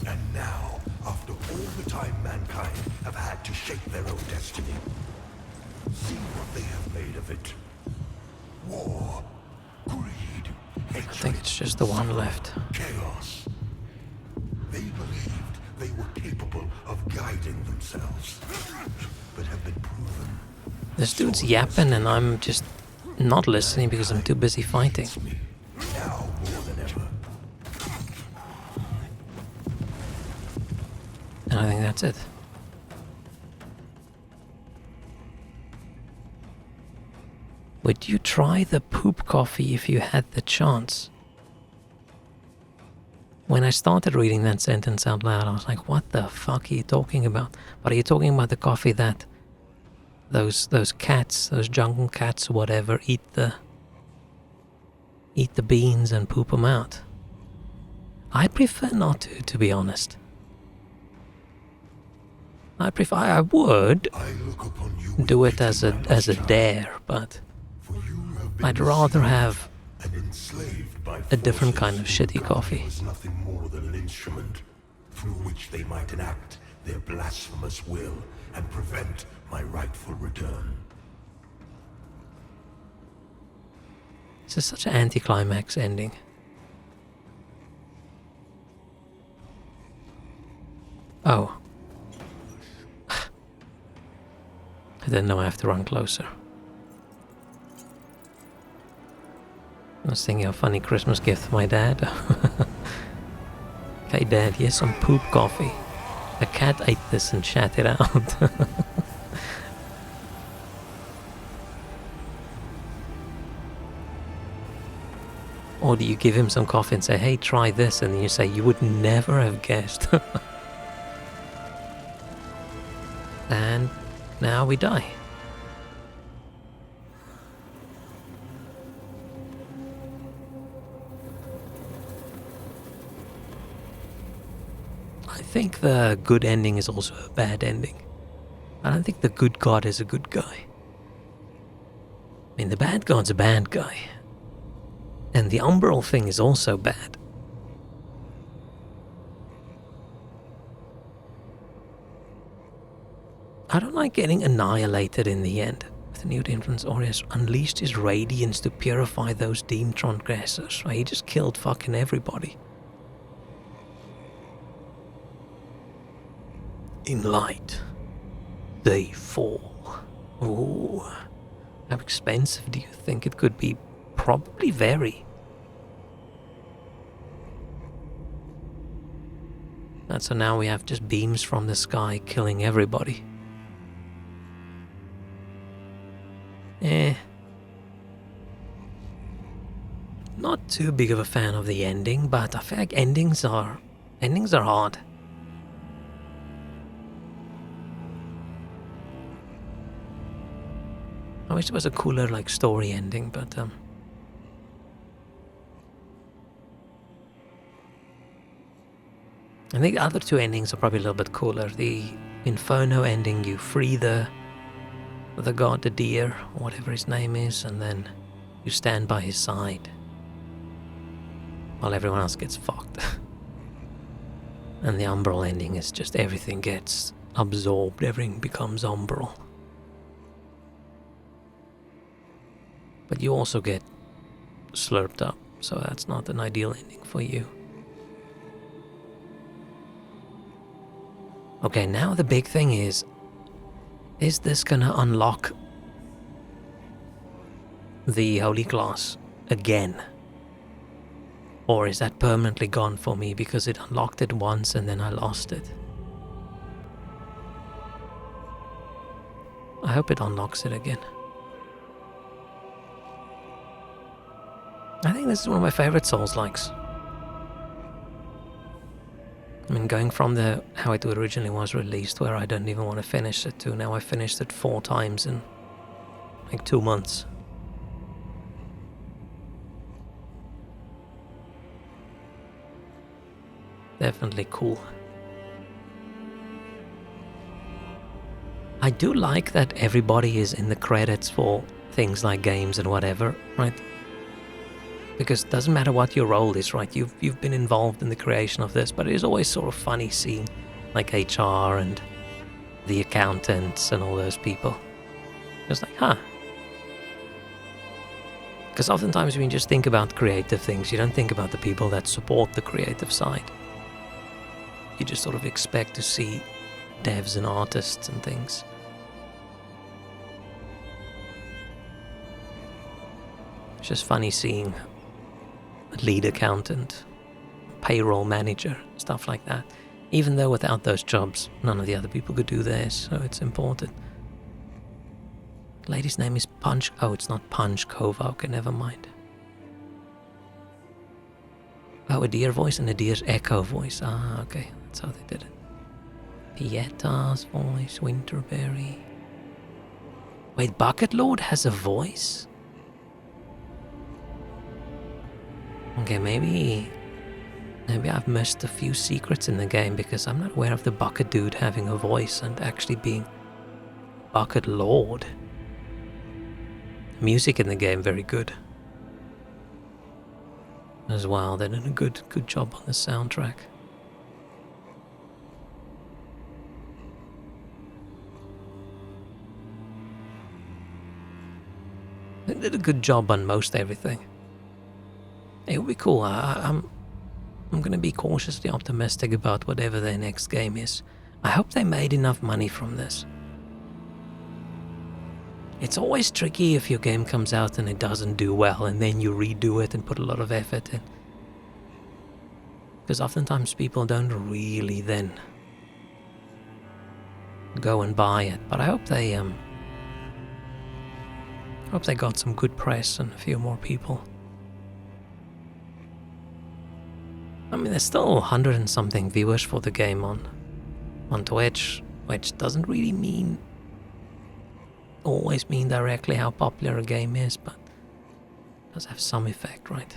And now, after all the time mankind have had to shape their own destiny, see what they have made of it. War, greed, I think hatred, it's just the one left. chaos. They believed they were capable of guiding themselves, but have been proven. This dude's yapping and I'm just not listening because I'm too busy fighting. Me, now more than ever. And I think that's it. Would you try the poop coffee if you had the chance? When I started reading that sentence out loud, I was like, what the fuck are you talking about? But are you talking about the coffee that those cats, those jungle cats or whatever, eat the beans and poop them out? I prefer not to be honest. I would I look upon you do with it as pity, a my lost child, dare, but for you have been I'd rather deceived have and enslaved by a different forces kind of who shitty regard coffee. you as nothing more than an instrument through which they might enact their blasphemous will and prevent my rightful return. This is such an anticlimax ending. Oh. I didn't know I have to run closer. I was thinking of a funny Christmas gift for my dad. Okay, Dad, here's some poop coffee. A cat ate this and shat it out. Or do you give him some coffee and say, hey, try this, and then you say, you would never have guessed. And now we die. I think the good ending is also a bad ending. I don't think the good god is a good guy. I mean, the bad god's a bad guy. And the umbral thing is also bad. I don't like getting annihilated in the end. With the new influence, Aureus unleashed his radiance to purify those Deem transgressors. He just killed fucking everybody. In light, they fall. Ooh. How expensive do you think it could be? Probably very. And so now we have just beams from the sky killing everybody. Not too big of a fan of the ending, but I feel like endings are hard. I wish there was a cooler like story ending, but I think the other two endings are probably a little bit cooler. The Inferno ending, you free the god, the deer, or whatever his name is, and then you stand by his side while everyone else gets fucked. And the umbral ending is just everything gets absorbed, everything becomes umbral. But you also get slurped up, so that's not an ideal ending for you. Okay, now the big thing is this gonna unlock the Holy Glass again? Or is that permanently gone for me because it unlocked it once and then I lost it? I hope it unlocks it again. I think this is one of my favorite Souls-likes. I mean, going from how it originally was released, where I don't even want to finish it, to now I finished it 4 times in like 2 months. Definitely cool. I do like that everybody is in the credits for things like games and whatever, right? Because it doesn't matter what your role is, right? You've been involved in the creation of this, but it is always sort of funny seeing like HR and the accountants and all those people. It's like, huh. Because oftentimes when you just think about creative things, you don't think about the people that support the creative side. You just sort of expect to see devs and artists and things. It's just funny seeing a lead accountant, payroll manager, stuff like that. Even though without those jobs, none of the other people could do theirs, so it's important. Lady's name is Punch. Oh, it's not Punch Kova. Okay, never mind. Oh, a deer voice and a deer's echo voice. Ah, okay. That's how they did it. Pietta's voice, Winterberry. Wait, Bucket Lord has a voice? Okay, maybe I've missed a few secrets in the game because I'm not aware of the Bucket Dude having a voice and actually being Bucket Lord. Music in the game very good as well. They did a good job on the soundtrack. They did a good job on most everything. It would be cool. I'm going to be cautiously optimistic about whatever their next game is. I hope they made enough money from this. It's always tricky if your game comes out and it doesn't do well and then you redo it and put a lot of effort in. Because oftentimes people don't really then go and buy it. But I hope they got some good press and a few more people. I mean, there's still 100 and something viewers for the game on Twitch, which doesn't really always mean directly how popular a game is, but it does have some effect, right?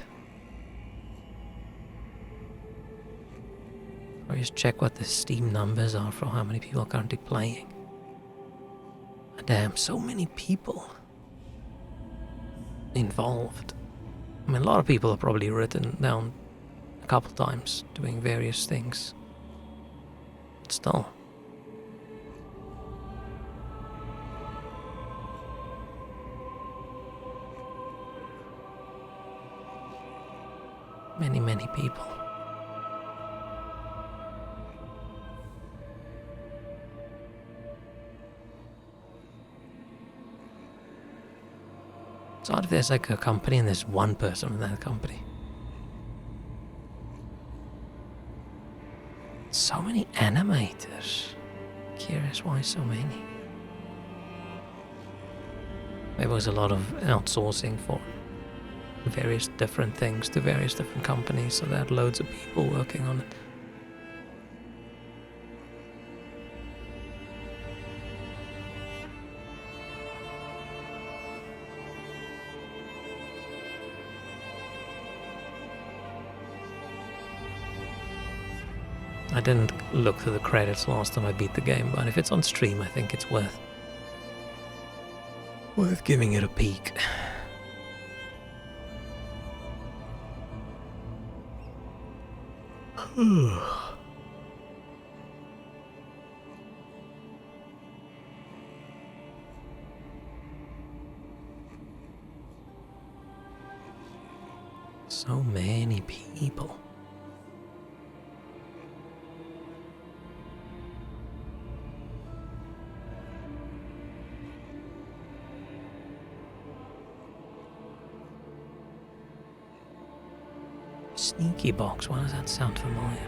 Or just check what the Steam numbers are for how many people are currently playing. Damn, so many people involved. I mean, a lot of people have probably written down a couple times doing various things. But still. Many people. It's odd if there's like a company and there's one person in that company. So many animators. Curious why so many. Maybe it was a lot of outsourcing for various different things to various different companies, so they had loads of people working on it. I didn't look through the credits last time I beat the game, but if it's on stream, I think it's worth giving it a peek. So many people. Sneaky box, why does that sound familiar?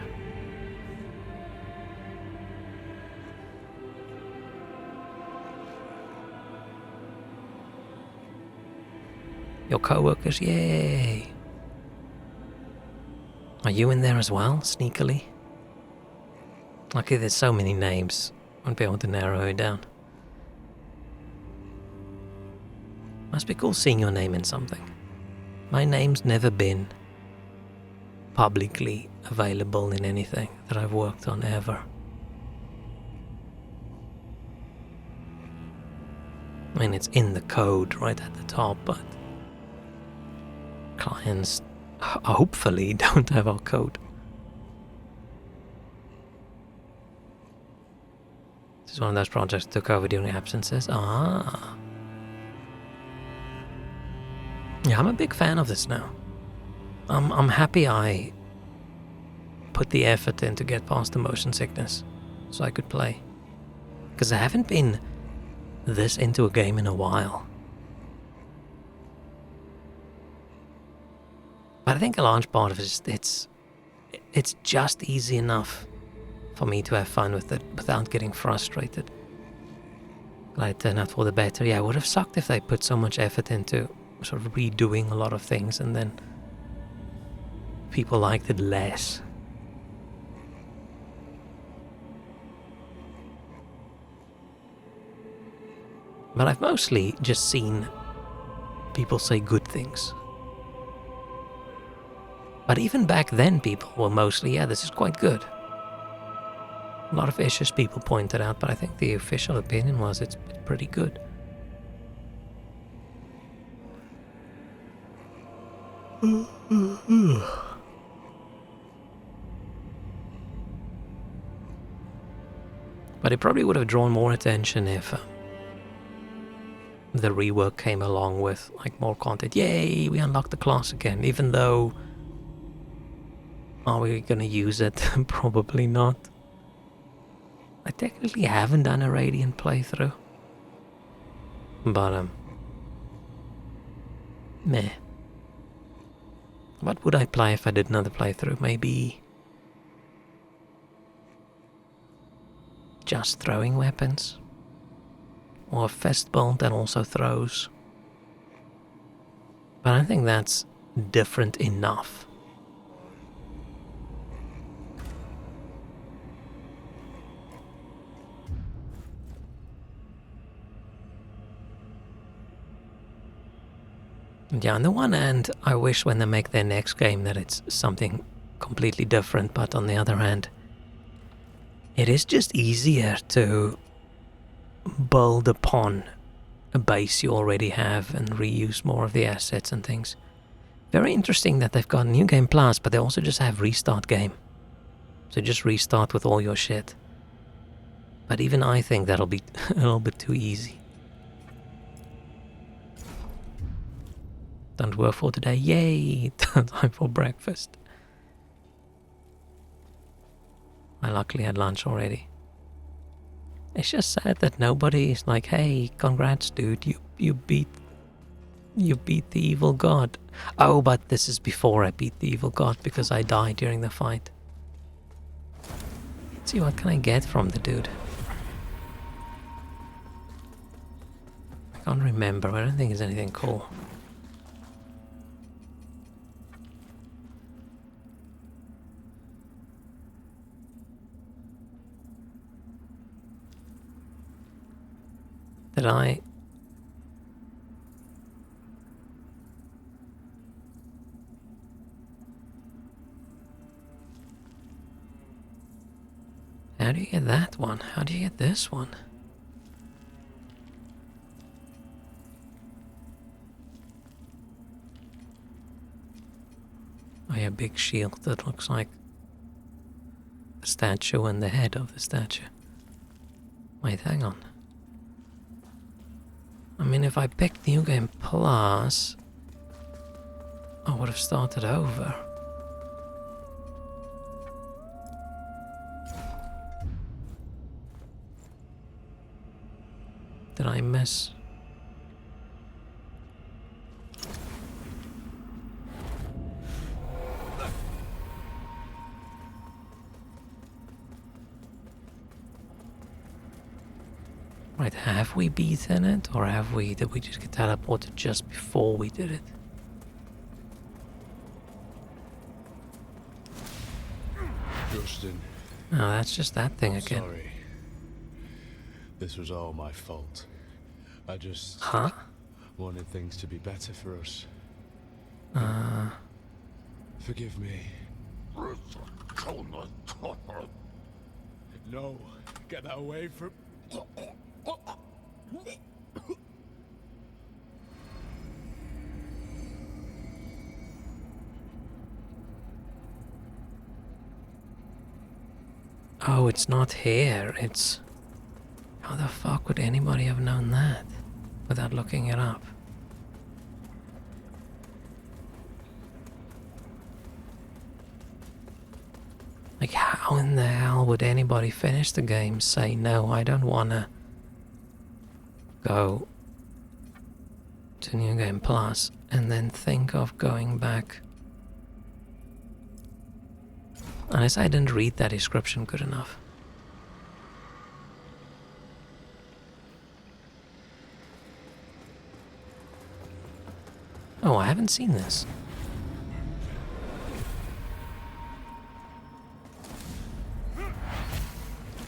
Your co-workers, yay! Are you in there as well, sneakily? Lucky there's so many names. Won't be able to narrow it down. Must be cool seeing your name in something. My name's never been publicly available in anything that I've worked on ever. I mean, it's in the code right at the top, but clients hopefully don't have our code. This is one of those projects that took over during absences. Ah. Yeah, I'm a big fan of this now. I'm happy I put the effort in to get past the motion sickness so I could play. Because I haven't been this into a game in a while. But I think a large part of it is it's just easy enough for me to have fun with it without getting frustrated. Glad it turned out for the better. Yeah, it would have sucked if they put so much effort into sort of redoing a lot of things and then people liked it less. But I've mostly just seen people say good things. But even back then people were mostly, yeah, this is quite good. A lot of issues people pointed out, but I think the official opinion was it's pretty good. But it probably would have drawn more attention if the rework came along with like more content. Yay, we unlocked the class again, even though are we gonna use it? Probably not. I technically haven't done a Radiant playthrough. But meh. What would I play if I did another playthrough? Maybe just throwing weapons? Or a fist build that also throws? But I think that's different enough. Yeah, on the one hand, I wish when they make their next game that it's something completely different, but on the other hand, it is just easier to build upon a base you already have and reuse more of the assets and things. Very interesting that they've got New Game Plus, but they also just have Restart Game. So just restart with all your shit. But even I think that'll be a little bit too easy. Don't work for today. Yay! Time for breakfast. I luckily had lunch already. It's just sad that nobody is like, hey, congrats dude, you beat the evil god. Oh, but this is before I beat the evil god because I died during the fight. Let's see, what can I get from the dude? I can't remember, I don't think there's anything cool. Did I? How do you get that one? How do you get this one? Oh yeah, big shield that looks like the statue and the head of the statue. Wait, hang on. I mean, if I picked New Game Plus, I would have started over. Did I miss? Right, have we beaten it, or did we just get teleported just before we did it? Justin, Oh, that's just that thing again. Sorry. This was all my fault. I just Huh? wanted things to be better for us. Forgive me. No, get that away from... Oh, it's not here. It's... How the fuck would anybody have known that without looking it up? Like, how in the hell would anybody finish the game, say, no, I don't wanna go to New Game Plus, and then think of going back? Unless I didn't read that description good enough. Oh, I haven't seen this.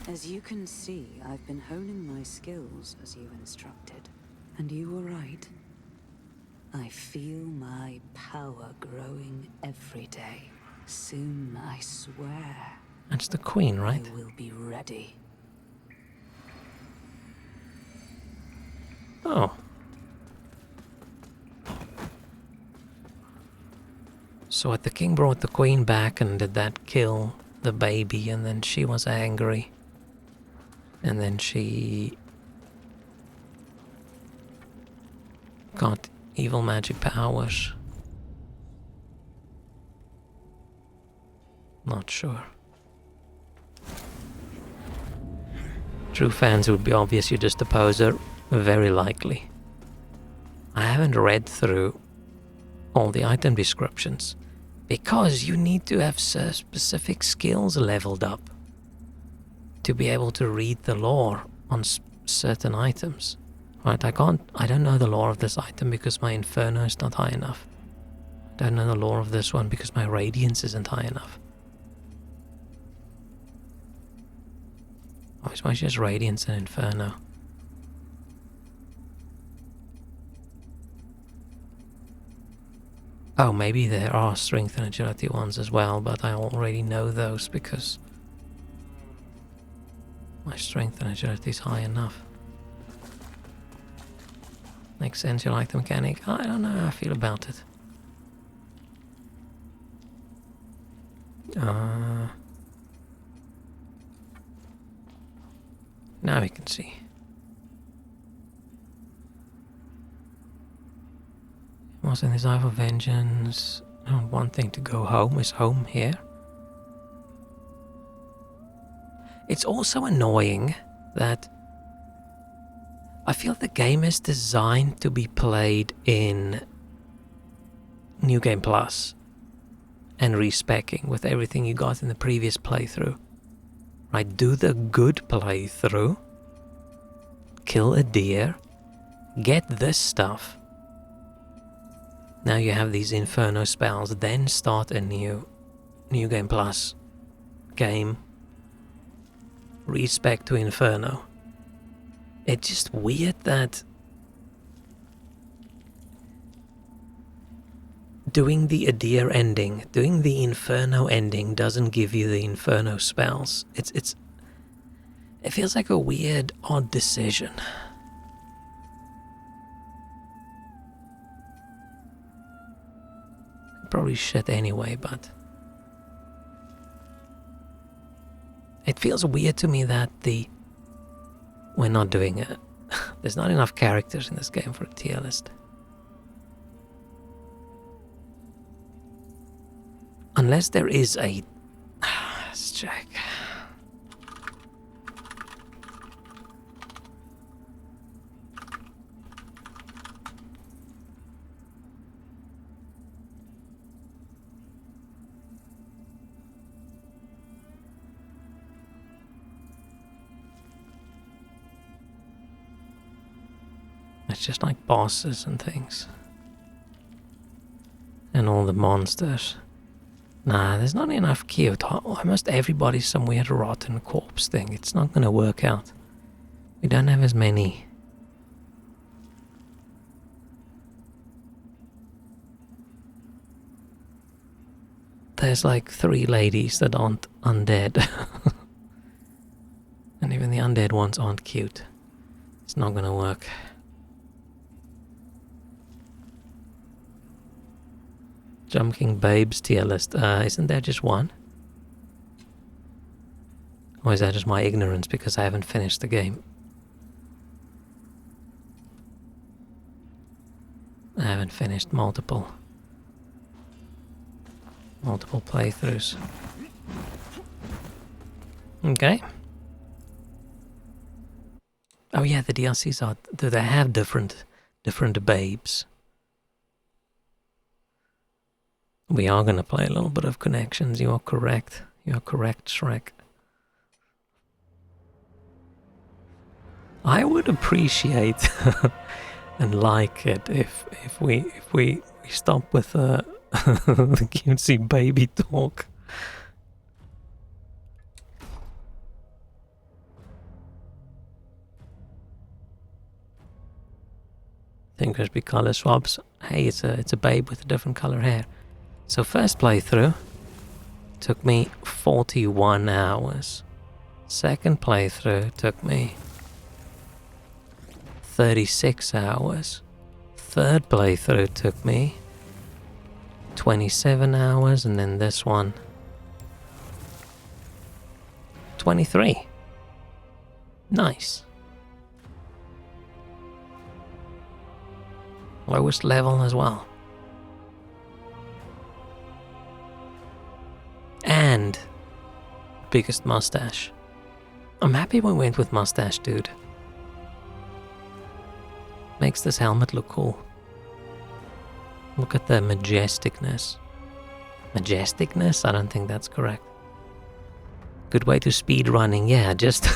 As you can see, I've been honing my skills as you instructed. And you were right. I feel my power growing every day. Soon, I swear, That's the Queen, right? I will be ready. Oh. So what, the king brought the Queen back, and did that kill the baby, and then she was angry. And then she got evil magic powers. Not sure. True fans would be obvious you're just a poser. Very likely. I haven't read through all the item descriptions because you need to have specific skills leveled up to be able to read the lore on certain items. Right, I don't know the lore of this item because my Inferno is not high enough. I don't know the lore of this one because my Radiance isn't high enough. Oh, it's just Radiance and Inferno. Oh, maybe there are Strength and Agility ones as well, but I already know those because my Strength and Agility is high enough. Makes sense, you like the mechanic? I don't know how I feel about it. Now we can see. Was in desire for vengeance. One thing to go home. Is home here? It's also annoying that I feel the game is designed to be played in New Game Plus and respeccing with everything you got in the previous playthrough. Right, do the good playthrough, kill a deer, get this stuff. Now you have these Inferno spells, then start a new Game Plus game, respec to Inferno. It's just weird that doing the Adir ending, doing the Inferno ending doesn't give you the Inferno spells. It feels like a weird, odd decision. Probably shit anyway, but it feels weird to me that we're not doing it. There's not enough characters in this game for a tier list. Unless there is a... Let's check. It's just like bosses and things. And all the monsters. Nah, there's not enough cute. Almost everybody's some weird rotten corpse thing. It's not gonna work out. We don't have as many. There's like 3 ladies that aren't undead. And even the undead ones aren't cute. It's not gonna work. Jumping Babes tier list. Isn't there just one? Or is that just my ignorance because I haven't finished the game? I haven't finished multiple playthroughs. Okay. Oh yeah, the DLCs are. Do they have different babes? We are gonna play a little bit of Connections. You are correct. You are correct, Shrek. I would appreciate and like it if we stop with the cutesy baby talk. Think there's be color swaps. Hey, it's a babe with a different color hair. So first playthrough took me 41 hours. Second playthrough took me 36 hours. Third playthrough took me 27 hours, and then this one 23. Nice. Lowest level as well. And biggest mustache. I'm happy we went with mustache, dude. Makes this helmet look cool. Look at the majesticness. Majesticness? I don't think that's correct. Good way to speed running. Yeah, just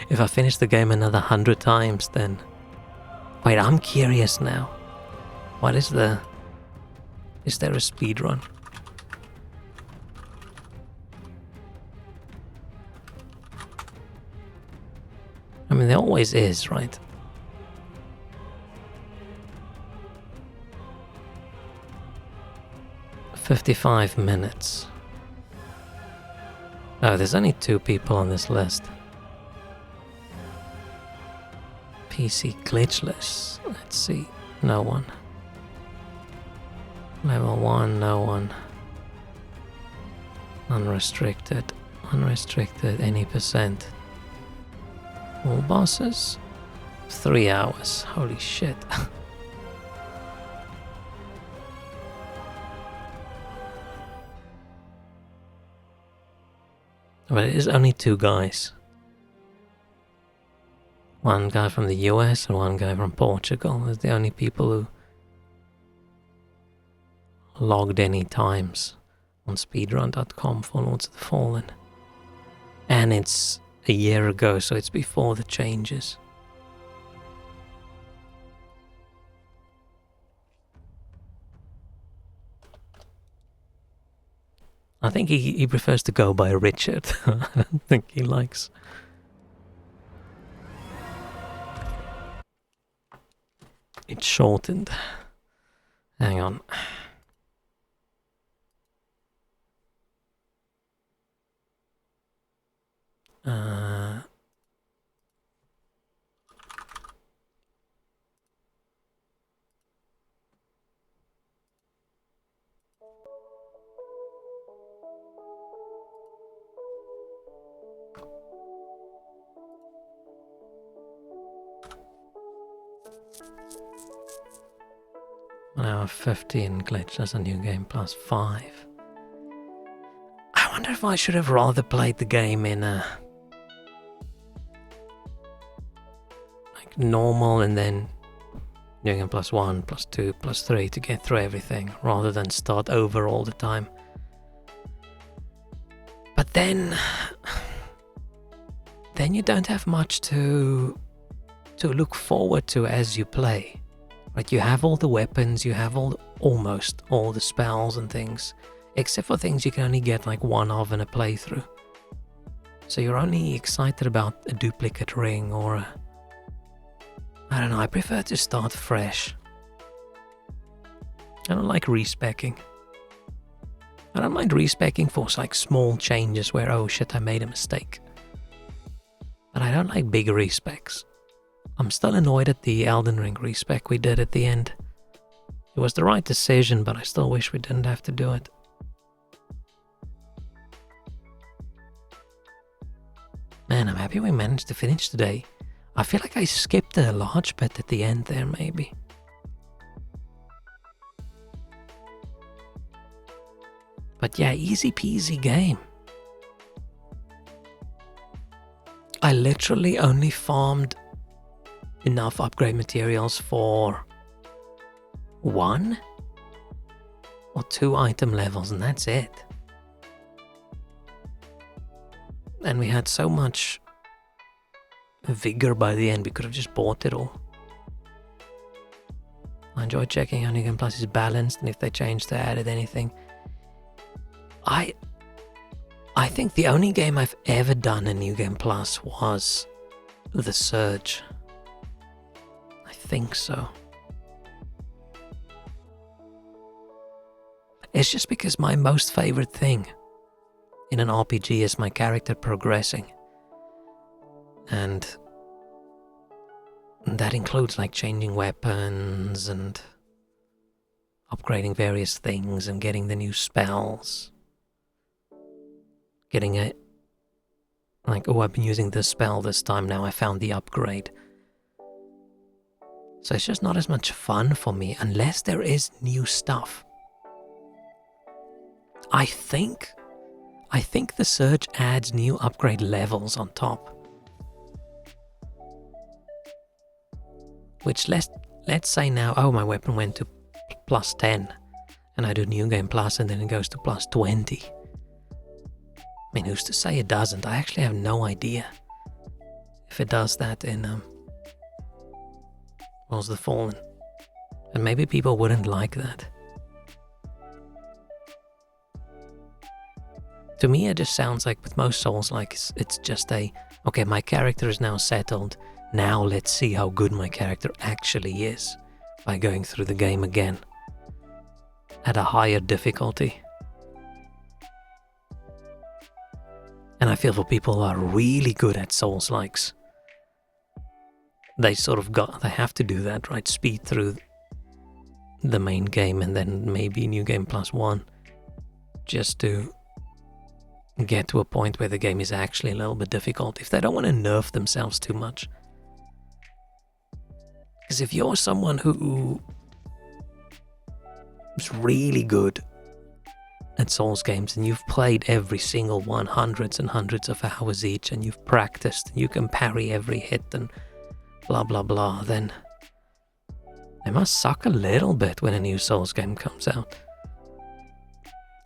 if I finish the game another 100 times, then... Wait, I'm curious now. What is the... Is there a speed run? I mean, there always is, right? $55 minutes. Oh, there's only 2 people on this list. PC glitchless. Let's see. No one. Level 1, no one. Unrestricted. Unrestricted, any percent. All bosses? 3 hours. Holy shit. But it is only 2 guys. One guy from the US and one guy from Portugal. They're the only people who logged any times on speedrun.com for Lords of the Fallen. And it's a year ago, so it's before the changes. I think he prefers to go by Richard. I don't think he likes... It's shortened. Hang on. Now 15 glitch, that's a new game plus 5. I wonder if I should have rather played the game in a like normal and then doing a plus 1, plus 2, plus 3 to get through everything rather than start over all the time. But then you don't have much to look forward to as you play. Right, you have all the weapons, you have almost all the spells and things. except for things you can only get like one of in a playthrough. So you're only excited about a duplicate ring or a... I don't know, I prefer to start fresh. I don't like respeccing. I don't mind respeccing for like small changes where, oh shit, I made a mistake. But I don't like big respecs. I'm still annoyed at the Elden Ring respec we did at the end. It was the right decision, but I still wish we didn't have to do it. Man, I'm happy we managed to finish today. I feel like I skipped a large bit at the end there, maybe. But yeah, easy peasy game. I literally only farmed enough upgrade materials for 1 or 2 item levels, and that's it. And we had so much vigor by the end, we could have just bought it all. I enjoy checking how New Game Plus is balanced and if they changed or added anything. I think the only game I've ever done in New Game Plus was The Surge. I think so. It's just because my most favorite thing in an RPG is my character progressing. And that includes like changing weapons and upgrading various things and getting the new spells. Getting it like, oh, I've been using this spell this time, now I found the upgrade. So it's just not as much fun for me unless there is new stuff. I think the Surge adds new upgrade levels on top. Which let's say now, oh, my weapon went to plus 10 and I do New Game Plus and then it goes to plus 20. I mean, who's to say it doesn't? I actually have no idea if it does that in Worlds of the Fallen. And maybe people wouldn't like that. To me, it just sounds like with most Souls, like it's just a, okay, my character is now settled. Now let's see how good my character actually is by going through the game again at a higher difficulty. And I feel for people who are really good at Souls-likes, they have to do that, right? Speed through the main game and then maybe New Game Plus 1 just to get to a point where the game is actually a little bit difficult if they don't want to nerf themselves too much. Because if you're someone who is really good at Souls games and you've played every single one hundreds and hundreds of hours each and you've practiced and you can parry every hit and blah blah blah, then they must suck a little bit when a new Souls game comes out.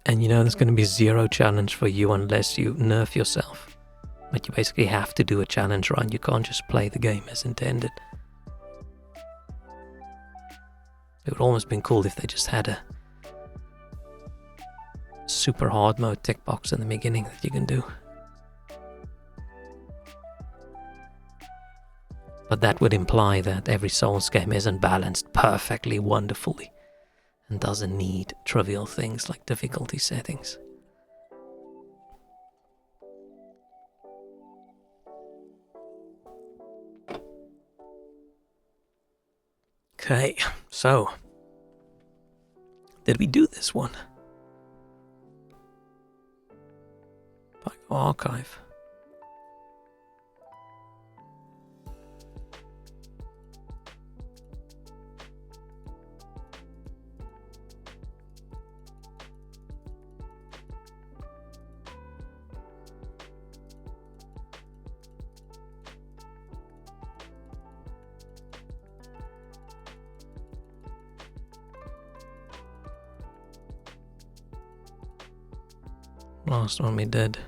And you know there's going to be zero challenge for you unless you nerf yourself. But you basically have to do a challenge run, you can't just play the game as intended. It would almost been cool if they just had a super hard mode tick box in the beginning that you can do. But that would imply that every Souls game isn't balanced perfectly wonderfully and doesn't need trivial things like difficulty settings. Okay, so did we do this one? Archive. Last one we did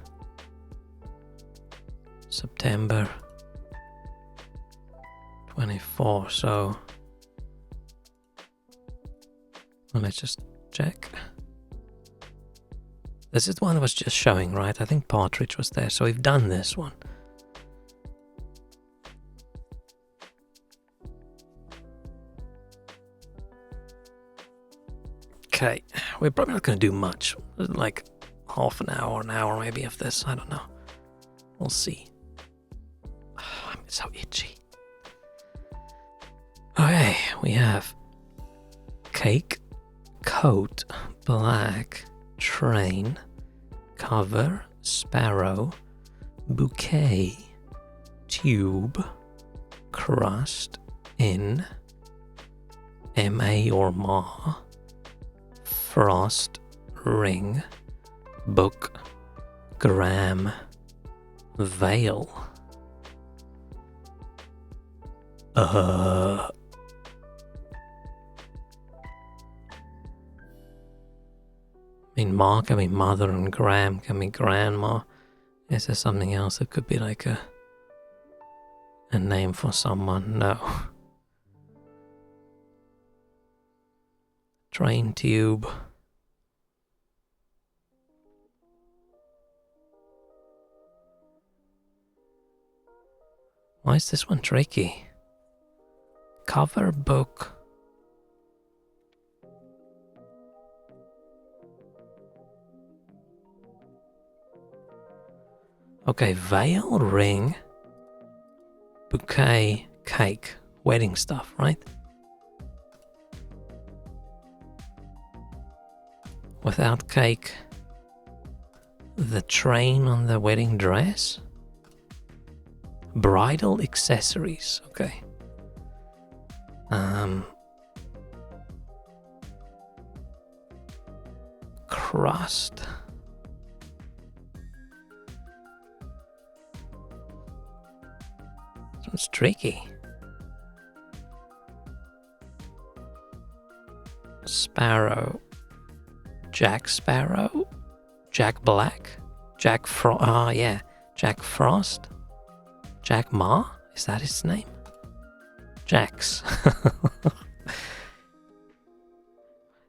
September 24, so well, let's just check. This is the one that was just showing, right? I think Partridge was there, so we've done this one. Okay, we're probably not going to do much. Like half an hour maybe of this. I don't know. We'll see. I'm so itchy. Okay, we have cake, coat, black, train, cover, sparrow, bouquet, tube, crust, in, M.A. or Ma, frost, ring, book, gram, veil. I mean, Ma can be mother and gram can be grandma. Is there something else that could be like a name for someone? No. Train tube. Why is this one tricky? Cover book. Okay, veil, ring, bouquet, cake, wedding stuff, right? Without cake, the train on the wedding dress, bridal accessories, okay. Crust. It's tricky. Sparrow. Jack Sparrow? Jack Black? Jack Frost? Yeah. Jack Frost? Jack Ma? Is that his name? Jax.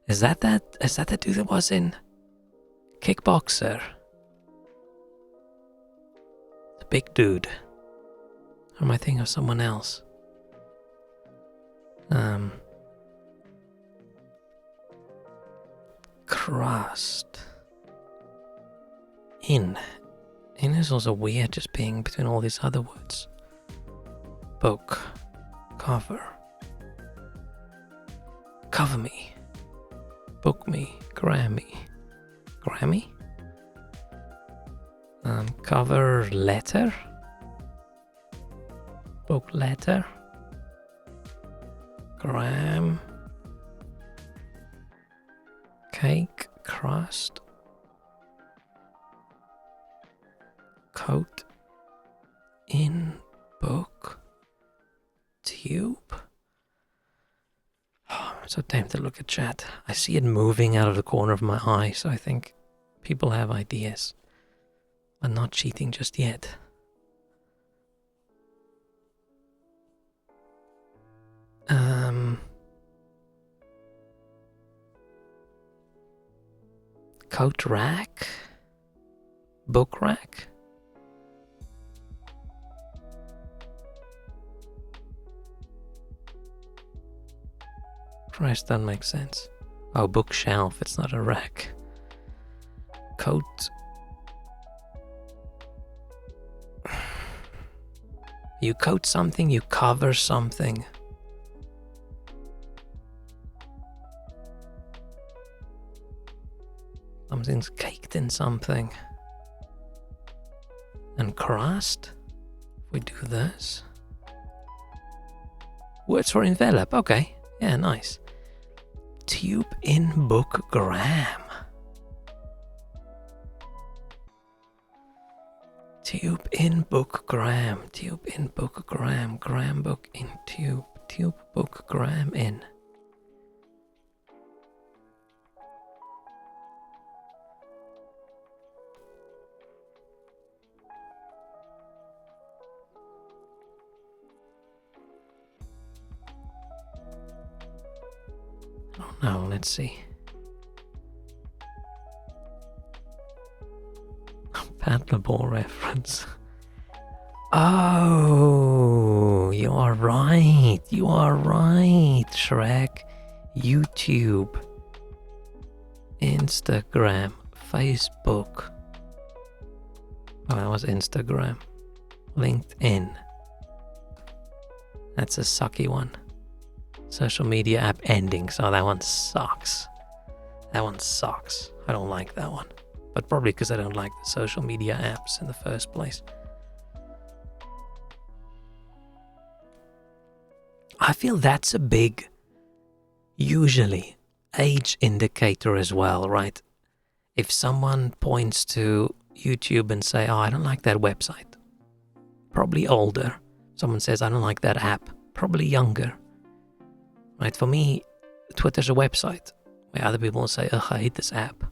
Is that the dude that was in Kickboxer? The big dude. Or am I thinking of someone else? Crust. In. In is also weird, just being between all these other words. Book. Cover. Cover me. Book me. Grammy. Grammy? Cover letter. Book letter. Gram. Cake. Crust. Coat. In. Book. Tube. Oh, I'm so tempted to look at chat. I see it moving out of the corner of my eye, so I think people have ideas. I'm not cheating just yet. Coat rack? Book rack? Christ, that makes sense. Oh, bookshelf, it's not a rack. Coat. You coat something, you cover something. Something's caked in something. And crust? If we do this. Words for envelope, okay. Yeah, nice. Tube in book gram. Tube in book gram. Tube in book gram. Gram book in tube. Tube book gram in. Oh no, let's see. Paddlerball reference. Oh, you are right. You are right, Shrek. YouTube, Instagram, Facebook. Oh, that was Instagram. LinkedIn. That's a sucky one. Social media app endings. Oh, that one sucks. That one sucks. I don't like that one. But probably because I don't like the social media apps in the first place. I feel that's a big, usually, age indicator as well, right? If someone points to YouTube and say, oh, I don't like that website, probably older. Someone says, I don't like that app, probably younger. Right? For me, Twitter's a website where other people will say, ugh, I hate this app.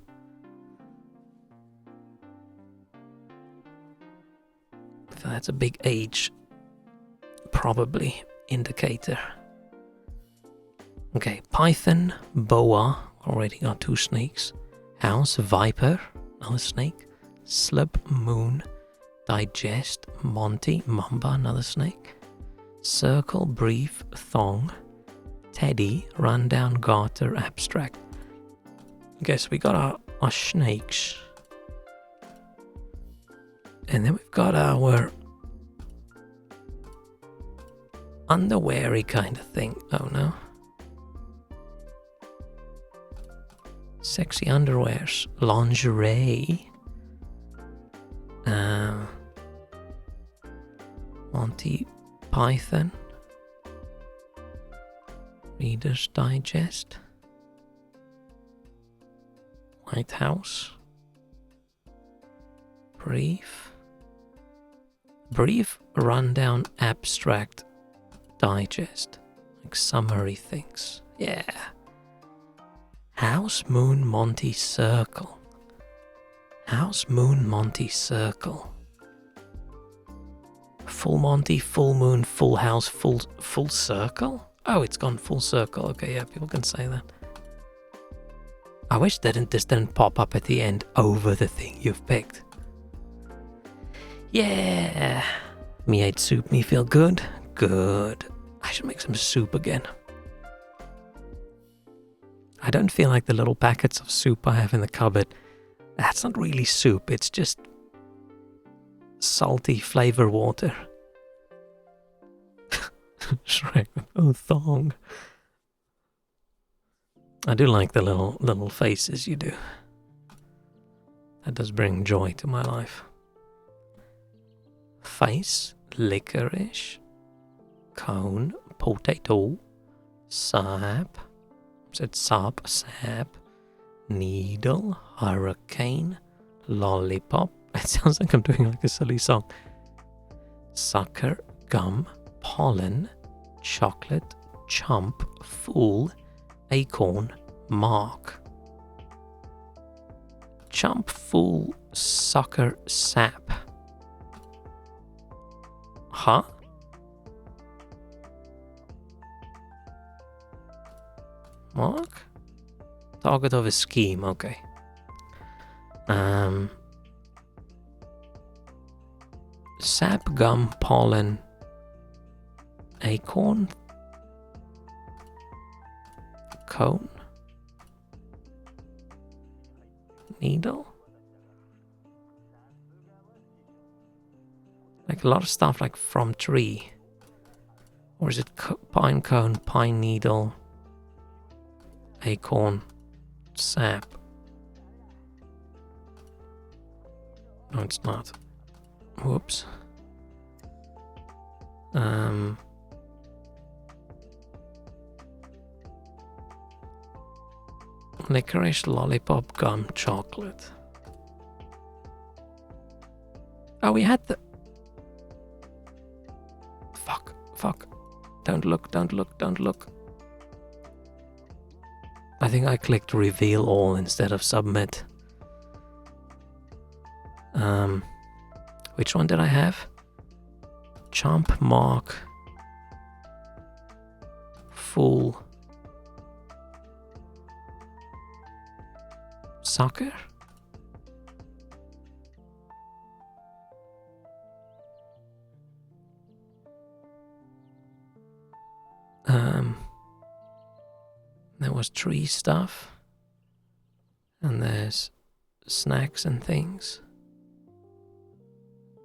So that's a big age, probably, indicator. Okay, Python, Boa, already got 2 snakes. House, Viper, another snake. Slip, Moon, Digest, Monty, Mamba, another snake. Circle, Brief, Thong, Teddy, Rundown, Garter, Abstract. Okay, so we got our snakes. And then we've got our underweary kind of thing. Oh no. Sexy underwears. Lingerie. Monty Python. Reader's Digest. White House. Brief. Brief rundown abstract digest. Like summary things. Yeah. House, Moon, Monty, Circle. House, Moon, Monty, Circle. Full Monty, full Moon, full House, full Circle? Oh, it's gone full circle. Okay, yeah, people can say that. I wish this didn't pop up at the end over the thing you've picked. Yeah. Me ate soup, me feel good? Good. I should make some soup again. I don't feel like the little packets of soup I have in the cupboard. That's not really soup, it's just salty flavor water. Shrek, oh thong. I do like the little faces you do. That does bring joy to my life. Face, licorice, cone, potato, sap. Said sap, needle, hurricane, lollipop. It sounds like I'm doing like a silly song. Sucker, gum, pollen, chocolate, chump, fool, acorn, mark. Chump, fool, sucker, sap. Huh? Mark? Target of a scheme, okay. Sap, gum, pollen, acorn, cone, needle. Like a lot of stuff like from tree. Or is it pine cone, pine needle, acorn, sap? No, it's not. Whoops. Licorice, lollipop, gum, chocolate. Oh, we had the... Fuck. Don't look. I think I clicked reveal all instead of submit. Which one did I have? Chomp, mark, fool, sucker? tree stuff. And there's snacks and things.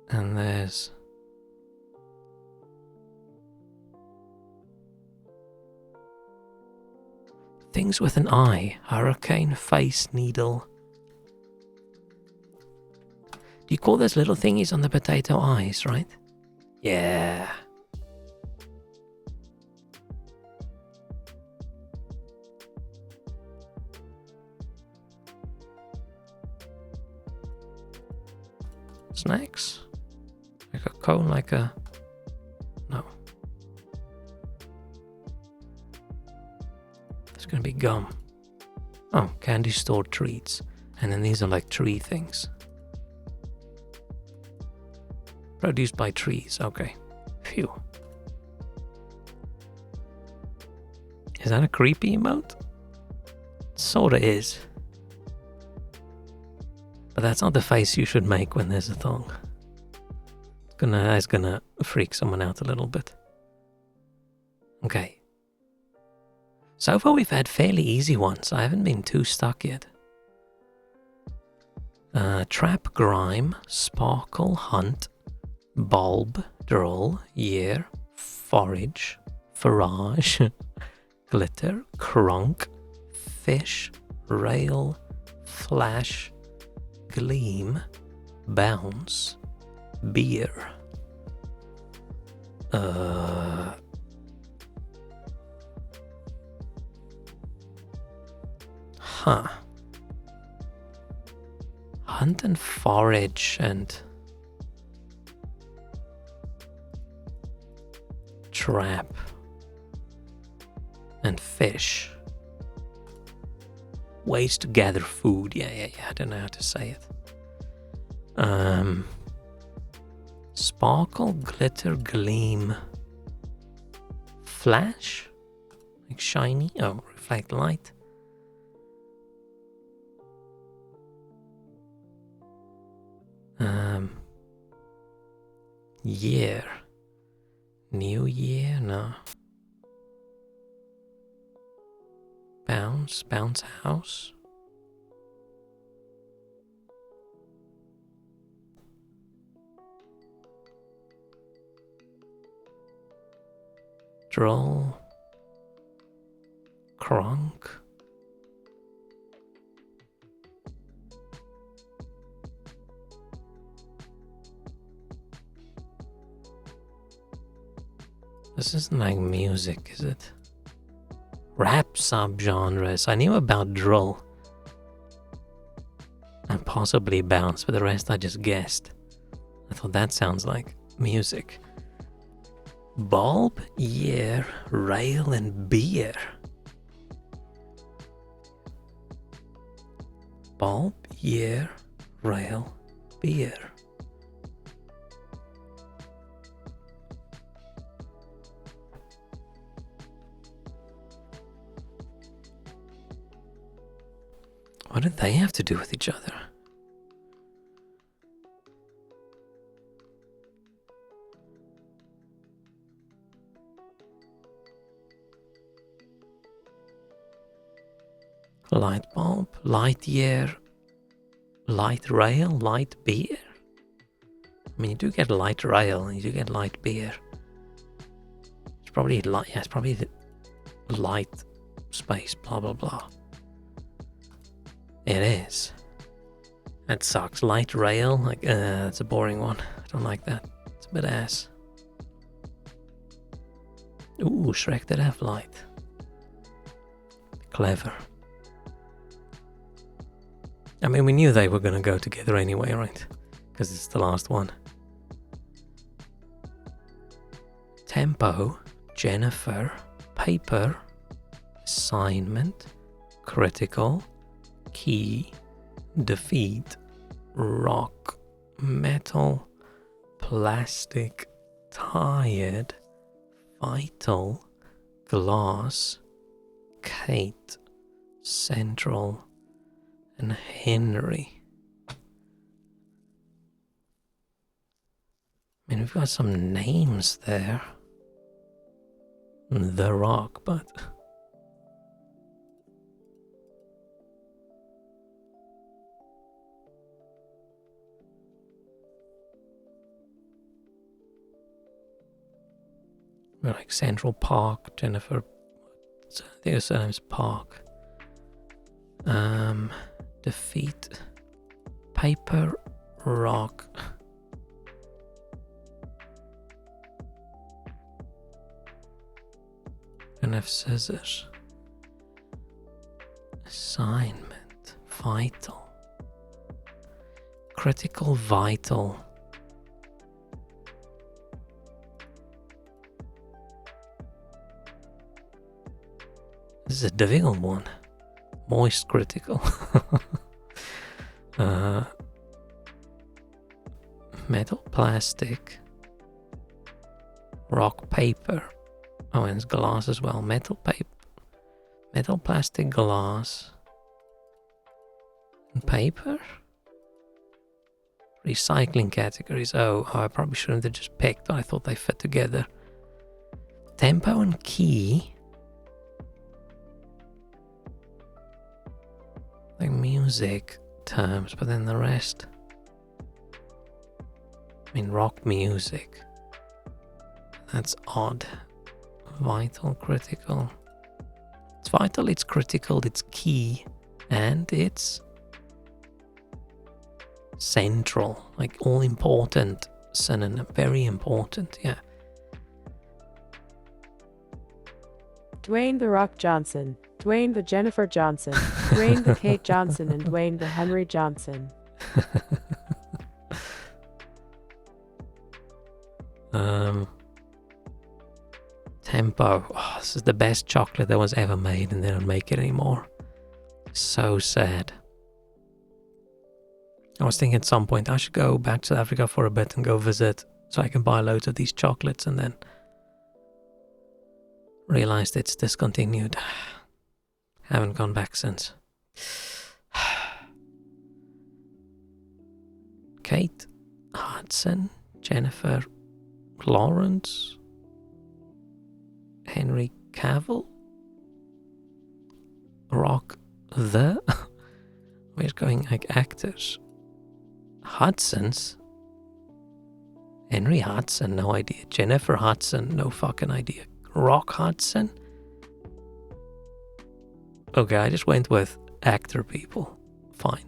And there's things with an eye. Hurricane, face, needle. Do you call those little thingies on the potato eyes, right? Yeah. Snacks? Like a cone, like a... No. It's gonna be gum. Oh, candy store treats. And then these are like tree things. Produced by trees, okay. Phew. Is that a creepy emote? Sorta is. But that's not the face you should make when there's a thong. It's gonna freak someone out a little bit. Okay. So far we've had fairly easy ones. I haven't been too stuck yet. Trap, grime, sparkle, hunt, bulb, droll, year, forage, farage, glitter, crunk, fish, rail, flash, gleam, bounce, beer. Huh. Hunt and forage and trap and fish. Ways to gather food. Yeah. I don't know how to say it. Sparkle, glitter, gleam, flash, like shiny. Oh, reflect light. Year. New year? No. Bounce house. Droll. Crunk. This isn't like music, is it? Rap subgenres. I knew about droll. And possibly bounce, but the rest I just guessed. I thought that sounds like music. Bulb, year, rail, and beer. Bulb, year, rail, beer. What did they have to do with each other? Light bulb, light year, light rail, light beer. I mean, you do get light rail and you do get light beer. It's probably light. Yeah, it's probably the light space. Blah blah blah. It is. That sucks. Light rail, like, that's a boring one. I don't like that. It's a bit ass. Ooh, Shrek did have light. Clever. I mean, we knew they were gonna go together anyway, right? Because it's the last one. Tempo, Jennifer, paper, assignment, critical, key, defeat, rock, metal, plastic, tired, vital, glass, Kate, central, and Henry. I mean, we've got some names there. The Rock, but Like Central Park, Jennifer. I think her surname's Park. Defeat. Paper, rock. Gonna have scissors. Assignment. Vital. Critical, vital. This is a difficult one. Moist, critical. Metal, plastic. Rock, paper. Oh, and it's glass as well. Metal, paper. Metal, plastic, glass. And paper? Recycling categories. Oh, I probably shouldn't have just picked. I thought they fit together. Tempo and key. Like music terms, but then the rest. I mean, rock music. That's odd. Vital, critical. It's vital, it's critical, it's key, and it's central. Like all important synonym. Very important, yeah. Dwayne The Rock Johnson, Dwayne The Jennifer Johnson, Dwayne The Kate Johnson, and Dwayne The Henry Johnson. Tempo. Oh, this is the best chocolate that was ever made, and they don't make it anymore. So sad. I was thinking at some point I should go back to South Africa for a bit and go visit so I can buy loads of these chocolates, and then realized it's discontinued. Haven't gone back since. Kate Hudson, Jennifer Lawrence, Henry Cavill, Rock the. We're going like actors. Hudson's. Henry Hudson, no idea. Jennifer Hudson, no fucking idea. Rock Hudson? Okay, I just went with actor people. Fine.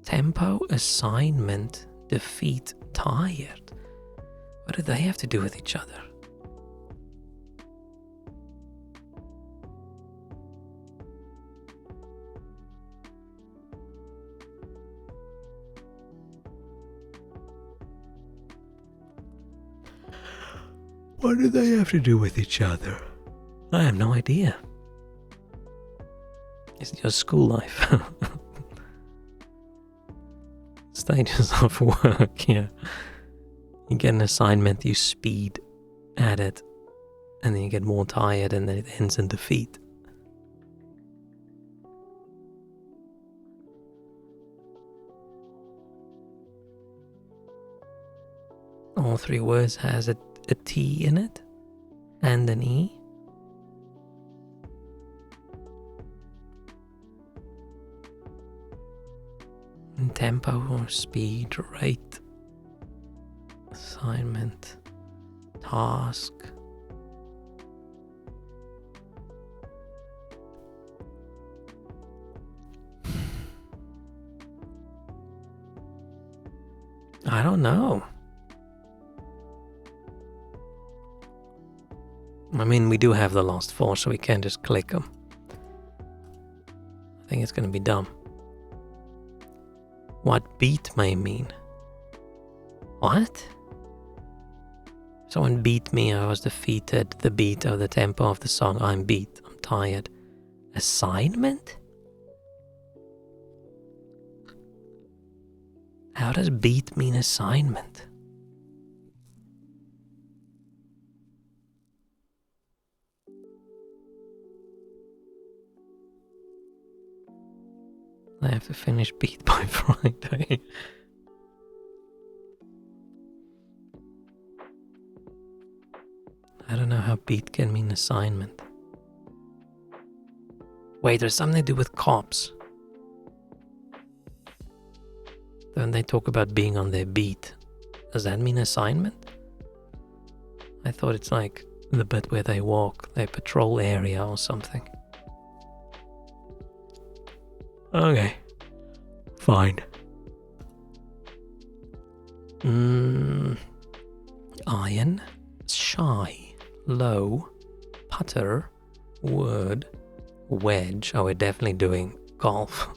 Tempo, assignment, defeat, tired. What do they have to do with each other? What do they have to do with each other? I have no idea. It's your school life. Stages of work, yeah. You get an assignment, you speed at it, and then you get more tired, and then it ends in defeat. All three words has a T in it and an E. And tempo or speed, rate, assignment, task. I don't know. I mean, we do have the last four, so we can't just click them. I think it's going to be dumb. What beat may mean? What? Someone beat me, I was defeated. The beat of the tempo of the song, I'm beat, I'm tired. Assignment? How does beat mean assignment? I have to finish beat by Friday. I don't know how beat can mean assignment. Wait, there's something to do with cops. Then they talk about being on their beat. Does that mean assignment? I thought it's like the bit where they walk, their patrol area or something. Okay. Fine. Iron, shy, low, putter, wood, wedge. Oh, we're definitely doing golf.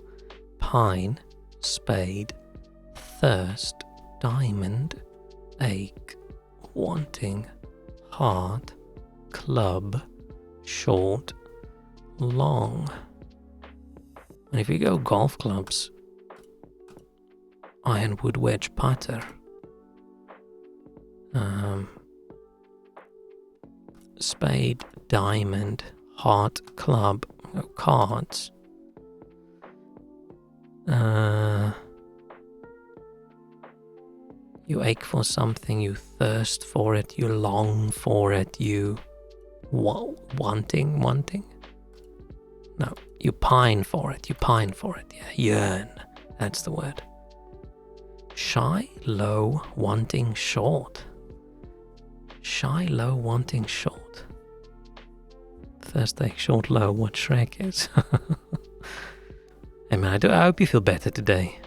Pine, spade, thirst, diamond, ache, wanting, heart, club, short, long. And if you go golf clubs, iron, wood, wedge, putter. Spade, diamond, heart, club, cards. You ache for something, you thirst for it, you long for it, you wanting? No, you pine for it, yeah, yearn, that's the word. Shy, low, wanting, short. Shy, low, wanting, short. Thursday, short, low, what Shrek is. Hey man, I hope you feel better today.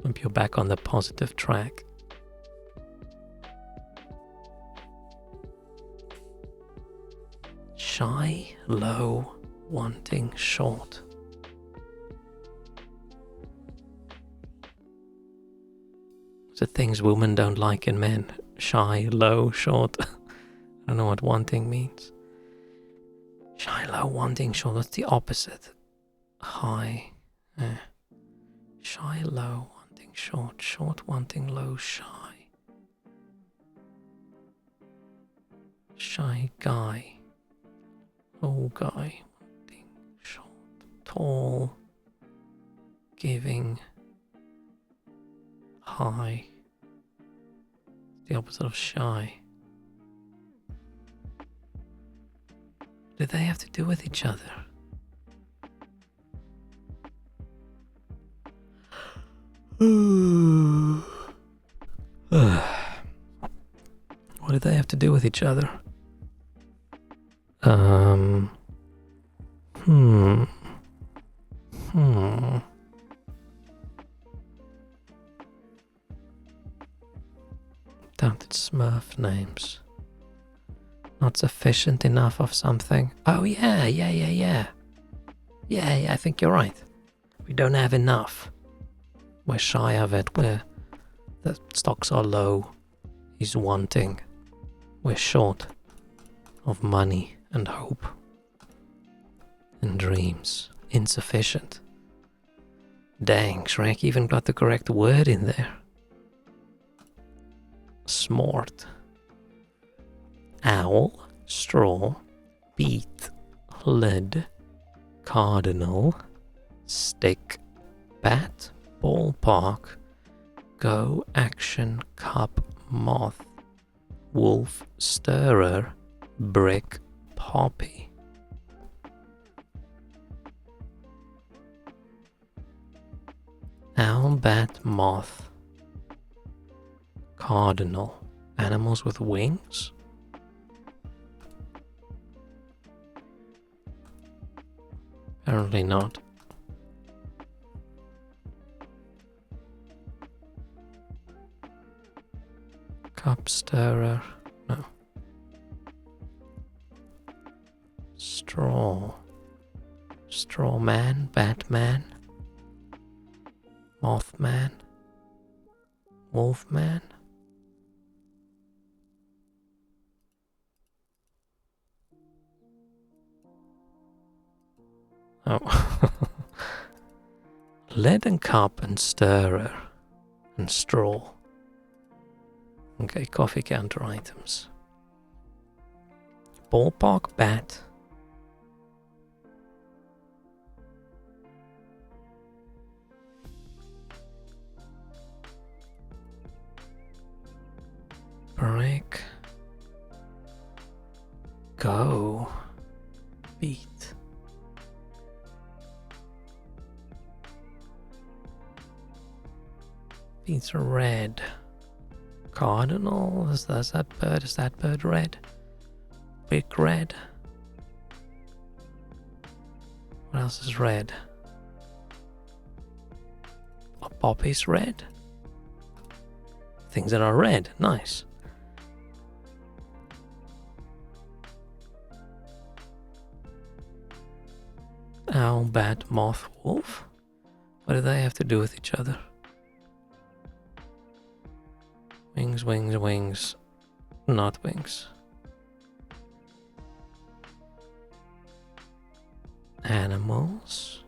Hope you're back on the positive track. Shy, low, wanting, short. The things women don't like in men. Shy, low, short. I don't know what wanting means. Shy, low, wanting, short. What's the opposite? High. Shy, low, wanting, short. Short, wanting, low, shy. Shy guy. Low guy. Wanting, short. Tall. Giving. High. The opposite of shy. What do they have to do with each other? What do they have to do with each other? Doubted Smurf names. Not sufficient enough of something. Oh yeah, I think you're right. We don't have enough. We're shy of it. The stocks are low. He's wanting. We're short of money and hope and dreams. Insufficient. Dang, Shrek even got the correct word in there. Smart. Owl, straw, beat, lid, cardinal, stick, bat, ballpark, go, action, cup, moth, wolf, stirrer, brick, poppy. Owl, bat, moth, cardinal. Animals with wings? Apparently not. Cup stirrer. No. Straw. Straw man, Batman. Mothman. Wolfman. Oh. Lead and cup and stirrer and straw. Okay, coffee counter items. Ballpark bat. Brick. Go. Beat. Beats are red. Cardinal? Is that bird? Is that bird red? Big red. What else is red? A poppy's red. Things that are red. Nice. Owl, bat, moth, wolf. What do they have to do with each other? Wings, wings, wings. Not wings. Animals.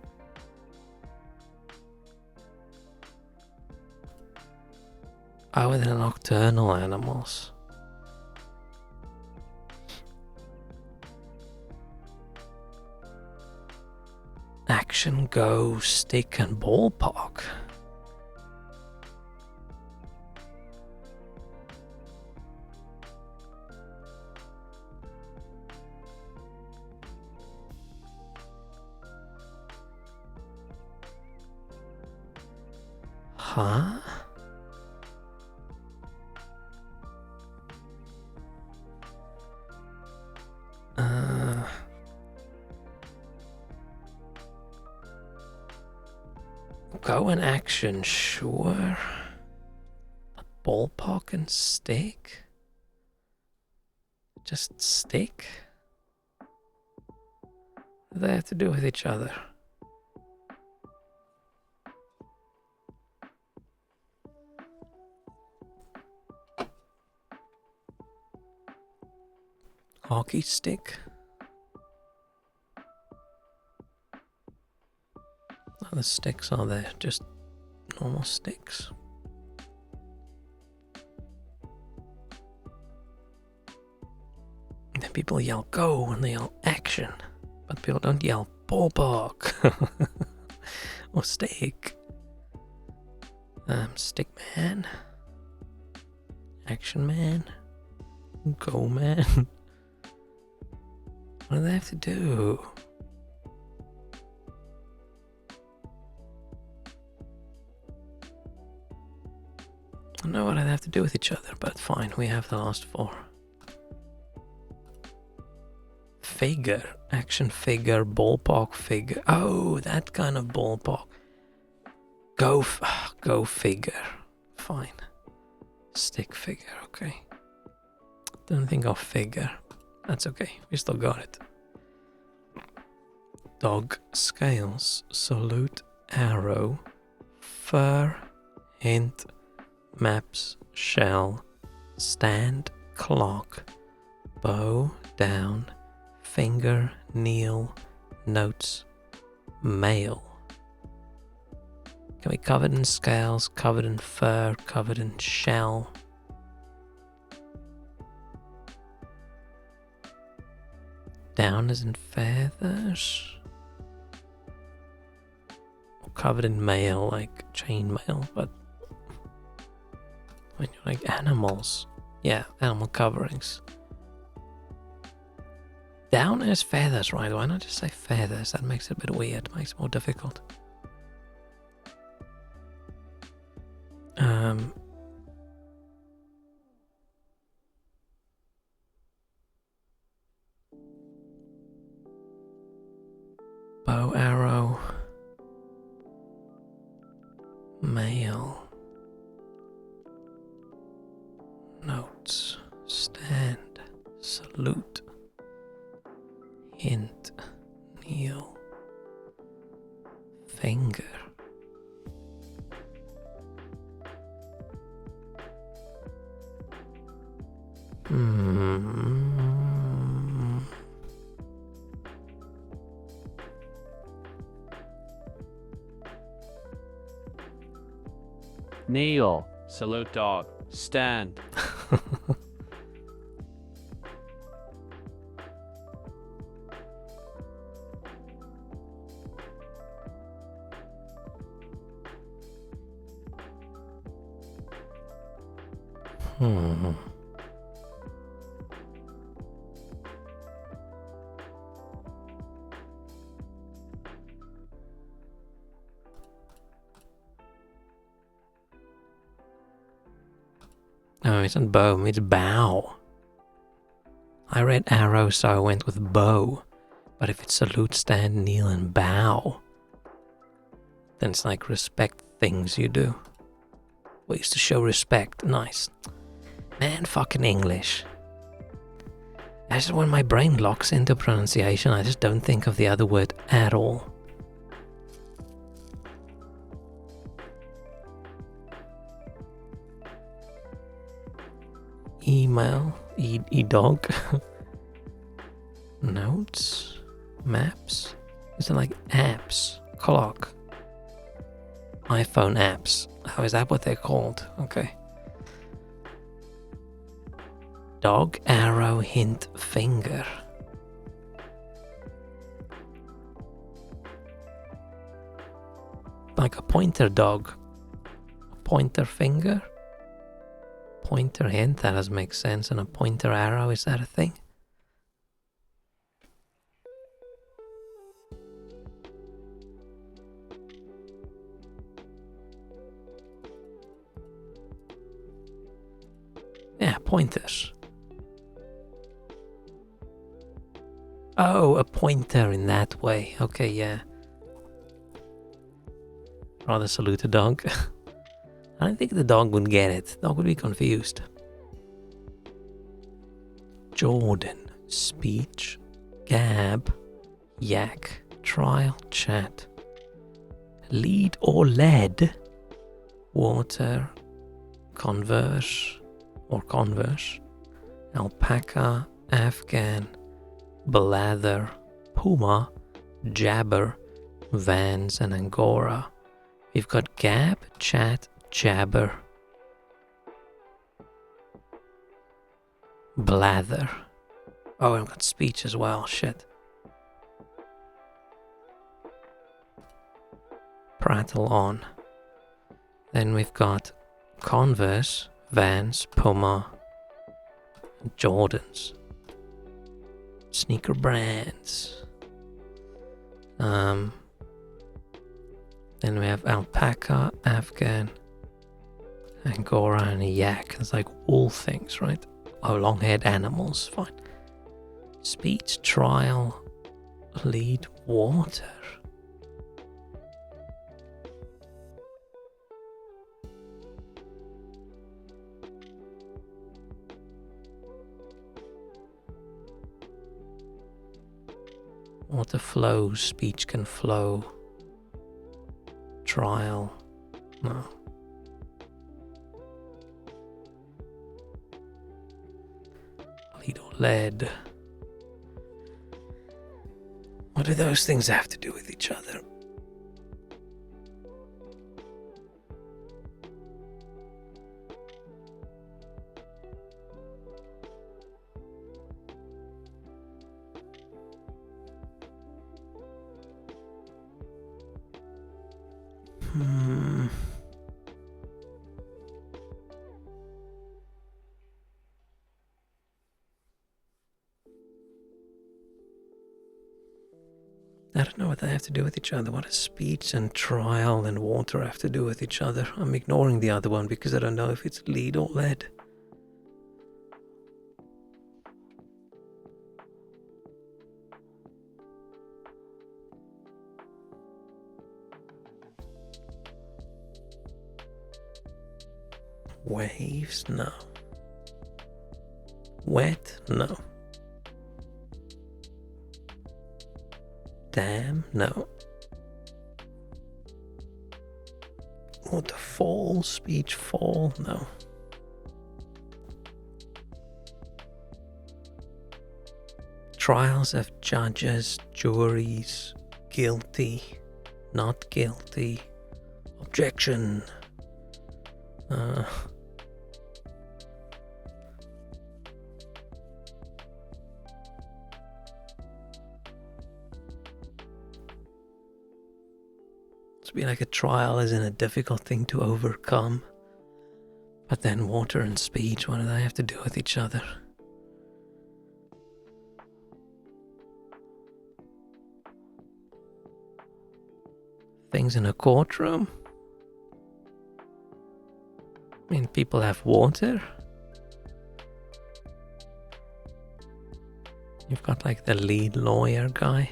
Oh, they're nocturnal animals. Action, go, stick, and ballpark. Huh? Go and action, sure. A ballpark and stick? Just stick? What do they have to do with each other? Hockey stick? Other sticks are there, just normal sticks. And then people yell go and they yell action, but people don't yell ballpark or stick. Stick man, action man, go man. What do they have to do? I don't know what they have to do with each other, but fine, we have the last four. Figure, action figure, ballpark figure. Oh, that kind of ballpark. Go figure. Fine. Stick figure, okay. Don't think of figure. That's okay, we still got it. Dog, scales, salute, arrow, fur, hint, maps, shell, stand, clock, bow, down, finger, kneel, notes, mail. Can be covered in scales, covered in fur, covered in shell. Down as in feathers. Or covered in mail, like chain mail, but when you're like animals. Yeah, animal coverings. Down as feathers, right? Why not just say feathers? That makes it a bit weird, makes it more difficult. Bow, arrow, mail, notes, stand, salute, hint, kneel, finger. Kneel, salute dog, stand. Oh No, it's not bow, it's bow. I read arrow, so I went with bow. But if it's salute, stand, kneel, and bow, then it's like respect things you do. Ways to show respect. Nice. Man, fucking English. That's just when my brain locks into pronunciation, I just don't think of the other word at all. Email, e-dog, notes, maps, is it like apps, clock, iPhone apps, how is that what they're called? Okay. Dog, arrow, hint, finger. Like a pointer dog, a pointer finger. Pointer hint, that doesn't make sense. And a pointer arrow, is that a thing? Yeah, pointers. Oh, a pointer in that way. Okay, yeah. Rather salute a dog. I don't think the dog would get it. The dog would be confused. Jordan. Speech. Gab. Yak. Trial. Chat. Lead or lead. Water. Converse. Or converse. Alpaca. Afghan. Blather. Puma. Jabber. Vans and Angora. We've got Gab, Chat, Jabber, Blather. Oh, I've got speech as well, shit. Prattle on. Then we've got Converse, Vans, Puma, and Jordans. Sneaker brands. Then we have alpaca, Afghan, Angora, and a yak. It's like wool things, right? Oh, long-haired animals, fine. Speech, trial, lead, water. Water flows, speech can flow. Trial, no. Lead or lead. What do those things have to do with each other? I don't know what they have to do with each other. What does speech and trial and water have to do with each other? I'm ignoring the other one because I don't know if it's lead or lead. Waves? No. Wet? No. Dam? No. Waterfall? Speech fall? No. Trials of judges, juries, guilty, not guilty, objection. Be like a trial as in a difficult thing to overcome. But then water and speech, what do they have to do with each other? Things in a courtroom? I mean, people have water. You've got like the lead lawyer guy.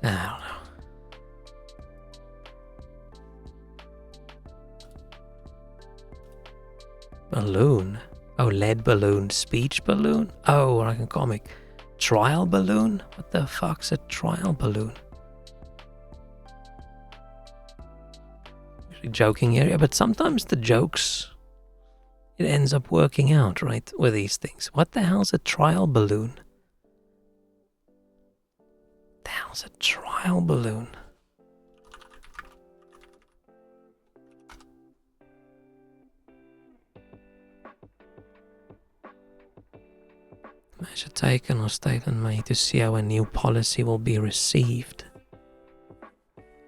I don't know. Balloon? Oh, lead balloon. Speech balloon? Oh, like a comic. Trial balloon? What the fuck's a trial balloon? Usually joking here, yeah, but sometimes the jokes, it ends up working out, right, with these things. What the hell's a trial balloon? The hell's a trial balloon? Measure taken or statement made to see how a new policy will be received.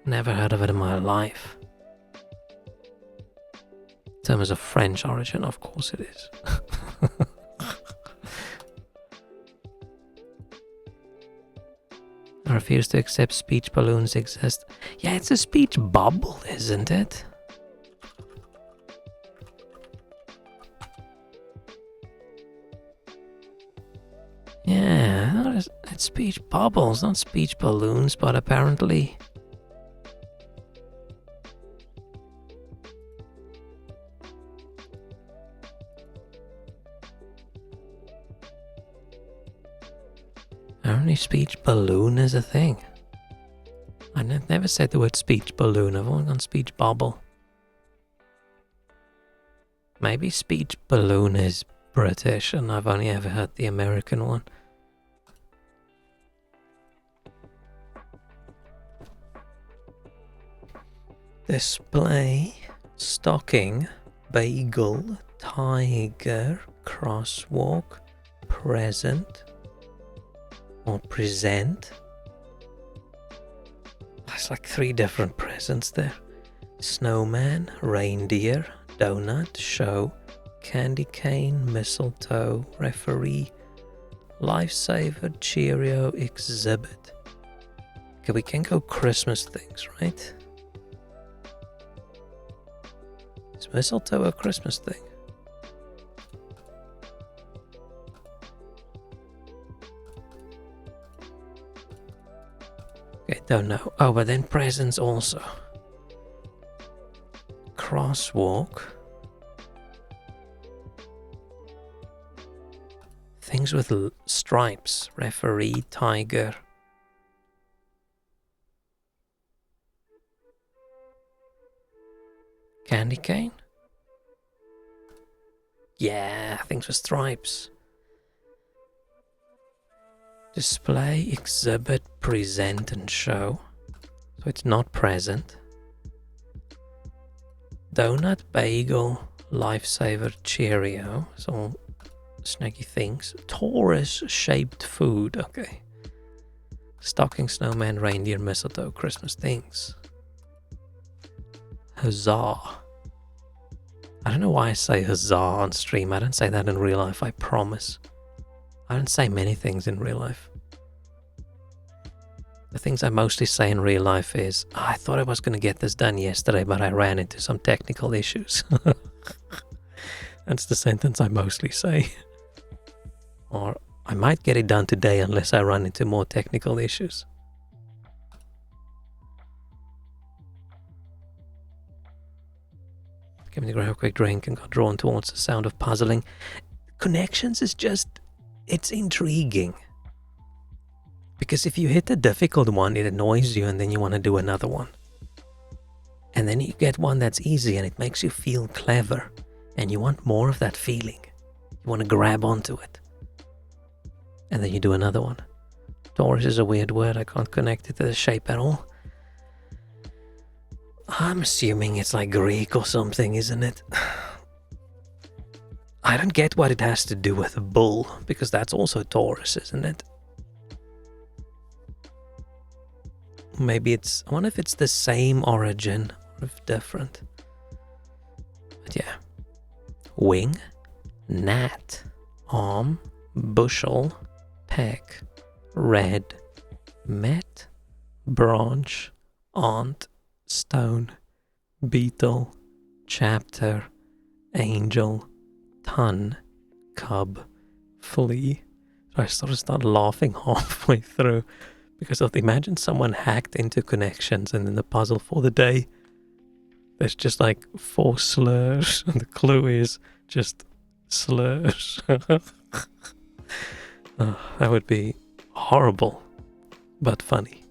Never heard of it in my life. Term is of French origin, of course it is. I refuse to accept speech balloons exist. Yeah, it's a speech bubble, isn't it? Yeah, it's speech bubbles, not speech balloons, but apparently... Apparently speech balloon is a thing. I never said the word speech balloon, I've only gone speech bubble. Maybe speech balloon is British and I've only ever heard the American one. Display, stocking, bagel, tiger, crosswalk, present, or present. There's like 3 different presents there. Snowman, reindeer, donut, show, candy cane, mistletoe, referee, lifesaver, Cheerio, exhibit. Okay, we can go Christmas things, right? Is mistletoe a Christmas thing? Okay, don't know. Oh, but then presents also. Crosswalk. Things with stripes. Referee, tiger. Candy cane? Yeah, things with stripes. Display, exhibit, present, and show. So it's not present. Donut, bagel, lifesaver, Cheerio. It's all snacky things. Taurus-shaped food. Okay. Stocking, snowman, reindeer, mistletoe, Christmas things. Huzzah. I don't know why I say huzzah on stream. I don't say that in real life, I promise. I don't say many things in real life. The things I mostly say in real life is, I thought I was going to get this done yesterday, but I ran into some technical issues. That's the sentence I mostly say. Or, I might get it done today unless I run into more technical issues. Gave me to grab a quick drink and got drawn towards the sound of puzzling. Connections is just, it's intriguing. Because if you hit a difficult one, it annoys you and then you want to do another one. And then you get one that's easy and it makes you feel clever. And you want more of that feeling. You want to grab onto it. And then you do another one. Taurus is a weird word, I can't connect it to the shape at all. I'm assuming it's like Greek or something, isn't it? I don't get what it has to do with a bull, because that's also Taurus, isn't it? Maybe it's... I wonder if it's the same origin, or if different. But yeah. Wing, gnat, arm, bushel, peck, red, met, branch, aunt, stone, beetle, chapter, angel, ton, cub, flea. So I sort of started laughing halfway through because of imagine someone hacked into connections and in the puzzle for the day there's just like 4 slurs and the clue is just slurs. Oh, that would be horrible, but funny.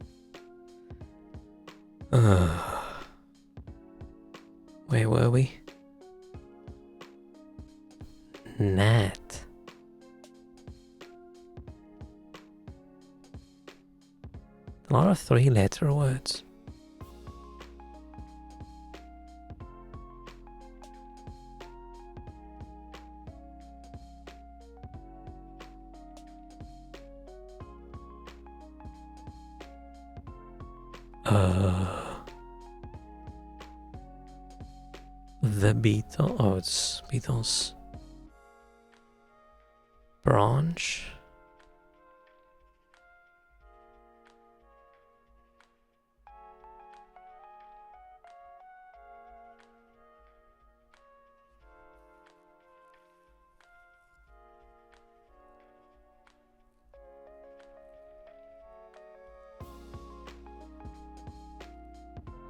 Where were we? Gnat. A lot of 3-letter words. The beetle. Oh, it's Beatles. Branch.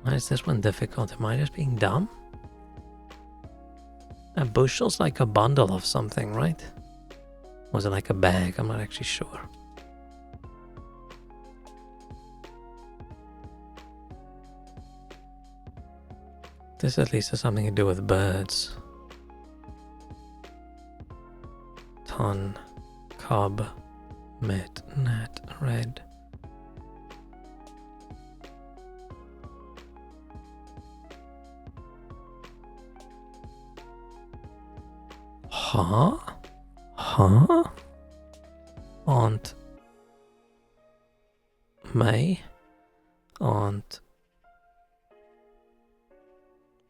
Why is this one difficult? Am I just being dumb? A bushel's like a bundle of something, right? Was it like a bag? I'm not actually sure. This at least has something to do with birds. Ton, cub, met, gnat, red. Huh? Huh? Aunt May? Aunt...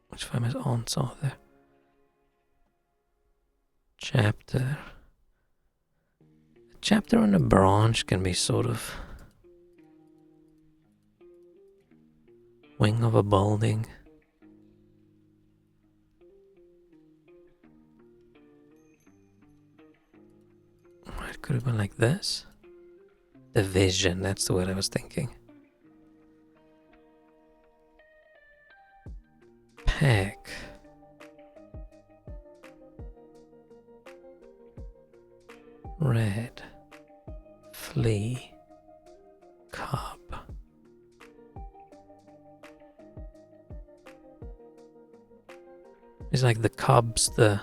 Which famous aunts are there? Chapter. A chapter and a branch can be sort of... wing of a building. It could have been like this. Division, that's the word I was thinking. Peck. Red. Flea. Cub. It's like the cubs, the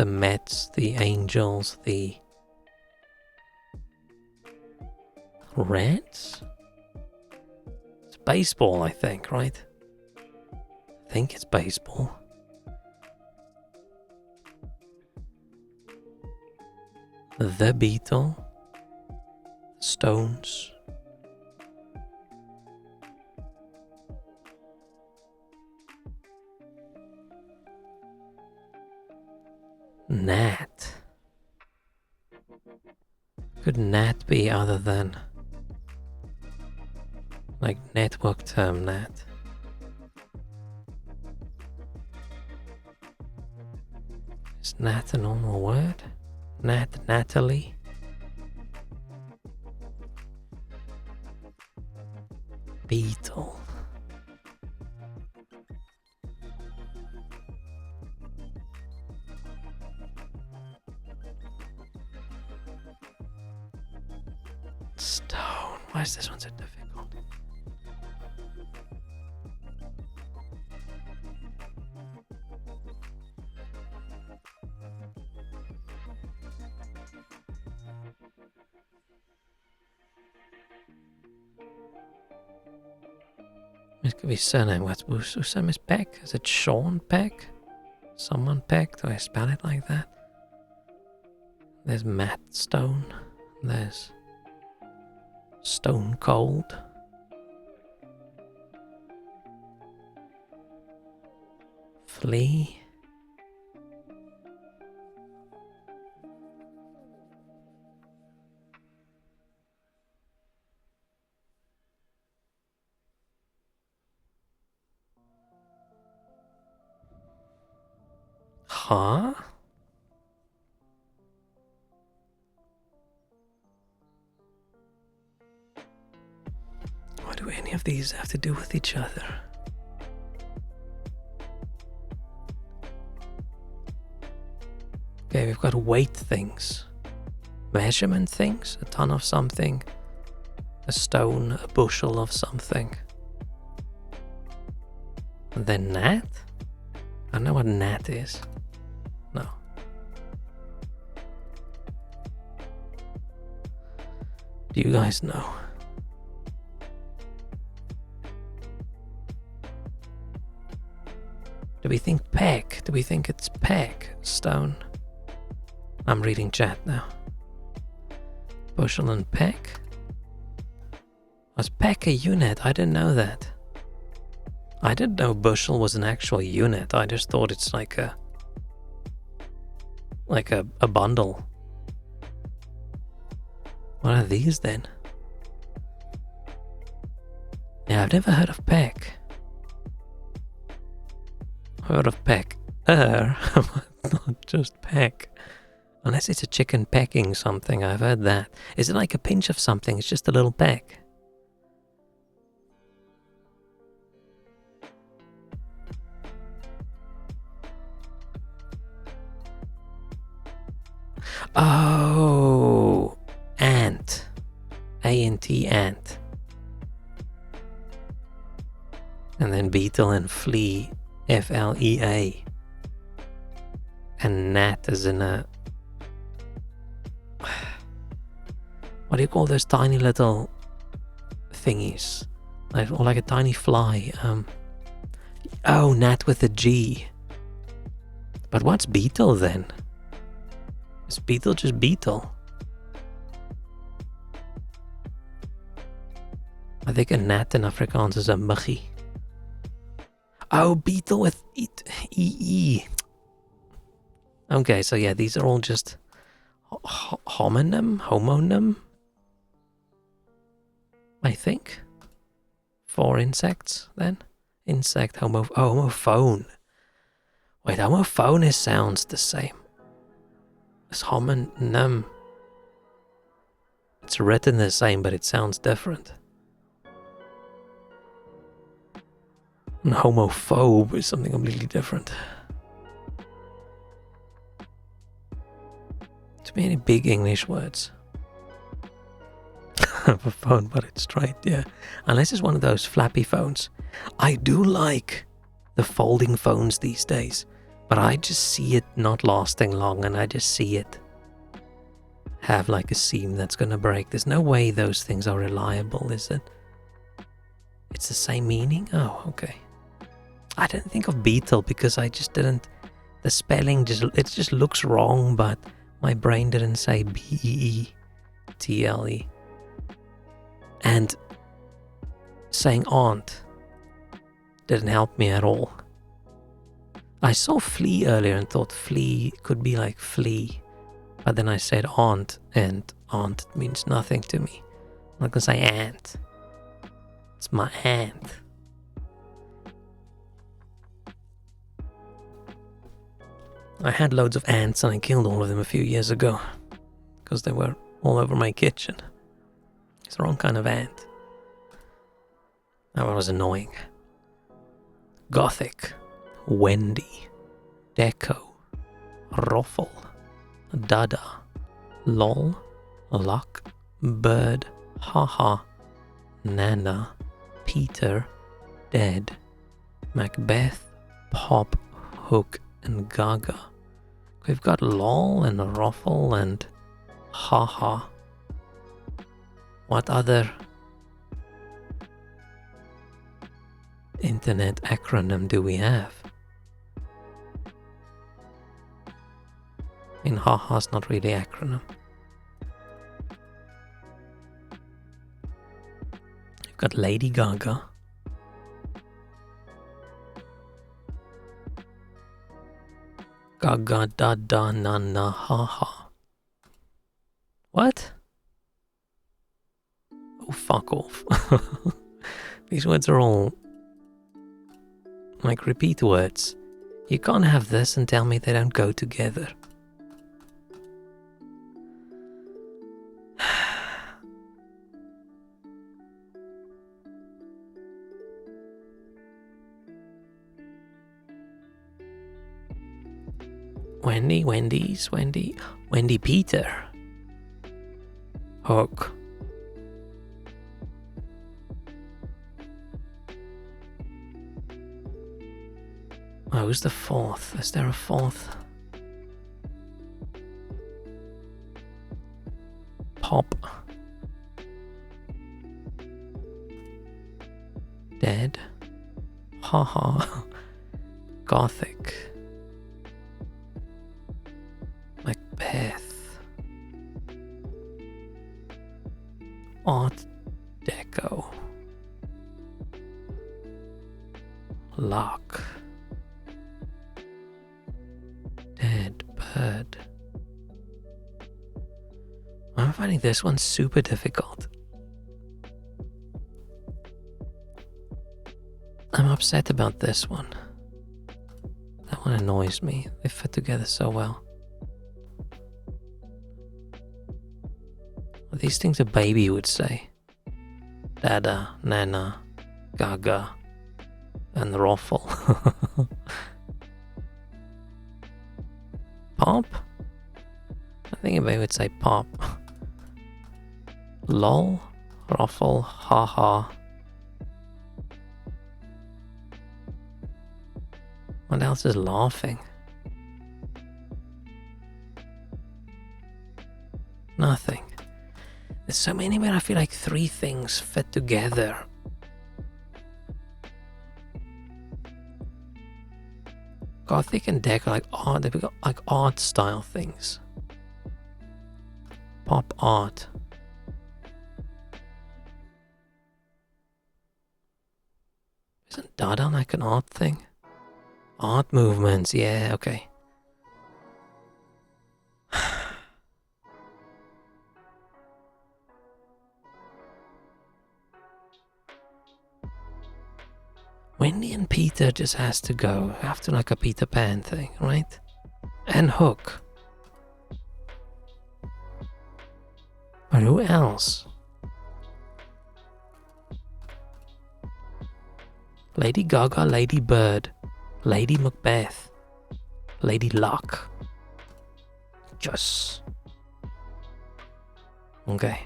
Mets, the Angels, the Reds? It's baseball, I think, right? I think it's baseball. The Beetle. Stones. Gnat. Could gnat be other than like network term gnat? Is gnat a normal word? Nat, Natalie? Beetle. Stone. Why is this one so difficult? It could be surname. Whose surname is Peck? Is it Sean Peck? Someone Peck? Do I spell it like that? There's Matt Stone. There's Stone Cold. Flea. Huh? What do any of these have to do with each other? Okay, we've got weight things. Measurement things. A ton of something. A stone, a bushel of something. And then gnat? I don't know what gnat is. No. Do you guys know? Do we think peck? Do we think it's peck? Stone? I'm reading chat now. Bushel and peck? Was peck a unit? I didn't know that. I didn't know bushel was an actual unit. I just thought it's like a bundle. What are these then? Yeah, I've never heard of peck. Heard of peck. Not just peck. Unless it's a chicken pecking something, I've heard that. Is it like a pinch of something? It's just a little peck. Oh, ant. A-N-T, ant. And then beetle and flea, F-L-E-A. And gnat as in a... What do you call those tiny little thingies? Or like a tiny fly. Oh, gnat with a G. But what's beetle then? Is beetle just beetle? I think a gnat in Afrikaans is a muggie. Oh, beetle with E-E. Okay, so yeah, these are all just homonym, I think. For insects, then. Insect, homophone. Wait, homophone sounds the same. It's homonym. It's written the same, but it sounds different. And homophobe is something completely different. Too many big English words. A phone, but it's straight, yeah. Unless it's one of those flappy phones. I do like the folding phones these days. But I just see it not lasting long, and I just see it have like a seam that's gonna break. There's no way those things are reliable, is it? It's the same meaning? Oh, okay. I didn't think of beetle because I just didn't... The spelling it just looks wrong, but my brain didn't say B-E-E-T-L-E. And saying aunt didn't help me at all. I saw flea earlier and thought flea could be like flea. But then I said aunt, and aunt means nothing to me. I'm not gonna say aunt. It's my aunt. I had loads of ants and I killed all of them a few years ago. Because they were all over my kitchen. It's the wrong kind of ant. That one was annoying. Gothic. Wendy, Deco, Ruffle, Dada, Lol, Luck, Bird, Haha, Nana, Peter, Dead, Macbeth, Pop, Hook, and Gaga. We've got Lol and Ruffle and Haha. What other internet acronym do we have? I mean, haha's not really acronym. You've got Lady Gaga. Gaga da da na na ha ha. What? Oh, fuck off. These words are all like repeat words. You can't have this and tell me they don't go together. Wendy Peter. Hook. Oh, who's the fourth? Is there a fourth? Pop. Dead. Haha. Gothic. Macbeth. Art Deco. Lock. Dead bird. I'm finding this one super difficult. I'm upset about this one. That one annoys me. They fit together so well. These things a baby would say. Dada, Nana, Gaga, and Ruffle. Pop? I think a baby would say pop. Lol, Ruffle, haha. What else is laughing? Nothing. There's so many where I feel like three things fit together. Gothic and Deco, like art, they've got like art style things. Pop art. Isn't Dada like an art thing? Art movements, yeah, okay. Wendy and Peter just has to go after like a Peter Pan thing, right? And Hook. But who else? Lady Gaga, Lady Bird, Lady Macbeth, Lady Luck. Just. Okay.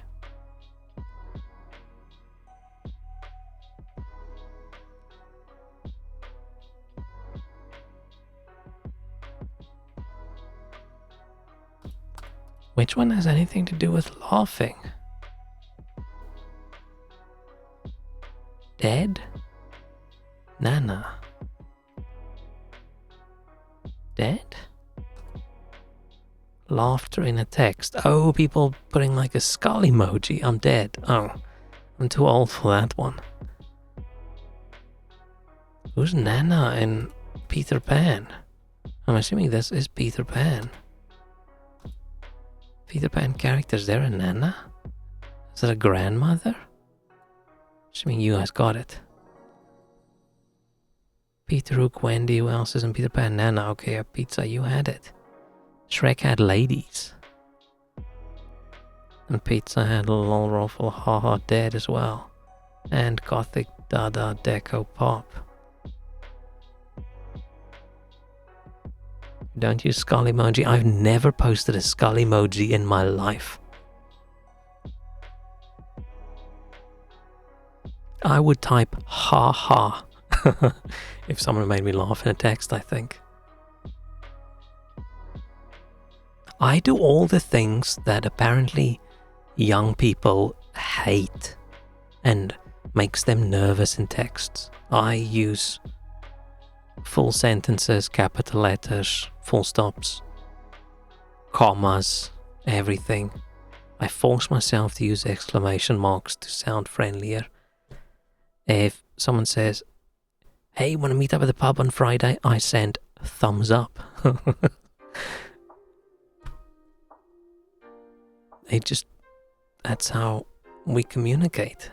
Which one has anything to do with laughing? Dead? Nana. Dead? Laughter in a text. Oh, people putting like a skull emoji. I'm dead. Oh, I'm too old for that one. Who's Nana in Peter Pan? I'm assuming this is Peter Pan. Peter Pan characters, there a Nana? Is that a grandmother? Assuming you guys got it. Peter, Hook, Wendy, who else is in Peter Pan? Nana, okay, a pizza, you had it. Shrek had ladies. And Pizza had Lol, Ruffle, haha, dead as well. And Gothic, Dada, Deco, Pop. Don't use skull emoji. I've never posted a skull emoji in my life. I would type ha ha if someone made me laugh in a text, I think. I do all the things that apparently young people hate and makes them nervous in texts. I use full sentences, capital letters, full stops, commas, everything. I force myself to use exclamation marks to sound friendlier. If someone says, hey, want to meet up at the pub on Friday? I send thumbs up. That's how we communicate.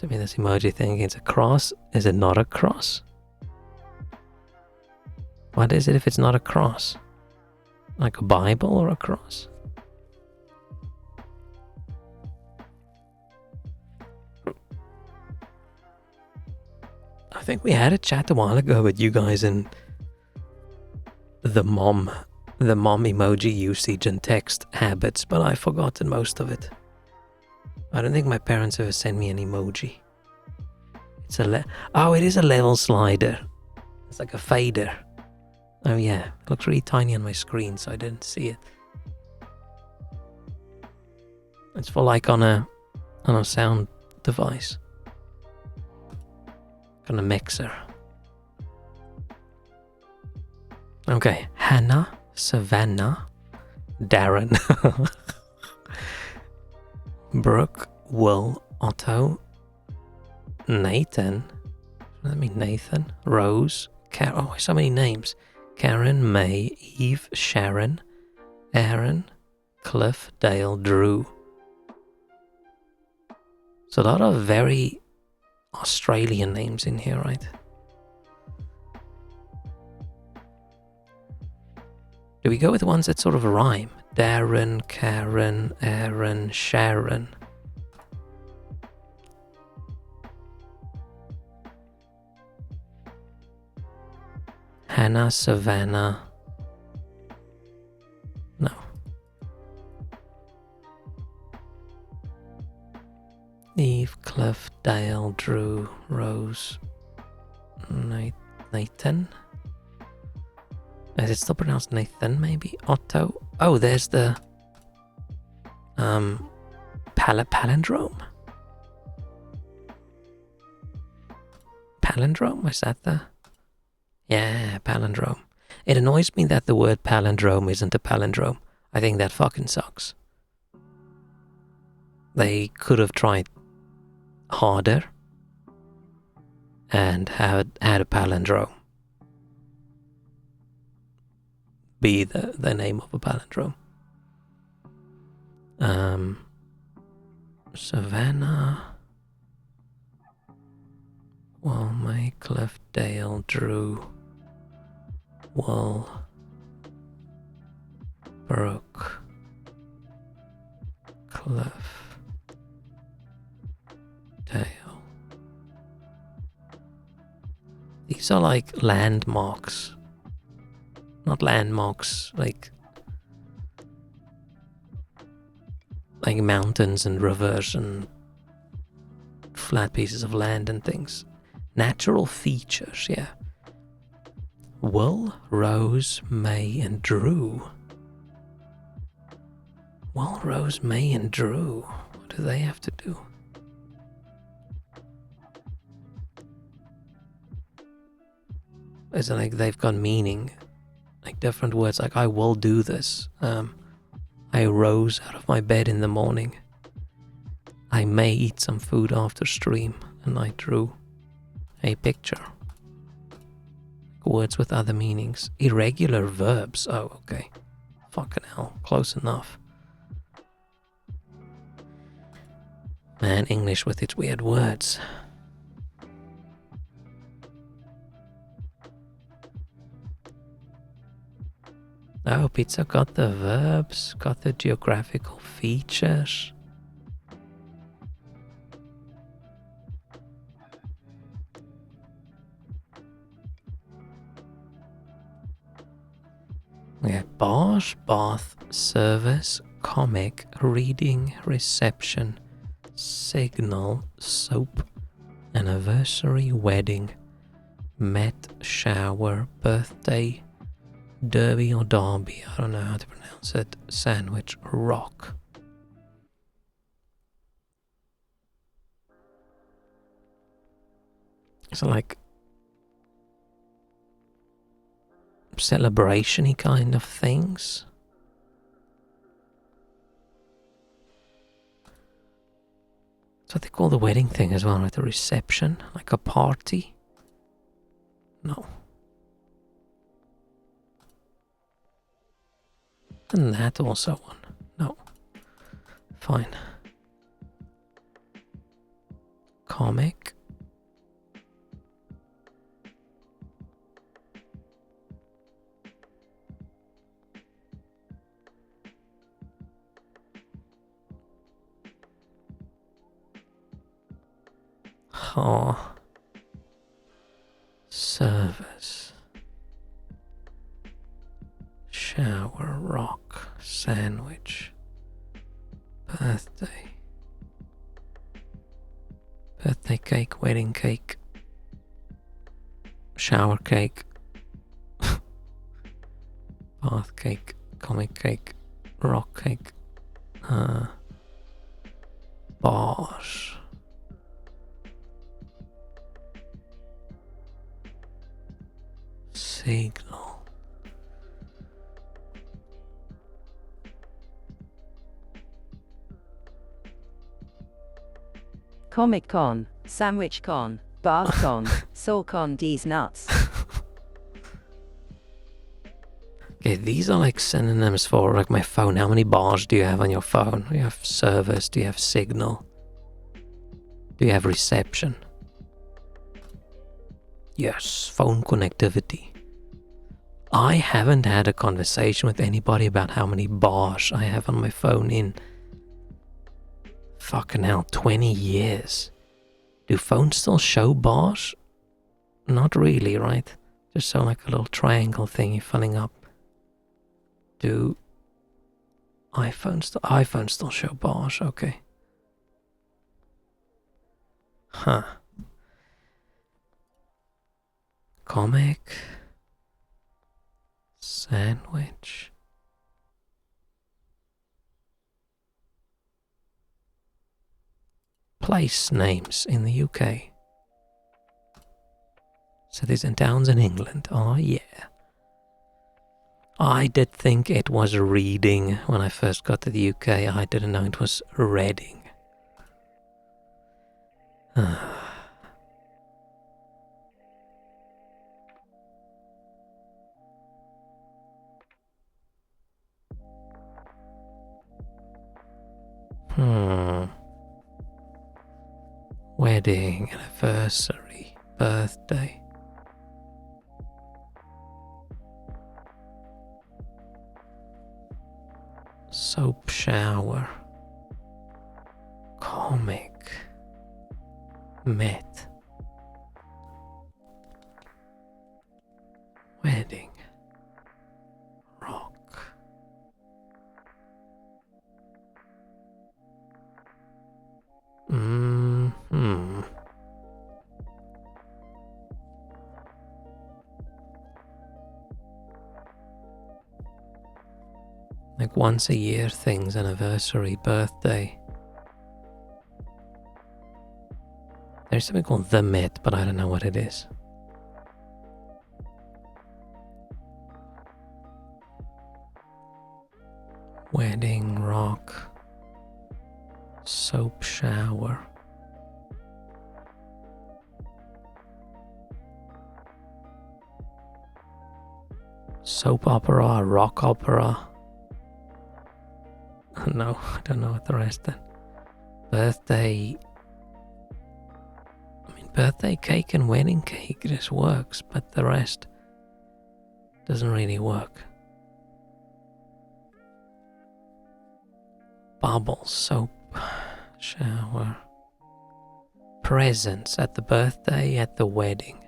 To me, this emoji thinking it's a cross. Is it not a cross? What is it if it's not a cross? Like a Bible or a cross? I think we had a chat a while ago with you guys in the mom emoji usage and text habits, but I've forgotten most of it. I don't think my parents ever sent me an emoji. It's oh, it is a level slider. It's like a fader. Oh yeah, it looks really tiny on my screen, so I didn't see it. It's for like on a sound device. On a mixer. Okay, Hannah, Savannah, Darren, Brooke, Will, Otto, Nathan. What does that mean? Nathan, Rose, oh, so many names. Karen, May, Eve, Sharon, Aaron, Cliff, Dale, Drew. It's a lot of very Australian names in here, right? Do we go with the ones that sort of rhyme? Darren, Karen, Aaron, Sharon. Hannah, Savannah. No. Eve, Cliff, Dale, Drew, Rose, Nathan. Is it still pronounced Nathan, maybe? Otto. Oh, there's the palindrome. Palindrome? Is that the... Yeah, palindrome. It annoys me that the word palindrome isn't a palindrome. I think that fucking sucks. They could have tried harder and had a palindrome be the name of a palindrome. Savannah, Will, May, Cliff, Dale, Drew, Will, Brooke, Cliff, Dale. These are like landmarks. Not landmarks, like mountains and rivers and flat pieces of land and things. Natural features, yeah. Will, Rose, May, and Drew. Will, Rose, May, and Drew. What do they have to do? Is it like they've got meaning? Like different words, like I will do this. I rose out of my bed in the morning. I may eat some food after stream, and I drew a picture. Words with other meanings. Irregular verbs. Oh, okay. Fucking hell. Close enough. Man, English with its weird words. Oh, pizza got the verbs, got the geographical features. We have bar, bath, service, comic, reading, reception, signal, soap, anniversary, wedding, met, shower, birthday, derby or derby, I don't know how to pronounce it, sandwich, rock. It's like celebration-y kind of things. That's what they call the wedding thing as well, right? The reception, like a party. No. And that also one. No. Fine. Comic. Oh. Service. Shower, rock, sandwich. Birthday. Birthday cake, wedding cake. Shower cake. Bath cake, comic cake, rock cake. Bars. Signal. Comic Con, Sandwich Con, Bath Con, Soul Con, D's nuts. Okay, these are like synonyms for like my phone. How many bars do you have on your phone? Do you have service? Do you have signal? Do you have reception? Yes, phone connectivity. I haven't had a conversation with anybody about how many bars I have on my phone in fucking hell, 20 years. Do phones still show bars? Not really, right? Just so like a little triangle thing you're filling up. Do iPhones still show bars? Okay. Huh. Comic. Sandwich. Place names in the UK. Cities and towns in England. Oh yeah. I did think it was Reading when I first got to the UK. I didn't know it was Reading. Wedding, anniversary, birthday. Soap shower. Comic. Met. Wedding. Rock. Like once a year things, anniversary, birthday. There's something called The Met, but I don't know what it is. Wedding, rock, soap shower. Soap opera, rock opera. No, I don't know what the rest then. Birthday. I mean, birthday cake and wedding cake just works, but the rest doesn't really work. Bubble, soap, shower. Presents at the birthday, at the wedding.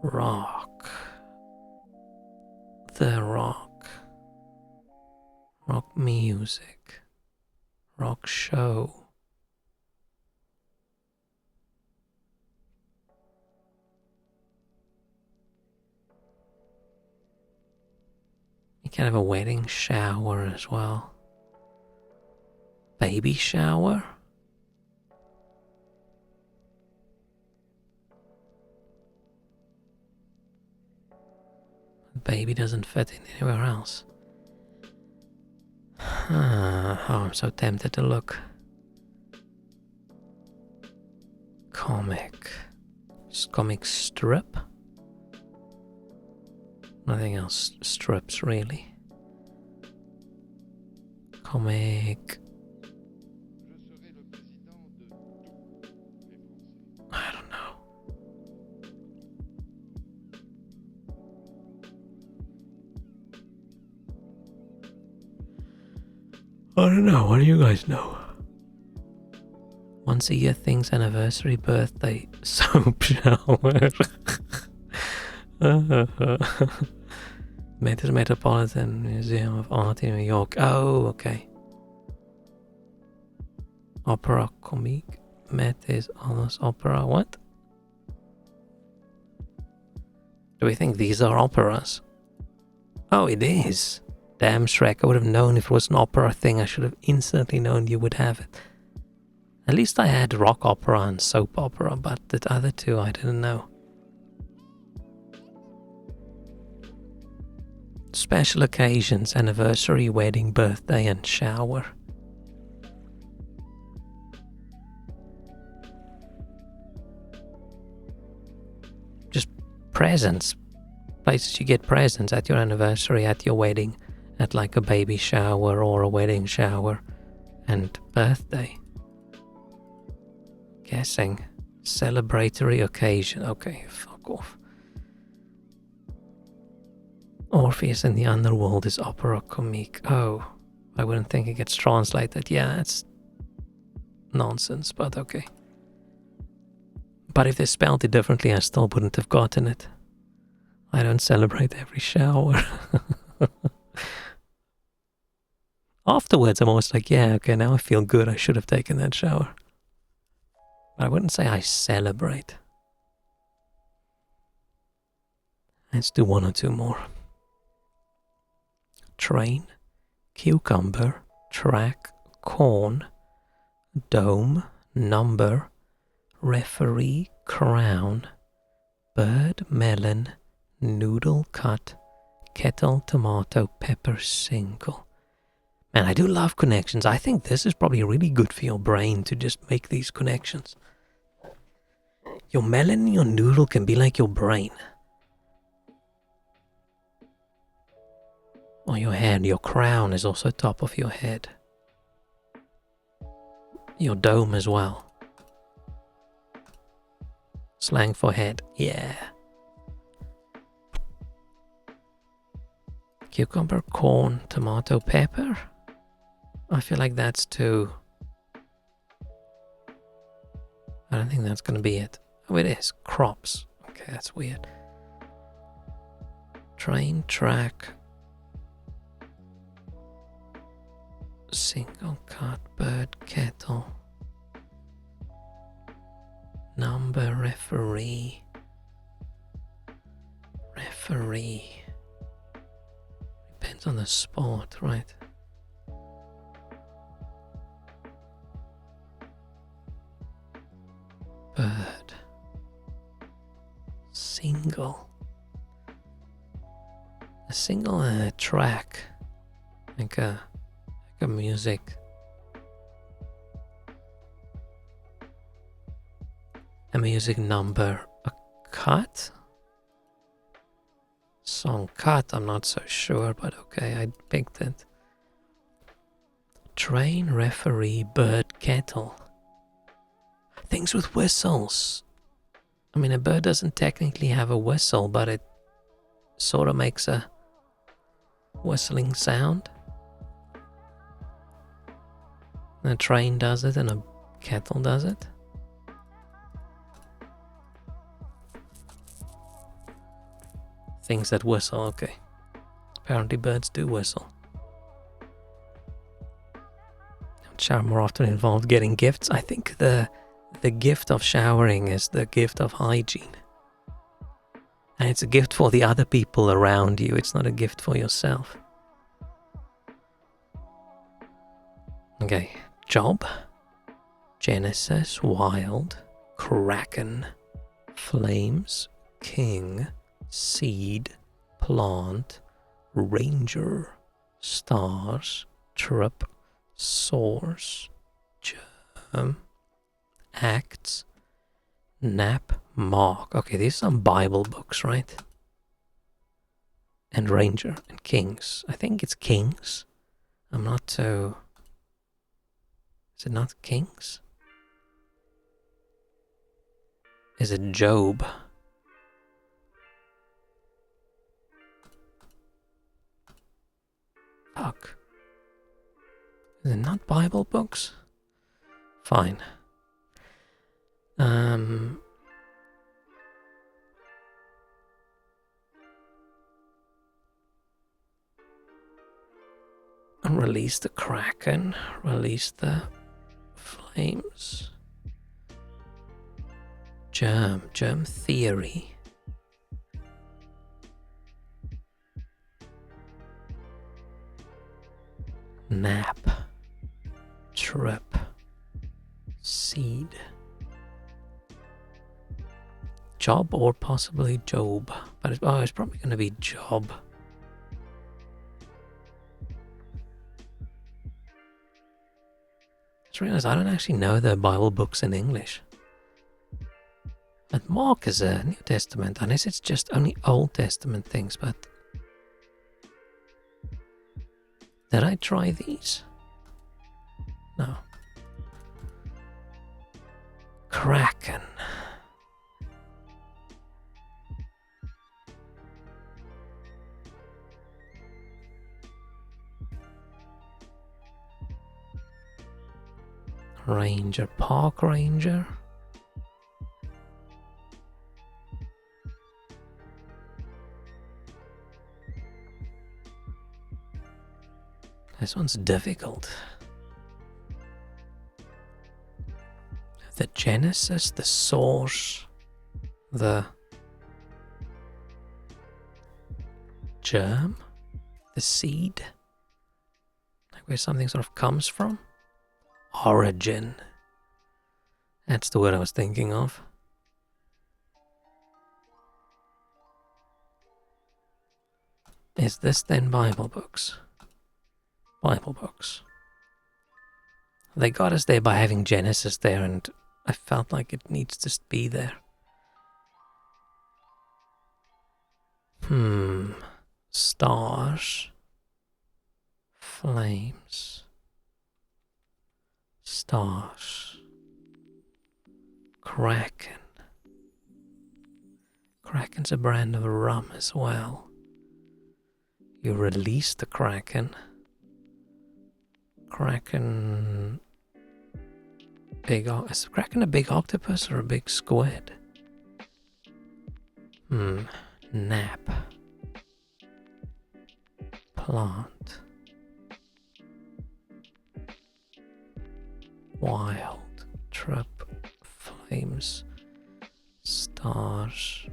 Rock. The rock. Rock music. Rock show. You can have a wedding shower as well. Baby shower? Baby doesn't fit in anywhere else. Oh, I'm so tempted to look. Comic. Just comic strip. Nothing else strips really. Comic. I don't know. What do you guys know? Once a year thing's anniversary, birthday, soap shower. Metropolitan Museum of Art in New York. Oh, okay. Opera comique. Met is almost opera. What? Do we think these are operas? Oh, it is. Damn, Shrek. I would have known if it was an opera thing. I should have instantly known you would have it. At least I had rock opera and soap opera, but the other two I didn't know. Special occasions, anniversary, wedding, birthday, and shower. Just presents. Places you get presents at your anniversary, at your wedding, at like a baby shower or a wedding shower, and birthday. Guessing. Celebratory occasion. Okay, fuck off. Orpheus in the Underworld is opera comique. Oh, I wouldn't think it gets translated. Yeah, that's nonsense, but okay. But if they spelled it differently, I still wouldn't have gotten it. I don't celebrate every shower. Afterwards, I'm always like, yeah, okay, now I feel good. I should have taken that shower. But I wouldn't say I celebrate. Let's do one or two more. Train, cucumber, track, corn, dome, number, referee, crown, bird, melon, noodle, cut, kettle, tomato, pepper, single. Man, I do love connections. I think this is probably really good for your brain to just make these connections. Your melon and your noodle can be like your brain. Or your head. Your crown is also top of your head. Your dome as well. Slang for head. Yeah. Cucumber, corn, tomato, pepper. I feel like that's too... I don't think that's going to be it. Oh, it is. Crops. Okay, that's weird. Train, track. Single cut, bird, kettle. Number, referee. Referee. Depends on the sport, right? Bird. Single. A single and a track. Like a music. A music number. A cut? Song cut, I'm not so sure, but okay, I picked it. Train, referee, bird, kettle. Things with whistles. I mean, a bird doesn't technically have a whistle, but it sort of makes a whistling sound. And a train does it and a kettle does it. Things that whistle, okay. Apparently birds do whistle. Shower more often involved getting gifts. I think the gift of showering is the gift of hygiene. And it's a gift for the other people around you. It's not a gift for yourself. Okay. Job. Genesis. Wild. Kraken. Flames. King. Seed. Plant. Ranger. Stars. Trip. Source. Germ. Acts. Nap. Mark. Okay, these are some Bible books, right? And Ranger and Kings. I think it's Kings. I'm not so... Is it not Kings? Is it Job? Fuck. Is it not Bible books? Fine. Release the Kraken. Release the flames. Germ theory. Nap. Trip. Seed. Job or possibly Job. But it's probably going to be Job. Just realized I don't actually know the Bible books in English. But Mark is a New Testament, unless it's just only Old Testament things, but... Did I try these? No. Kraken. Ranger, Park Ranger. This one's difficult. The Genesis, the source, the germ, the seed, like where something sort of comes from. Origin. That's the word I was thinking of. Is this then Bible books? Bible books. They got us there by having Genesis there, and I felt like it needs to be there. Stars. Flames. Stars. Kraken. Kraken's a brand of rum as well. You release the Kraken. Kraken... Is Kraken a big octopus or a big squid? Nap. Plant. Wild. Trip. Flames. Stars.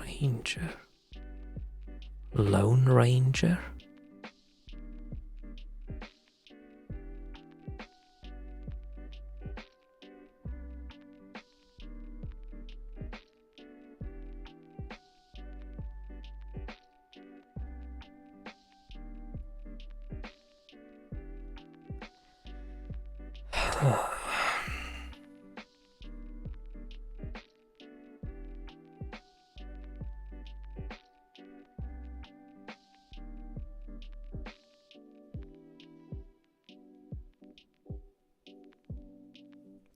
Ranger. Lone Ranger.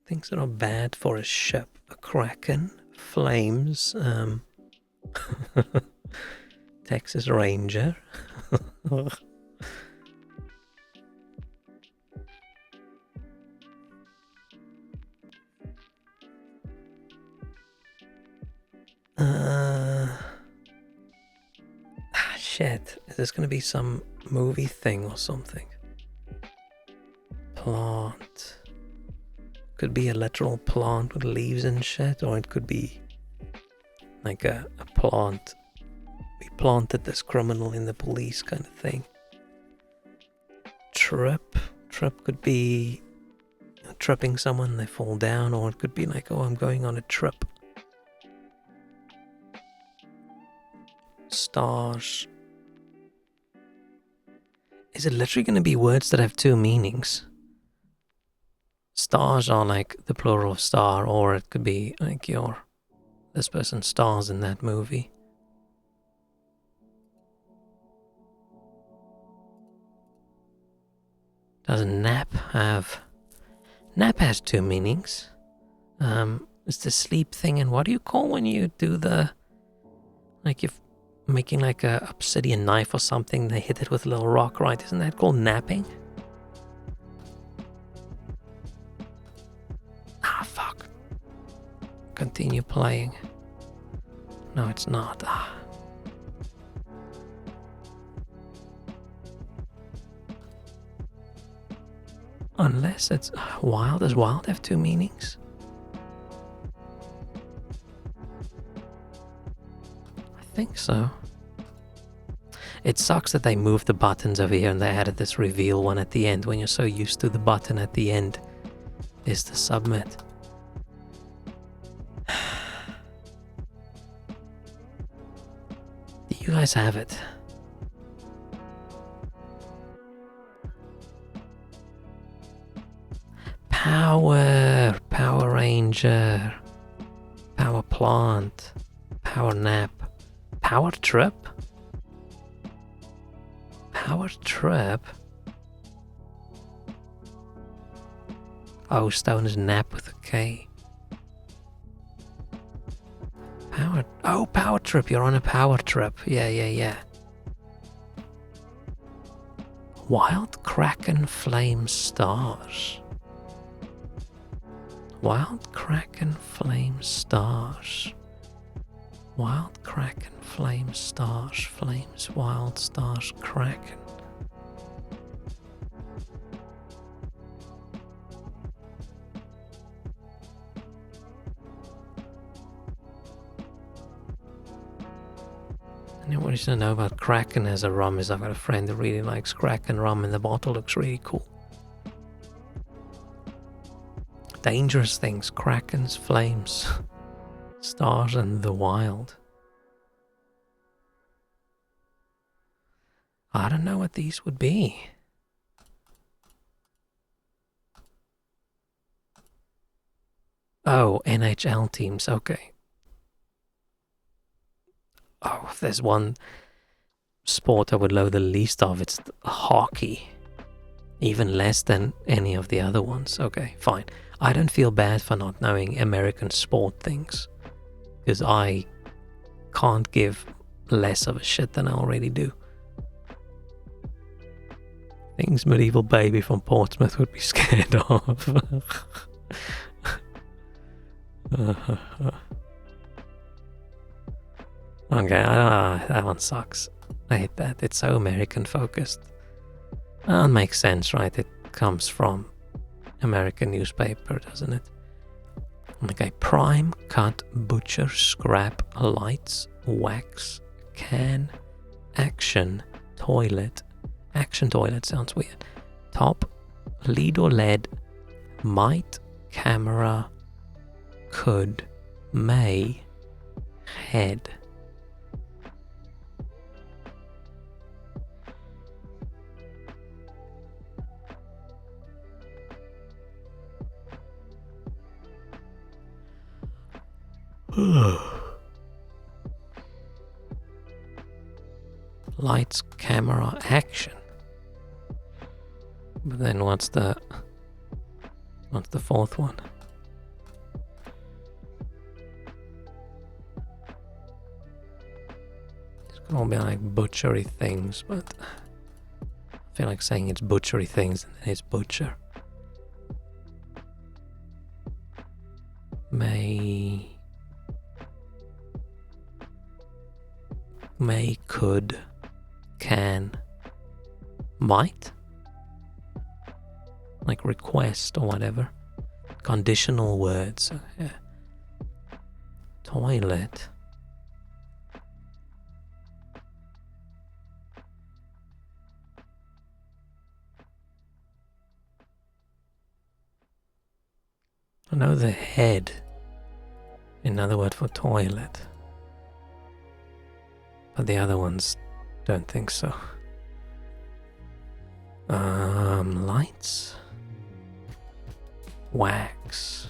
Things that are bad for a ship. A Kraken, flames, Texas Ranger. Shit. Is this gonna be some movie thing or something? Plant. Could be a literal plant with leaves and shit, or it could be like a plant. We planted this criminal in the police kind of thing. Trip. Trip could be tripping someone, they fall down, or it could be like, oh, I'm going on a trip. Stars. Is it literally going to be words that have two meanings? Stars are like the plural of star, or it could be like this person stars in that movie. Does nap have... Nap has two meanings. It's the sleep thing, and what do you call when you do the... Like if making like a obsidian knife or something, they hit it with a little rock, right? Isn't that called napping? fuck. Continue playing. No, it's not. Unless it's wild. Does wild have two meanings? I think so. It sucks that they moved the buttons over here and they added this reveal one at the end when you're so used to the button at the end is to submit. Do you guys have it? Power Ranger, Power Plant, Power Nap, Power Trip? Power Trip? Oh, Stone is Nap with a K. Power Trip, you're on a power trip. Yeah. Wild Kraken Flame Stars. Wild Kraken Flame Stars. Wild Kraken Flame Stars. Flames, Wild Stars, Kraken. And what you should know about Kraken as a rum is I've got a friend who really likes Kraken rum and the bottle looks really cool. Dangerous things, Krakens, flames, stars and the wild. I don't know what these would be. Oh, NHL teams, okay. Oh, if there's one sport I would know the least of, it's hockey. Even less than any of the other ones. Okay, fine. I don't feel bad for not knowing American sport things, because I can't give less of a shit than I already do. Things Medieval Baby from Portsmouth would be scared of. Okay, that one sucks. I hate that. It's so American focused. It makes sense, right? It comes from American newspaper, doesn't it? Okay, prime, cut, butcher, scrap, lights, wax, can, action, toilet. Action toilet sounds weird. Top, lead or lead, might, camera, could, may, head. Lights, camera, action. But then what's the fourth one? It's gonna be like butchery things, but I feel like saying it's butchery things and then it's butcher. May, could, can, might? Like request or whatever. Conditional words. Yeah. Toilet. I know the head. Another word for toilet. But the other ones don't think so. Lights. Wax.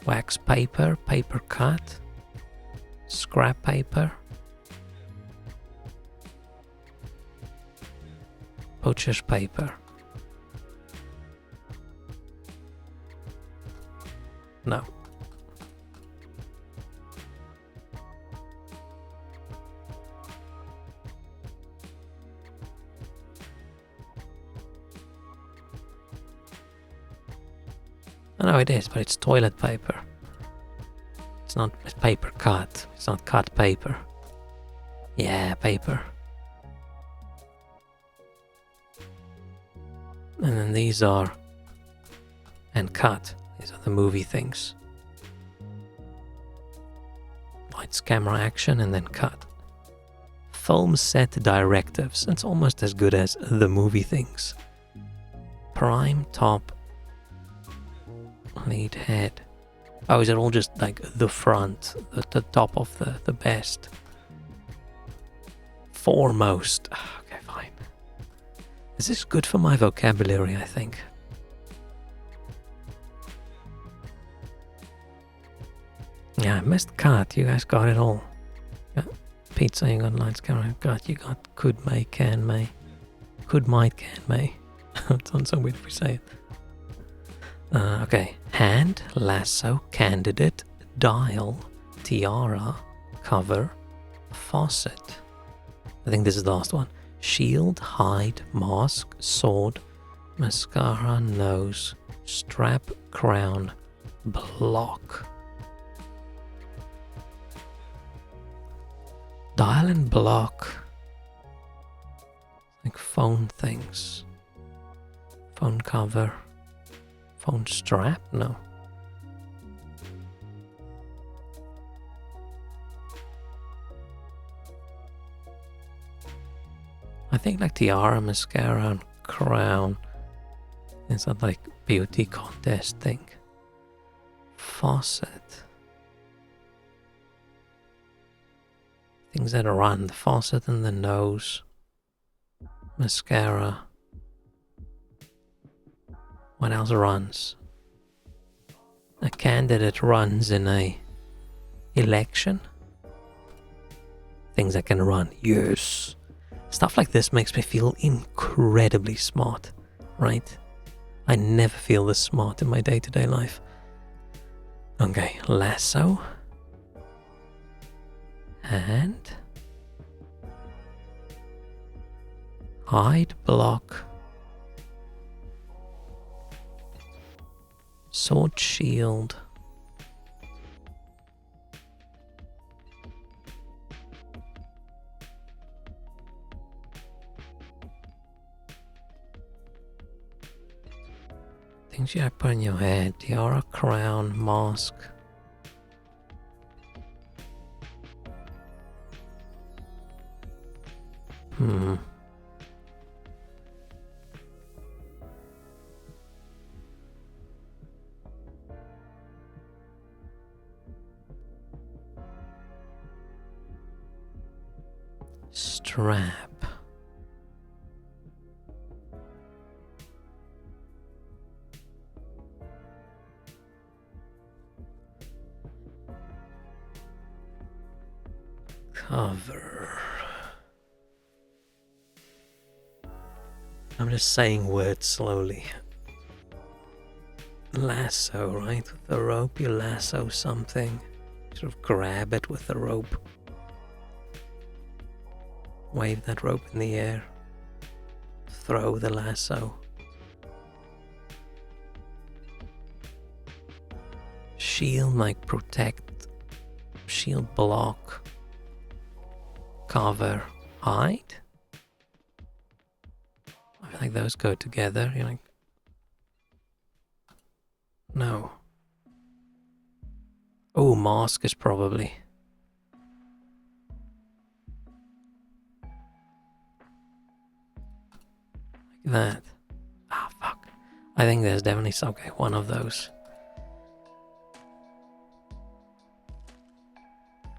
Wax paper, paper cut. Scrap paper. Butcher's paper. No. I know it is, but it's toilet paper. It's not paper cut. It's not cut paper. Yeah, paper. And then these are... and cut. These are the movie things. Lights, camera, action, and then cut. Film set directives. It's almost as good as the movie things. Prime, top, lead, head. Oh, is it all just like the front, the top of the best? Foremost. Okay, fine. This is good for my vocabulary, I think. Yeah, I missed cut. You guys got it all. Yeah. Pizza, you got lights, camera, got. You got could, may, can, may. Could, might, can, may. It sounds so weird if we say it. Okay. Hand, lasso, candidate, dial, tiara, cover, faucet. I think this is the last one. Shield, hide, mask, sword, mascara, nose, strap, crown, block. Dial and block. Like phone things. Phone cover. Phone strap? No. I think like tiara, mascara, and crown. It's not like beauty contest thing. Faucet. Things that run. The faucet and the nose. Mascara. What else runs? A candidate runs in a election. Things that can run. Yes. Stuff like this makes me feel incredibly smart, right? I never feel this smart in my day-to-day life. Okay, lasso. Hand. Hide, block. Sword, shield. Things you put on your head. Tiara, crown, mask. Strap. Cover. I'm just saying words slowly. Lasso, right? With the rope, you lasso something. Sort of grab it with the rope. Wave that rope in the air. Throw the lasso. Shield, like protect. Shield, block. Cover, hide. I feel like those go together. You're like, no. Oh, mask is probably. Like that. Ah, fuck. I think there's definitely some, okay, one of those.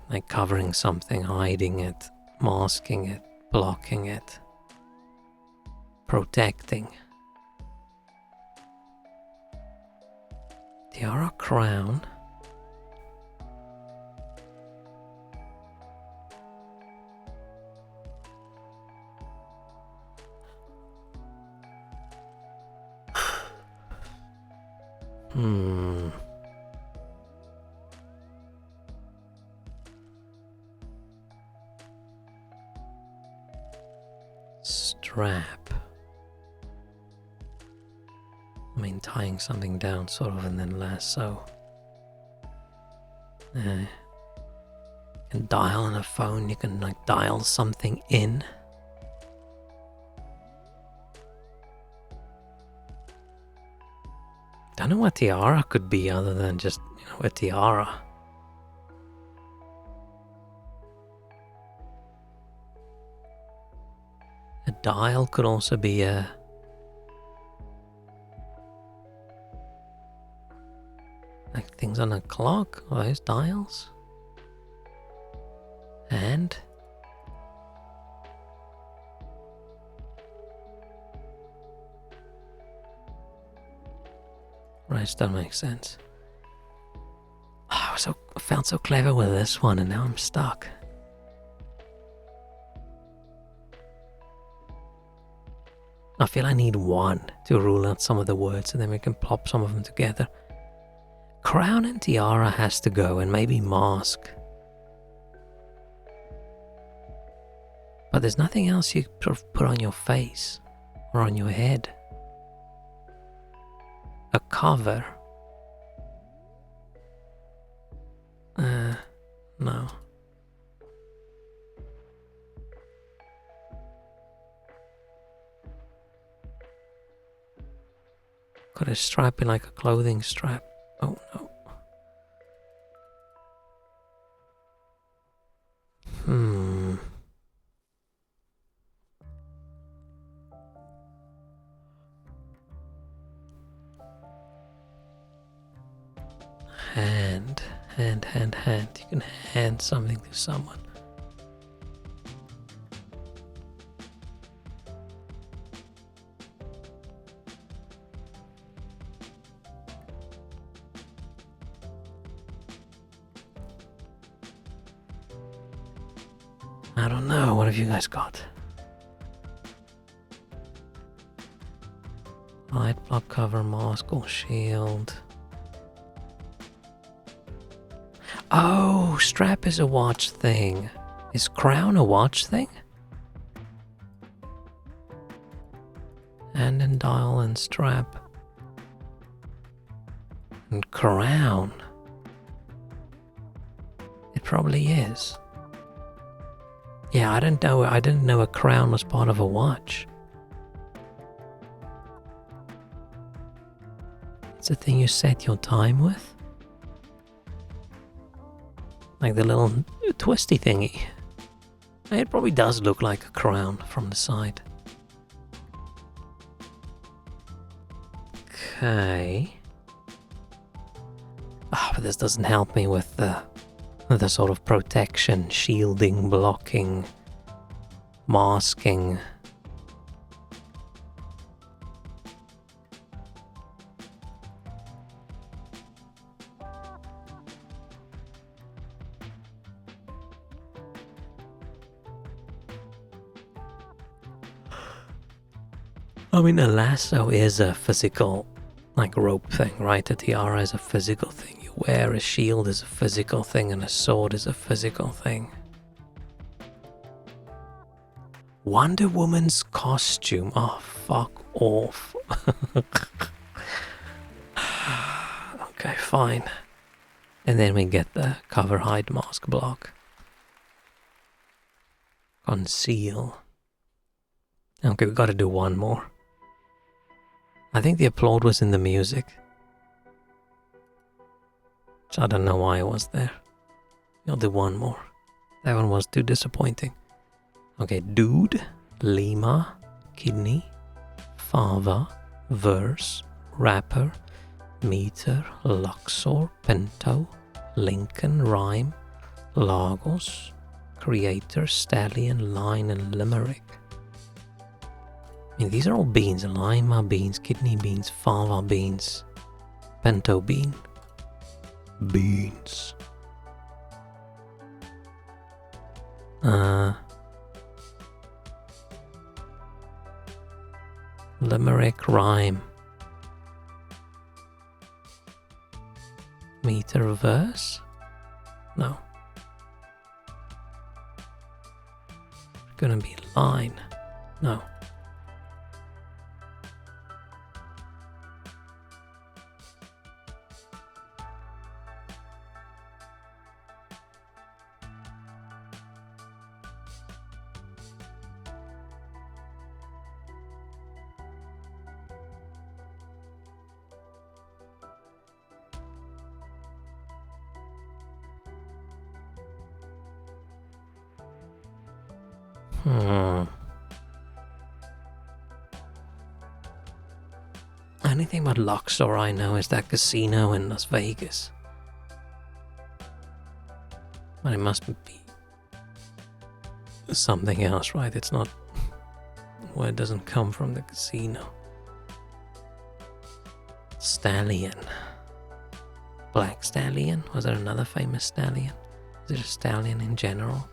Like covering something, hiding it, masking it, blocking it, protecting. Tiara, crown. Strap. I mean, tying something down, sort of, and then lasso. You can dial on a phone, you can like dial something in. Don't know what tiara could be other than just, a tiara. A dial could also be like things on a clock, or those dials. And right, that makes sense. I felt so clever with this one, and now I'm stuck. I feel I need one to rule out some of the words, and then we can plop some of them together. Crown and tiara has to go, and maybe mask. But there's nothing else you put on your face or on your head. A cover. No. Could a strap be like a clothing strap? Oh no. Hand. You can hand something to someone. I don't know. What have you guys got? Light block cover, mask or shield. Oh, strap is a watch thing. Is crown a watch thing? Hand and dial and strap. And crown. It probably is. Yeah, I didn't know a crown was part of a watch. It's a thing you set your time with. Like the little twisty thingy. It probably does look like a crown from the side. Okay. But this doesn't help me with the sort of protection, shielding, blocking, masking. I mean, a lasso is a physical, like, rope thing, right? A tiara is a physical thing you wear, a shield is a physical thing, and a sword is a physical thing. Wonder Woman's costume. Oh, fuck off. Okay, fine. And then we get the cover, hide, mask, block. Conceal. Okay, we gotta do one more. I think the applaud was in the music. Which I don't know why it was there. I'll do one more. That one was too disappointing. Okay, dude, Lima, kidney, fava, verse, rapper, meter, Luxor, Pinto, Lincoln, rhyme, Lagos, creator, stallion, line, and limerick. I mean, these are all beans. Lima beans, kidney beans, fava beans, pinto bean. Beans. Limerick, rhyme. Meter, verse? No. Gonna be line. No. Anything but Luxor I know is that casino in Las Vegas. But it must be something else, right? It's not... Well, it doesn't come from the casino. Stallion. Black Stallion? Was there another famous stallion? Is it a stallion in general?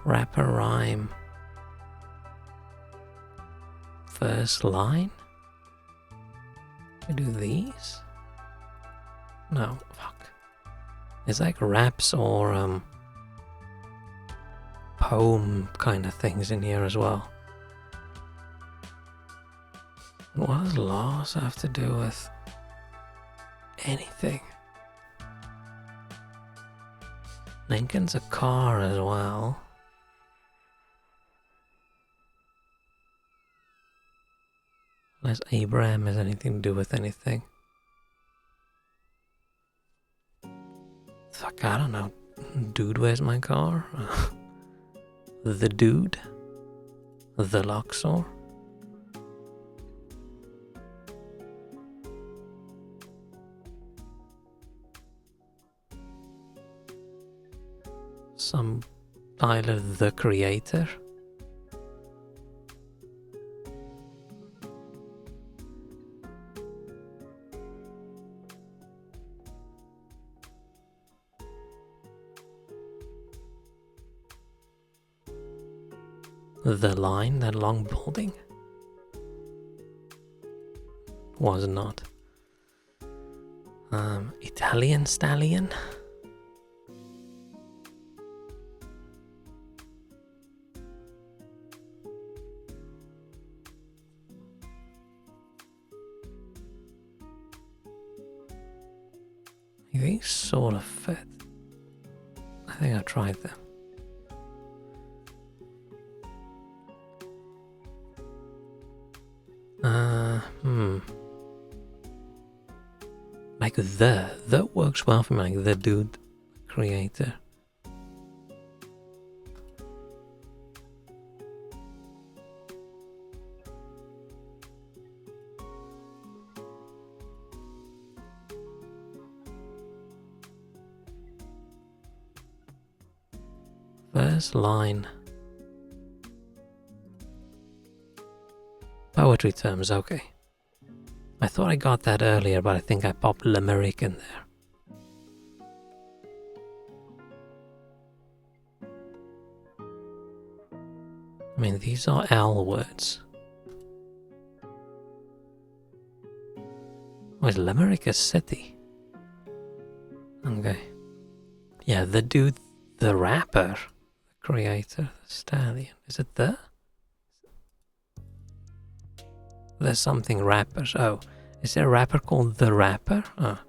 Rapper rhyme. First line? We do these? No, fuck. It's like raps or poem kind of things in here as well. What does laws have to do with anything? Lincoln's a car as well. Unless Abraham has anything to do with anything. Fuck, I don't know. Dude, where's my car? The dude? The Luxor? Some Tyler, the Creator? The Line, that long building? Was not. Italian Stallion? These sort of fit. I think I tried them. Like the works well for me, like the dude creator. First line. Poetry terms, okay. I thought I got that earlier, but I think I popped limerick in there. I mean, these are L words. Oh, is Limerick a city? Okay. Yeah, the dude, the rapper, the creator, the stallion. Is it the? There's something rappers. Oh, is there a rapper called The Rapper? Oh.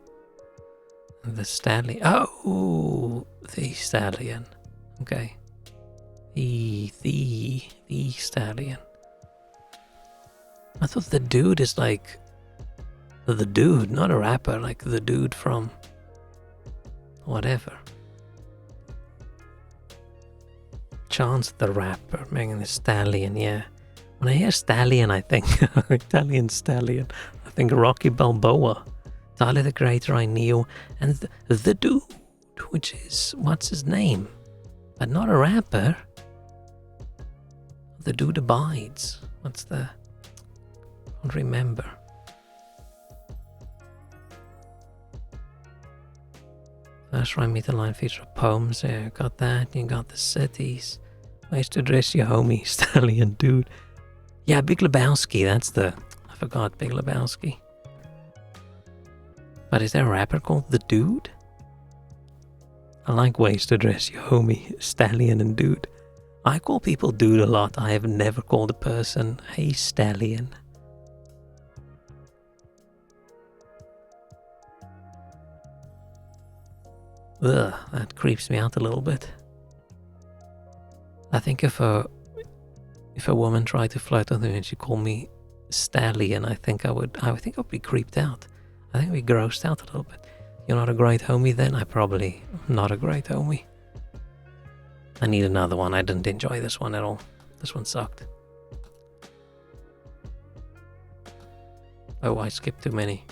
The Stallion. Oh, the Stallion. Okay. The Stallion. I thought the dude is like the dude, not a rapper, like the dude from whatever. Chance the Rapper, Megan the Stallion, yeah. When I hear Stallion, I think Italian Stallion. I think Rocky Balboa, Tyler the Creator, I knew, and the dude, which is, what's his name? But not a rapper. The dude abides. What's the? I don't remember. First rhyme meter line feature of poems. Yeah, you got that. You got the cities. Ways to address your homie, Stallion, dude. Yeah, Big Lebowski. That's the. I forgot Big Lebowski. But is there a rapper called The Dude? I like ways to address your homie, Stallion and Dude. I call people dude a lot. I have never called a person, hey Stallion. Ugh, that creeps me out a little bit. I think if a woman tried to flirt with me and she called me Stallion, I think I would be creeped out. I think I'd be grossed out a little bit. You're not a great homie then? I'm probably not a great homie. I need another one. I didn't enjoy this one at all. This one sucked. Oh, I skipped too many.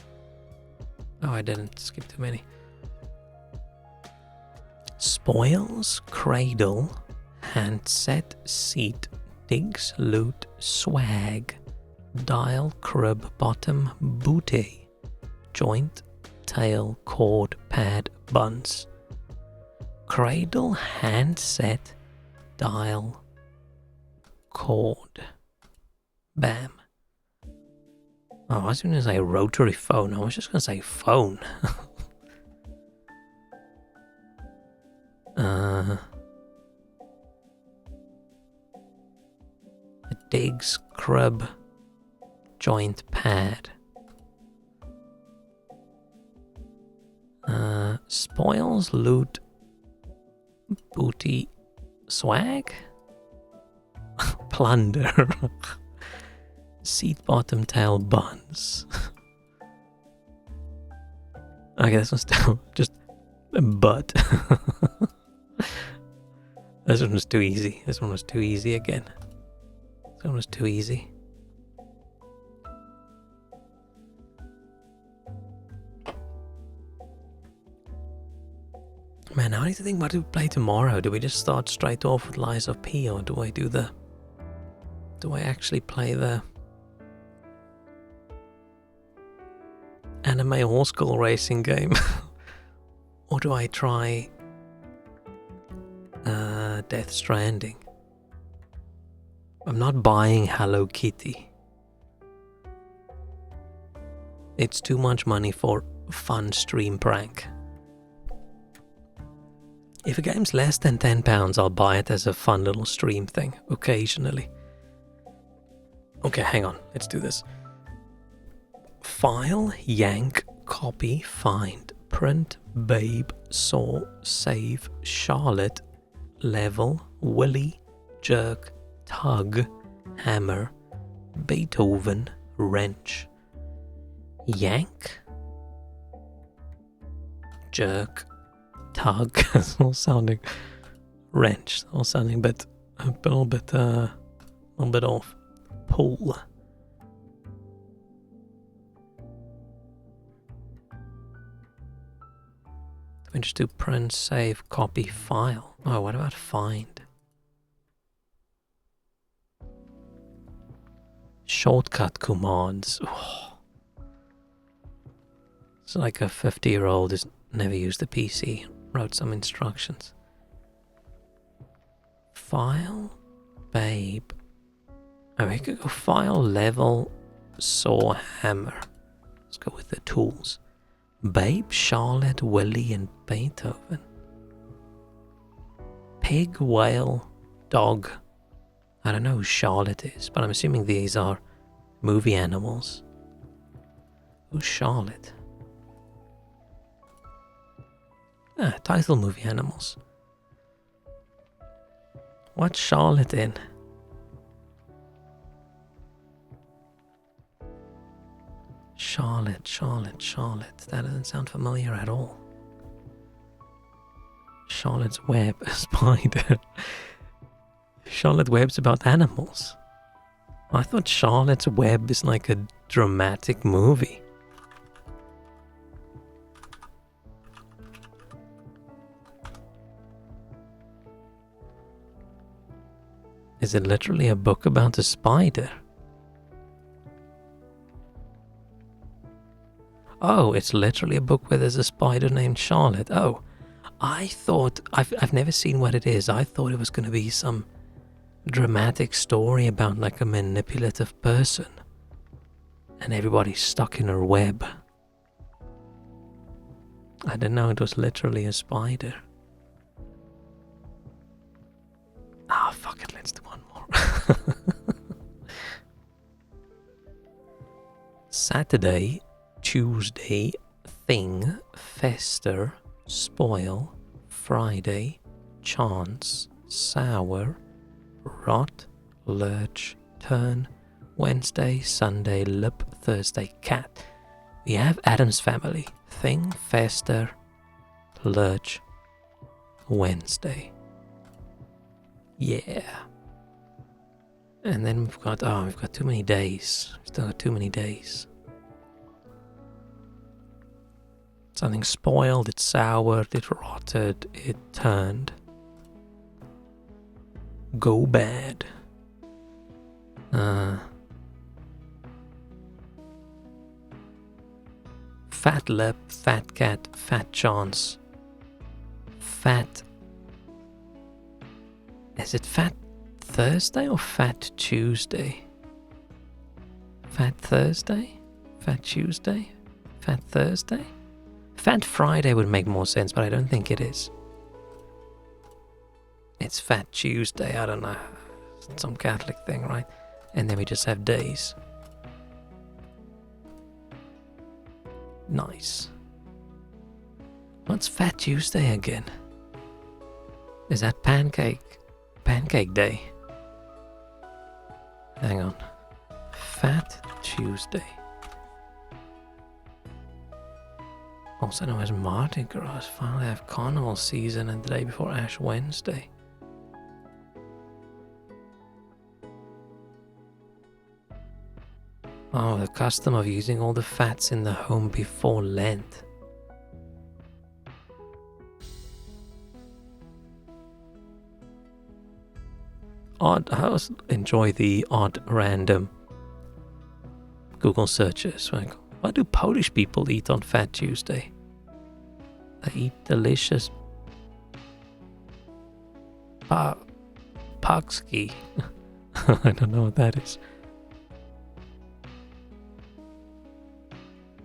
Oh, I didn't skip too many. Spoils, cradle, handset, seat, digs, loot, swag, dial, crib, bottom, booty, joint, tail, cord, pad, buns. Cradle, handset, dial, cord. Bam. Oh, I was going to say rotary phone. I was just going to say phone. Digs, crib, joint, pad. Spoils, loot, booty, swag, plunder, seat, bottom, tail, buns. Okay, this one's still just butt. This one was too easy. This one was too easy again. This one was too easy. Man, I need to think what do we play tomorrow. Do we just start straight off with Lies of P, or do I actually play the anime old school racing game? Or do I try Death Stranding? I'm not buying Hello Kitty. It's too much money for fun stream prank. If a game's less than £10, I'll buy it as a fun little stream thing, occasionally. Okay, hang on, let's do this. File, yank, copy, find, print, babe, saw, save, Charlotte, level, Willy, jerk, tug, hammer, Beethoven, wrench, yank, jerk, tug. It's all sounding wrench, all sounding a little bit off. Pull. We just do print, save, copy, file. Oh, what about find? Shortcut commands. Oh. It's like a 50-year-old who's never used a PC. Wrote some instructions. File, babe. Oh, we could go file, level, saw, hammer. Let's go with the tools. Babe, Charlotte, Willy, and Beethoven. Pig, whale, dog. I don't know who Charlotte is, but I'm assuming these are movie animals. Who's Charlotte? Ah, title movie animals. What's Charlotte in? Charlotte. That doesn't sound familiar at all. Charlotte's Web, a spider. Charlotte Web's about animals. I thought Charlotte's Web is like a dramatic movie. Is it literally a book about a spider? Oh, it's literally a book where there's a spider named Charlotte. Oh, I thought... I've never seen what it is. I thought it was going to be some dramatic story about like a manipulative person. And everybody's stuck in her web. I didn't know it was literally a spider. Ah, fuck it, let's do one more. Saturday, Tuesday, thing, fester, spoil, Friday, chance, sour, rot, lurch, turn, Wednesday, Sunday, lip, Thursday, cat. We have Adam's family, thing, fester, lurch, Wednesday. Yeah. And then we've got too many days. Still got too many days. Something spoiled, it soured, it rotted, it turned. Go bad. Fat lip, fat cat, fat chance. Fat. Is it Fat Thursday or Fat Tuesday? Fat Thursday? Fat Tuesday? Fat Thursday? Fat Friday would make more sense, but I don't think it is. It's Fat Tuesday, I don't know. Some Catholic thing, right? And then we just have days. Nice. What's Fat Tuesday again? Is that pancake day? Hang on. Fat Tuesday. Also known as Mardi Gras. Finally have carnival season and the day before Ash Wednesday. Oh, the custom of using all the fats in the home before Lent. Odd, I always enjoy the odd random Google searches. Like, what do Polish people eat on Fat Tuesday? They eat delicious Pagski. I don't know what that is.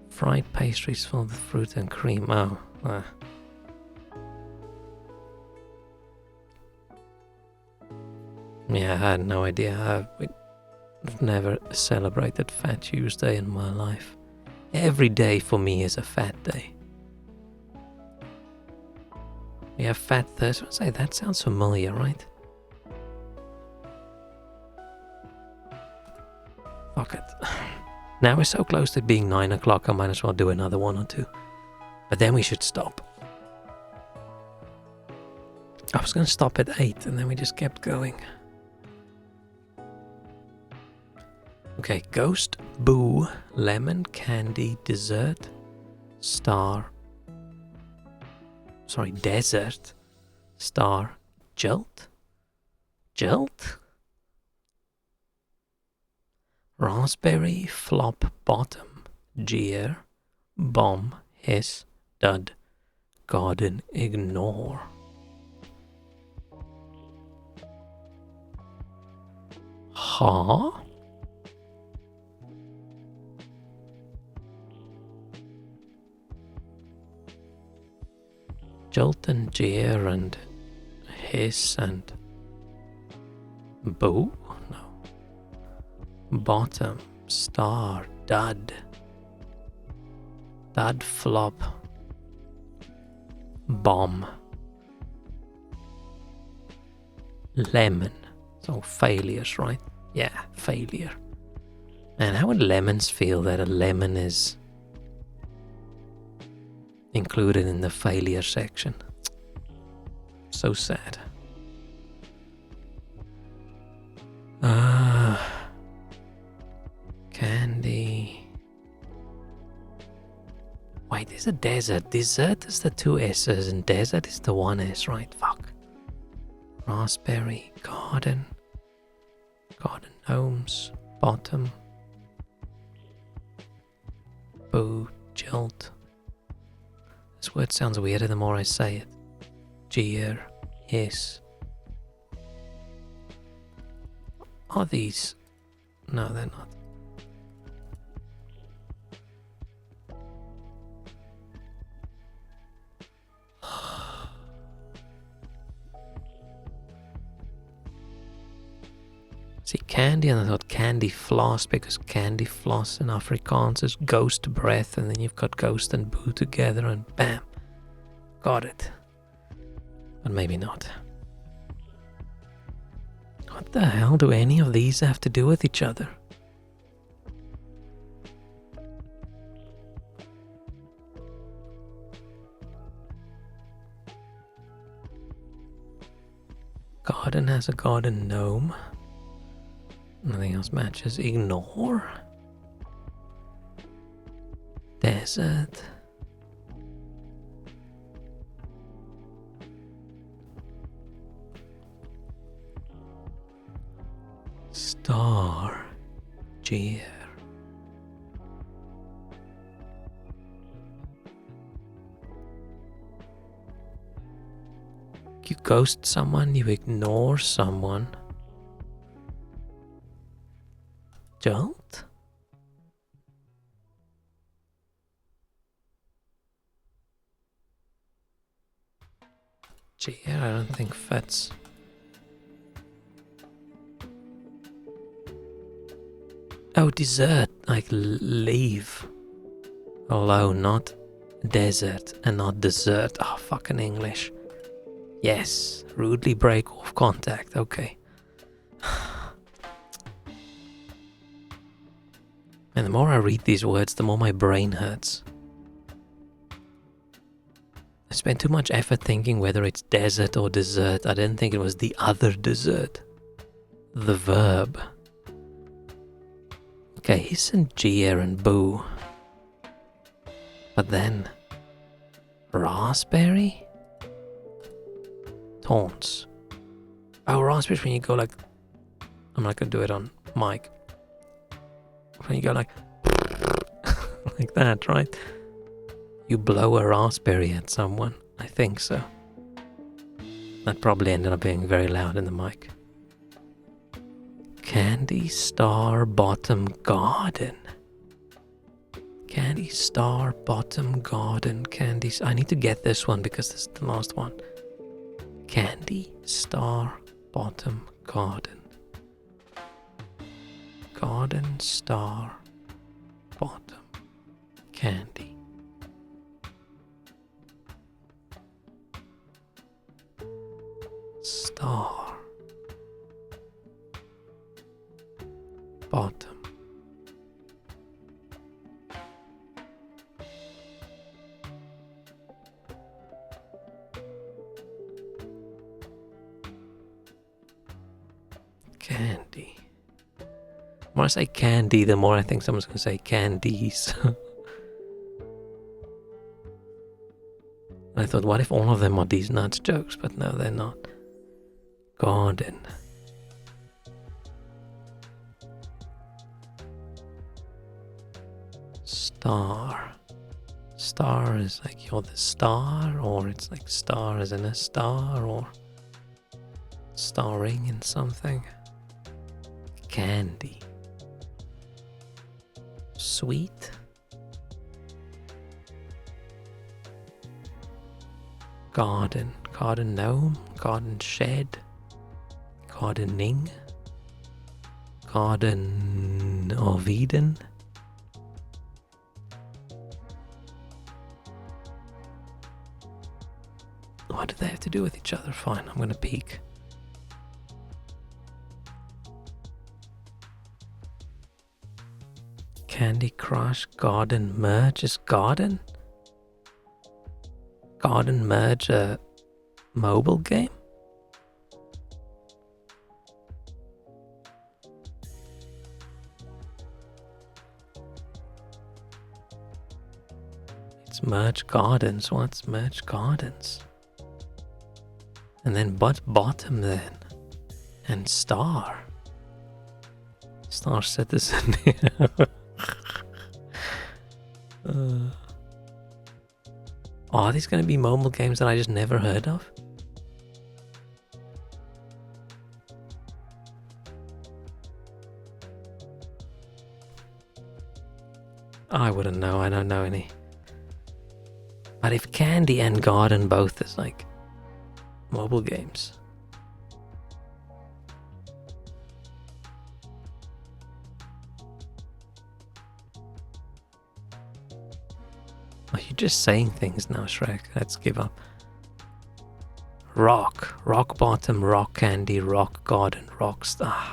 Fried pastries filled with fruit and cream. Oh, yeah, I had no idea. I've never celebrated Fat Tuesday in my life. Every day for me is a fat day. We have Fat Thursday. I say that sounds familiar, right? Fuck it. Now we're so close to being 9 o'clock, I might as well do another one or two. But then we should stop. I was going to stop at 8 and then we just kept going. Okay, Ghost, Boo, Lemon, Candy, Dessert, Star. Sorry, Desert, Star, Jilt? Jilt? Raspberry, Flop, Bottom, Jeer, Bomb, Hiss, Dud, Garden, Ignore. Huh? Jolt and Jeer and Hiss and Boo? No. Bottom, Star, Dud. Dud, Flop. Bomb. Lemon. So failures, right? Yeah, failure. And how would lemons feel that a lemon is included in the failure section? So sad. Candy. Wait, there's a desert. Dessert is the 2 S's and desert is the 1 S, right? Fuck. Raspberry. Garden. Garden gnomes. Bottom. Boo. Jilt. This word sounds weirder the more I say it. Jeer. Hiss. Are these? No, they're not. See, candy, and I thought candy floss because candy floss in Afrikaans is ghost breath, and then you've got ghost and boo together, and bam, got it. But maybe not. What the hell do any of these have to do with each other? Garden has a garden gnome. Nothing else matches. Ignore. Desert. Star. Jeer. You ghost someone, you ignore someone. Jolt? Gee, I don't think fits. Oh, desert, like leave. Alone, not desert and not dessert. Oh, fucking English. Yes, rudely break off contact, okay. And the more I read these words, the more my brain hurts. I spent too much effort thinking whether it's desert or dessert. I didn't think it was the other dessert. The verb. Okay, isn't Gier and Boo. But then... raspberry? Taunts. Oh, raspberry when you go like... I'm not gonna do it on mic. When you go like... like that, right? You blow a raspberry at someone. I think so. That probably ended up being very loud in the mic. Candy Star Bottom Garden. Candy Star Bottom Garden. I need to get this one because this is the last one. Candy Star Bottom Garden. Garden Star Bottom Candy. Star Bottom Candy. The more I say candy, the more I think someone's going to say candies. I thought, what if all of them are these nuts jokes? But no, they're not. Garden. Star. Star is like you're the star, or it's like star as in a star, or starring in something. Candy. Sweet. Garden. Garden gnome. Garden shed. Gardening. Garden of Eden. What do they have to do with each other? Fine, I'm gonna peek. Candy Crush Garden Merge is garden? Garden Merge a mobile game? It's Merge Gardens. What's Merge Gardens? And then bottom then. And Star. Star Citizen. Are these going to be mobile games that I just never heard of? I wouldn't know. I don't know any. But if Candy and Garden both is like mobile games. Are you just saying things now, Shrek? Let's give up. Rock. Rock bottom, rock candy, rock garden, rock star.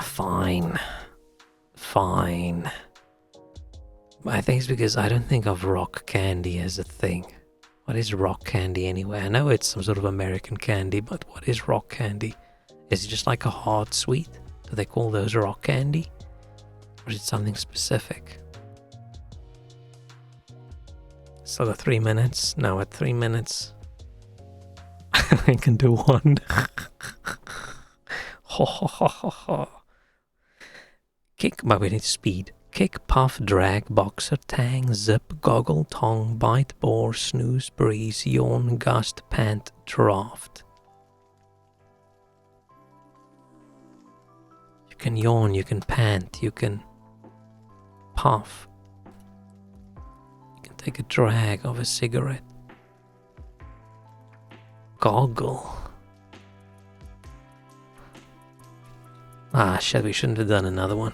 Fine. Fine. I think it's because I don't think of rock candy as a thing. What is rock candy anyway? I know it's some sort of American candy, but what is rock candy? Is it just like a hard sweet? Do they call those rock candy? Or is it something specific? Still got 3 minutes. Now at 3 minutes, I can do one. Ho ho ho ho ho. Kick, but we need speed. Kick, puff, drag, boxer, tang, zip, goggle, tongue, bite, bore, snooze, breeze, yawn, gust, pant, draft. You can yawn, you can pant, you can puff. You can take a drag of a cigarette. Goggle. Ah, shit, we shouldn't have done another one.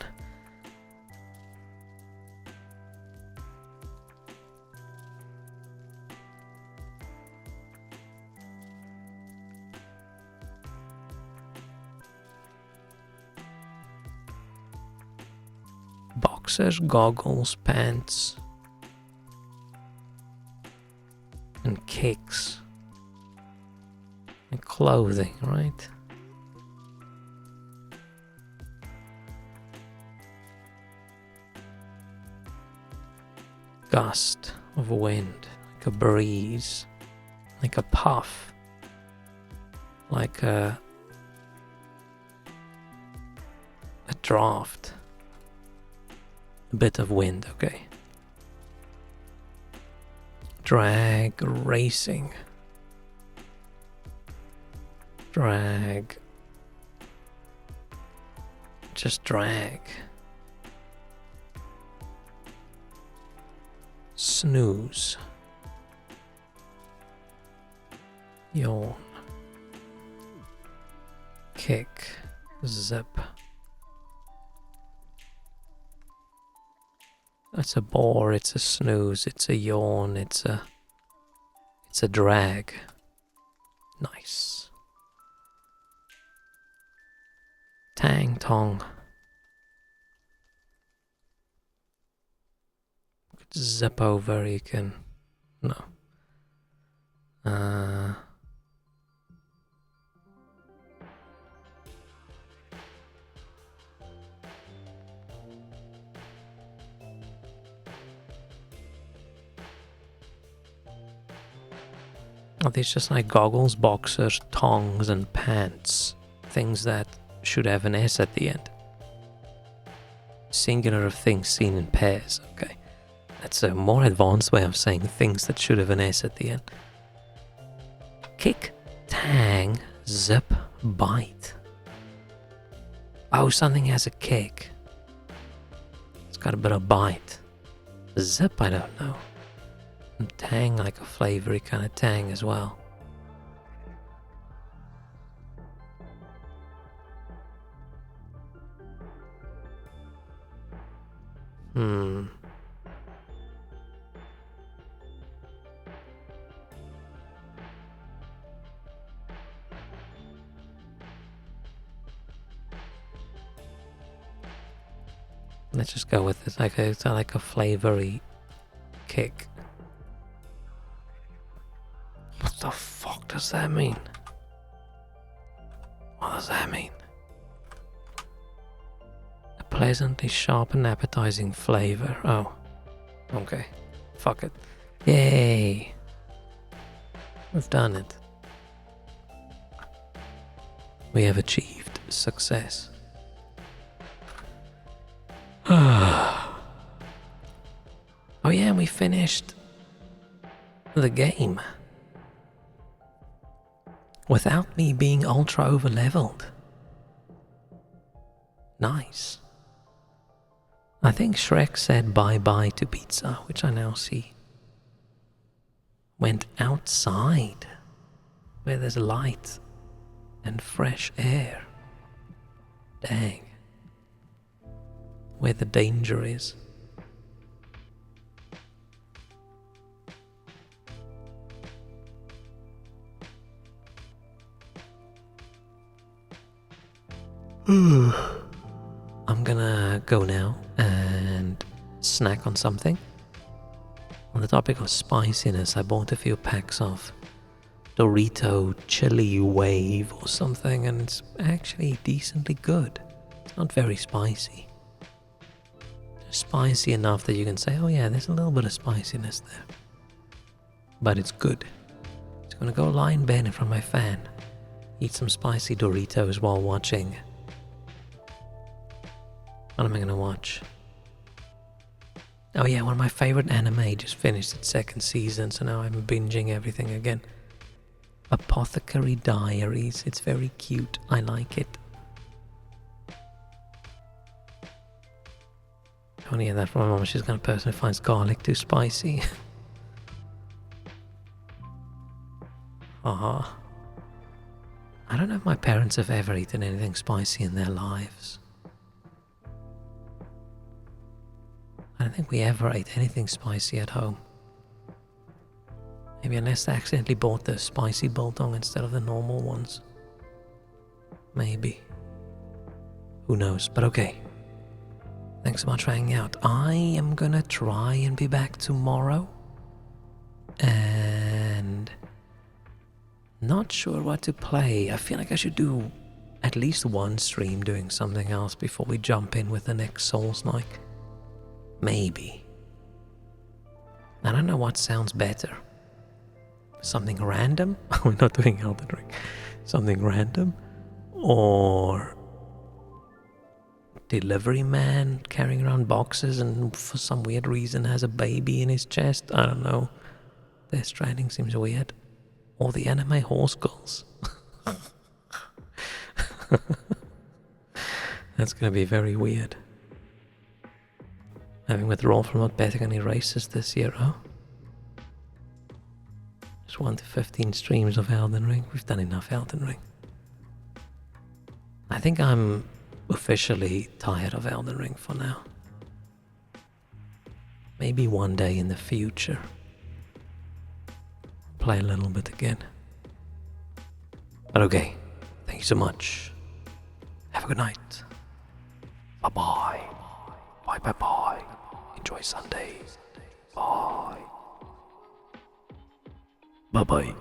Boxers, goggles, pants, and kicks, and clothing, right? Gust of wind, like a breeze, like a puff, like a draft. A bit of wind, okay. Drag, racing. Drag. Just drag. Snooze. Yawn. Kick. Zip. It's a bore, it's a snooze, it's a yawn, it's a drag. Nice. Tang tong. You could zip over, you can... No. Are these just like goggles, boxers, tongs, and pants? Things that should have an S at the end. Singular of things seen in pairs. Okay. That's a more advanced way of saying things that should have an S at the end. Kick, tang, zip, bite. Oh, something has a kick. It's got a bit of bite. Zip, I don't know. And tang, like a flavory kind of tang as well. Let's just go with it. It's like a flavory kick. What the fuck does that mean? What does that mean? A pleasantly sharp and appetizing flavor. Oh. Okay. Fuck it. Yay! We've done it. We have achieved success. Oh yeah, we finished the game without me being ultra over leveled. Nice. I think Shrek said bye-bye to pizza, which I now see. Went outside where there's light and fresh air. Dang. Where the danger is. I'm gonna go now and snack on something. On the topic of spiciness, I bought a few packs of Dorito Chili Wave or something, and it's actually decently good. It's not very spicy. It's spicy enough that you can say, oh yeah, there's a little bit of spiciness there. But it's good. Just gonna go lie in bed in front of my fan, eat some spicy Doritos while watching. What am I gonna watch? Oh yeah, one of my favorite anime just finished its second season, so now I'm binging everything again. Apothecary Diaries. It's very cute. I like it. I want to hear that from my mom. She's the kind of person who finds garlic too spicy. I don't know if my parents have ever eaten anything spicy in their lives. I don't think we ever ate anything spicy at home. Maybe unless they accidentally bought the spicy biltong instead of the normal ones. Maybe. Who knows? But okay. Thanks so much for hanging out. I am gonna try and be back tomorrow. And not sure what to play. I feel like I should do at least one stream doing something else before we jump in with the next Souls-like. Maybe. I don't know what sounds better. Something random? We're not doing Elden Ring. Something random? Or delivery man carrying around boxes and for some weird reason has a baby in his chest? I don't know. Death Stranding seems weird. Or the anime horse girls. That's gonna be very weird. Having withdrawn from not betting any races this year, huh? Just 1 to 15 streams of Elden Ring. We've done enough Elden Ring. I think I'm officially tired of Elden Ring for now. Maybe one day in the future. Play a little bit again. But okay. Thank you so much. Have a good night. Bye-bye. Bye-bye-bye. Enjoy Sunday. Bye. Bye-bye.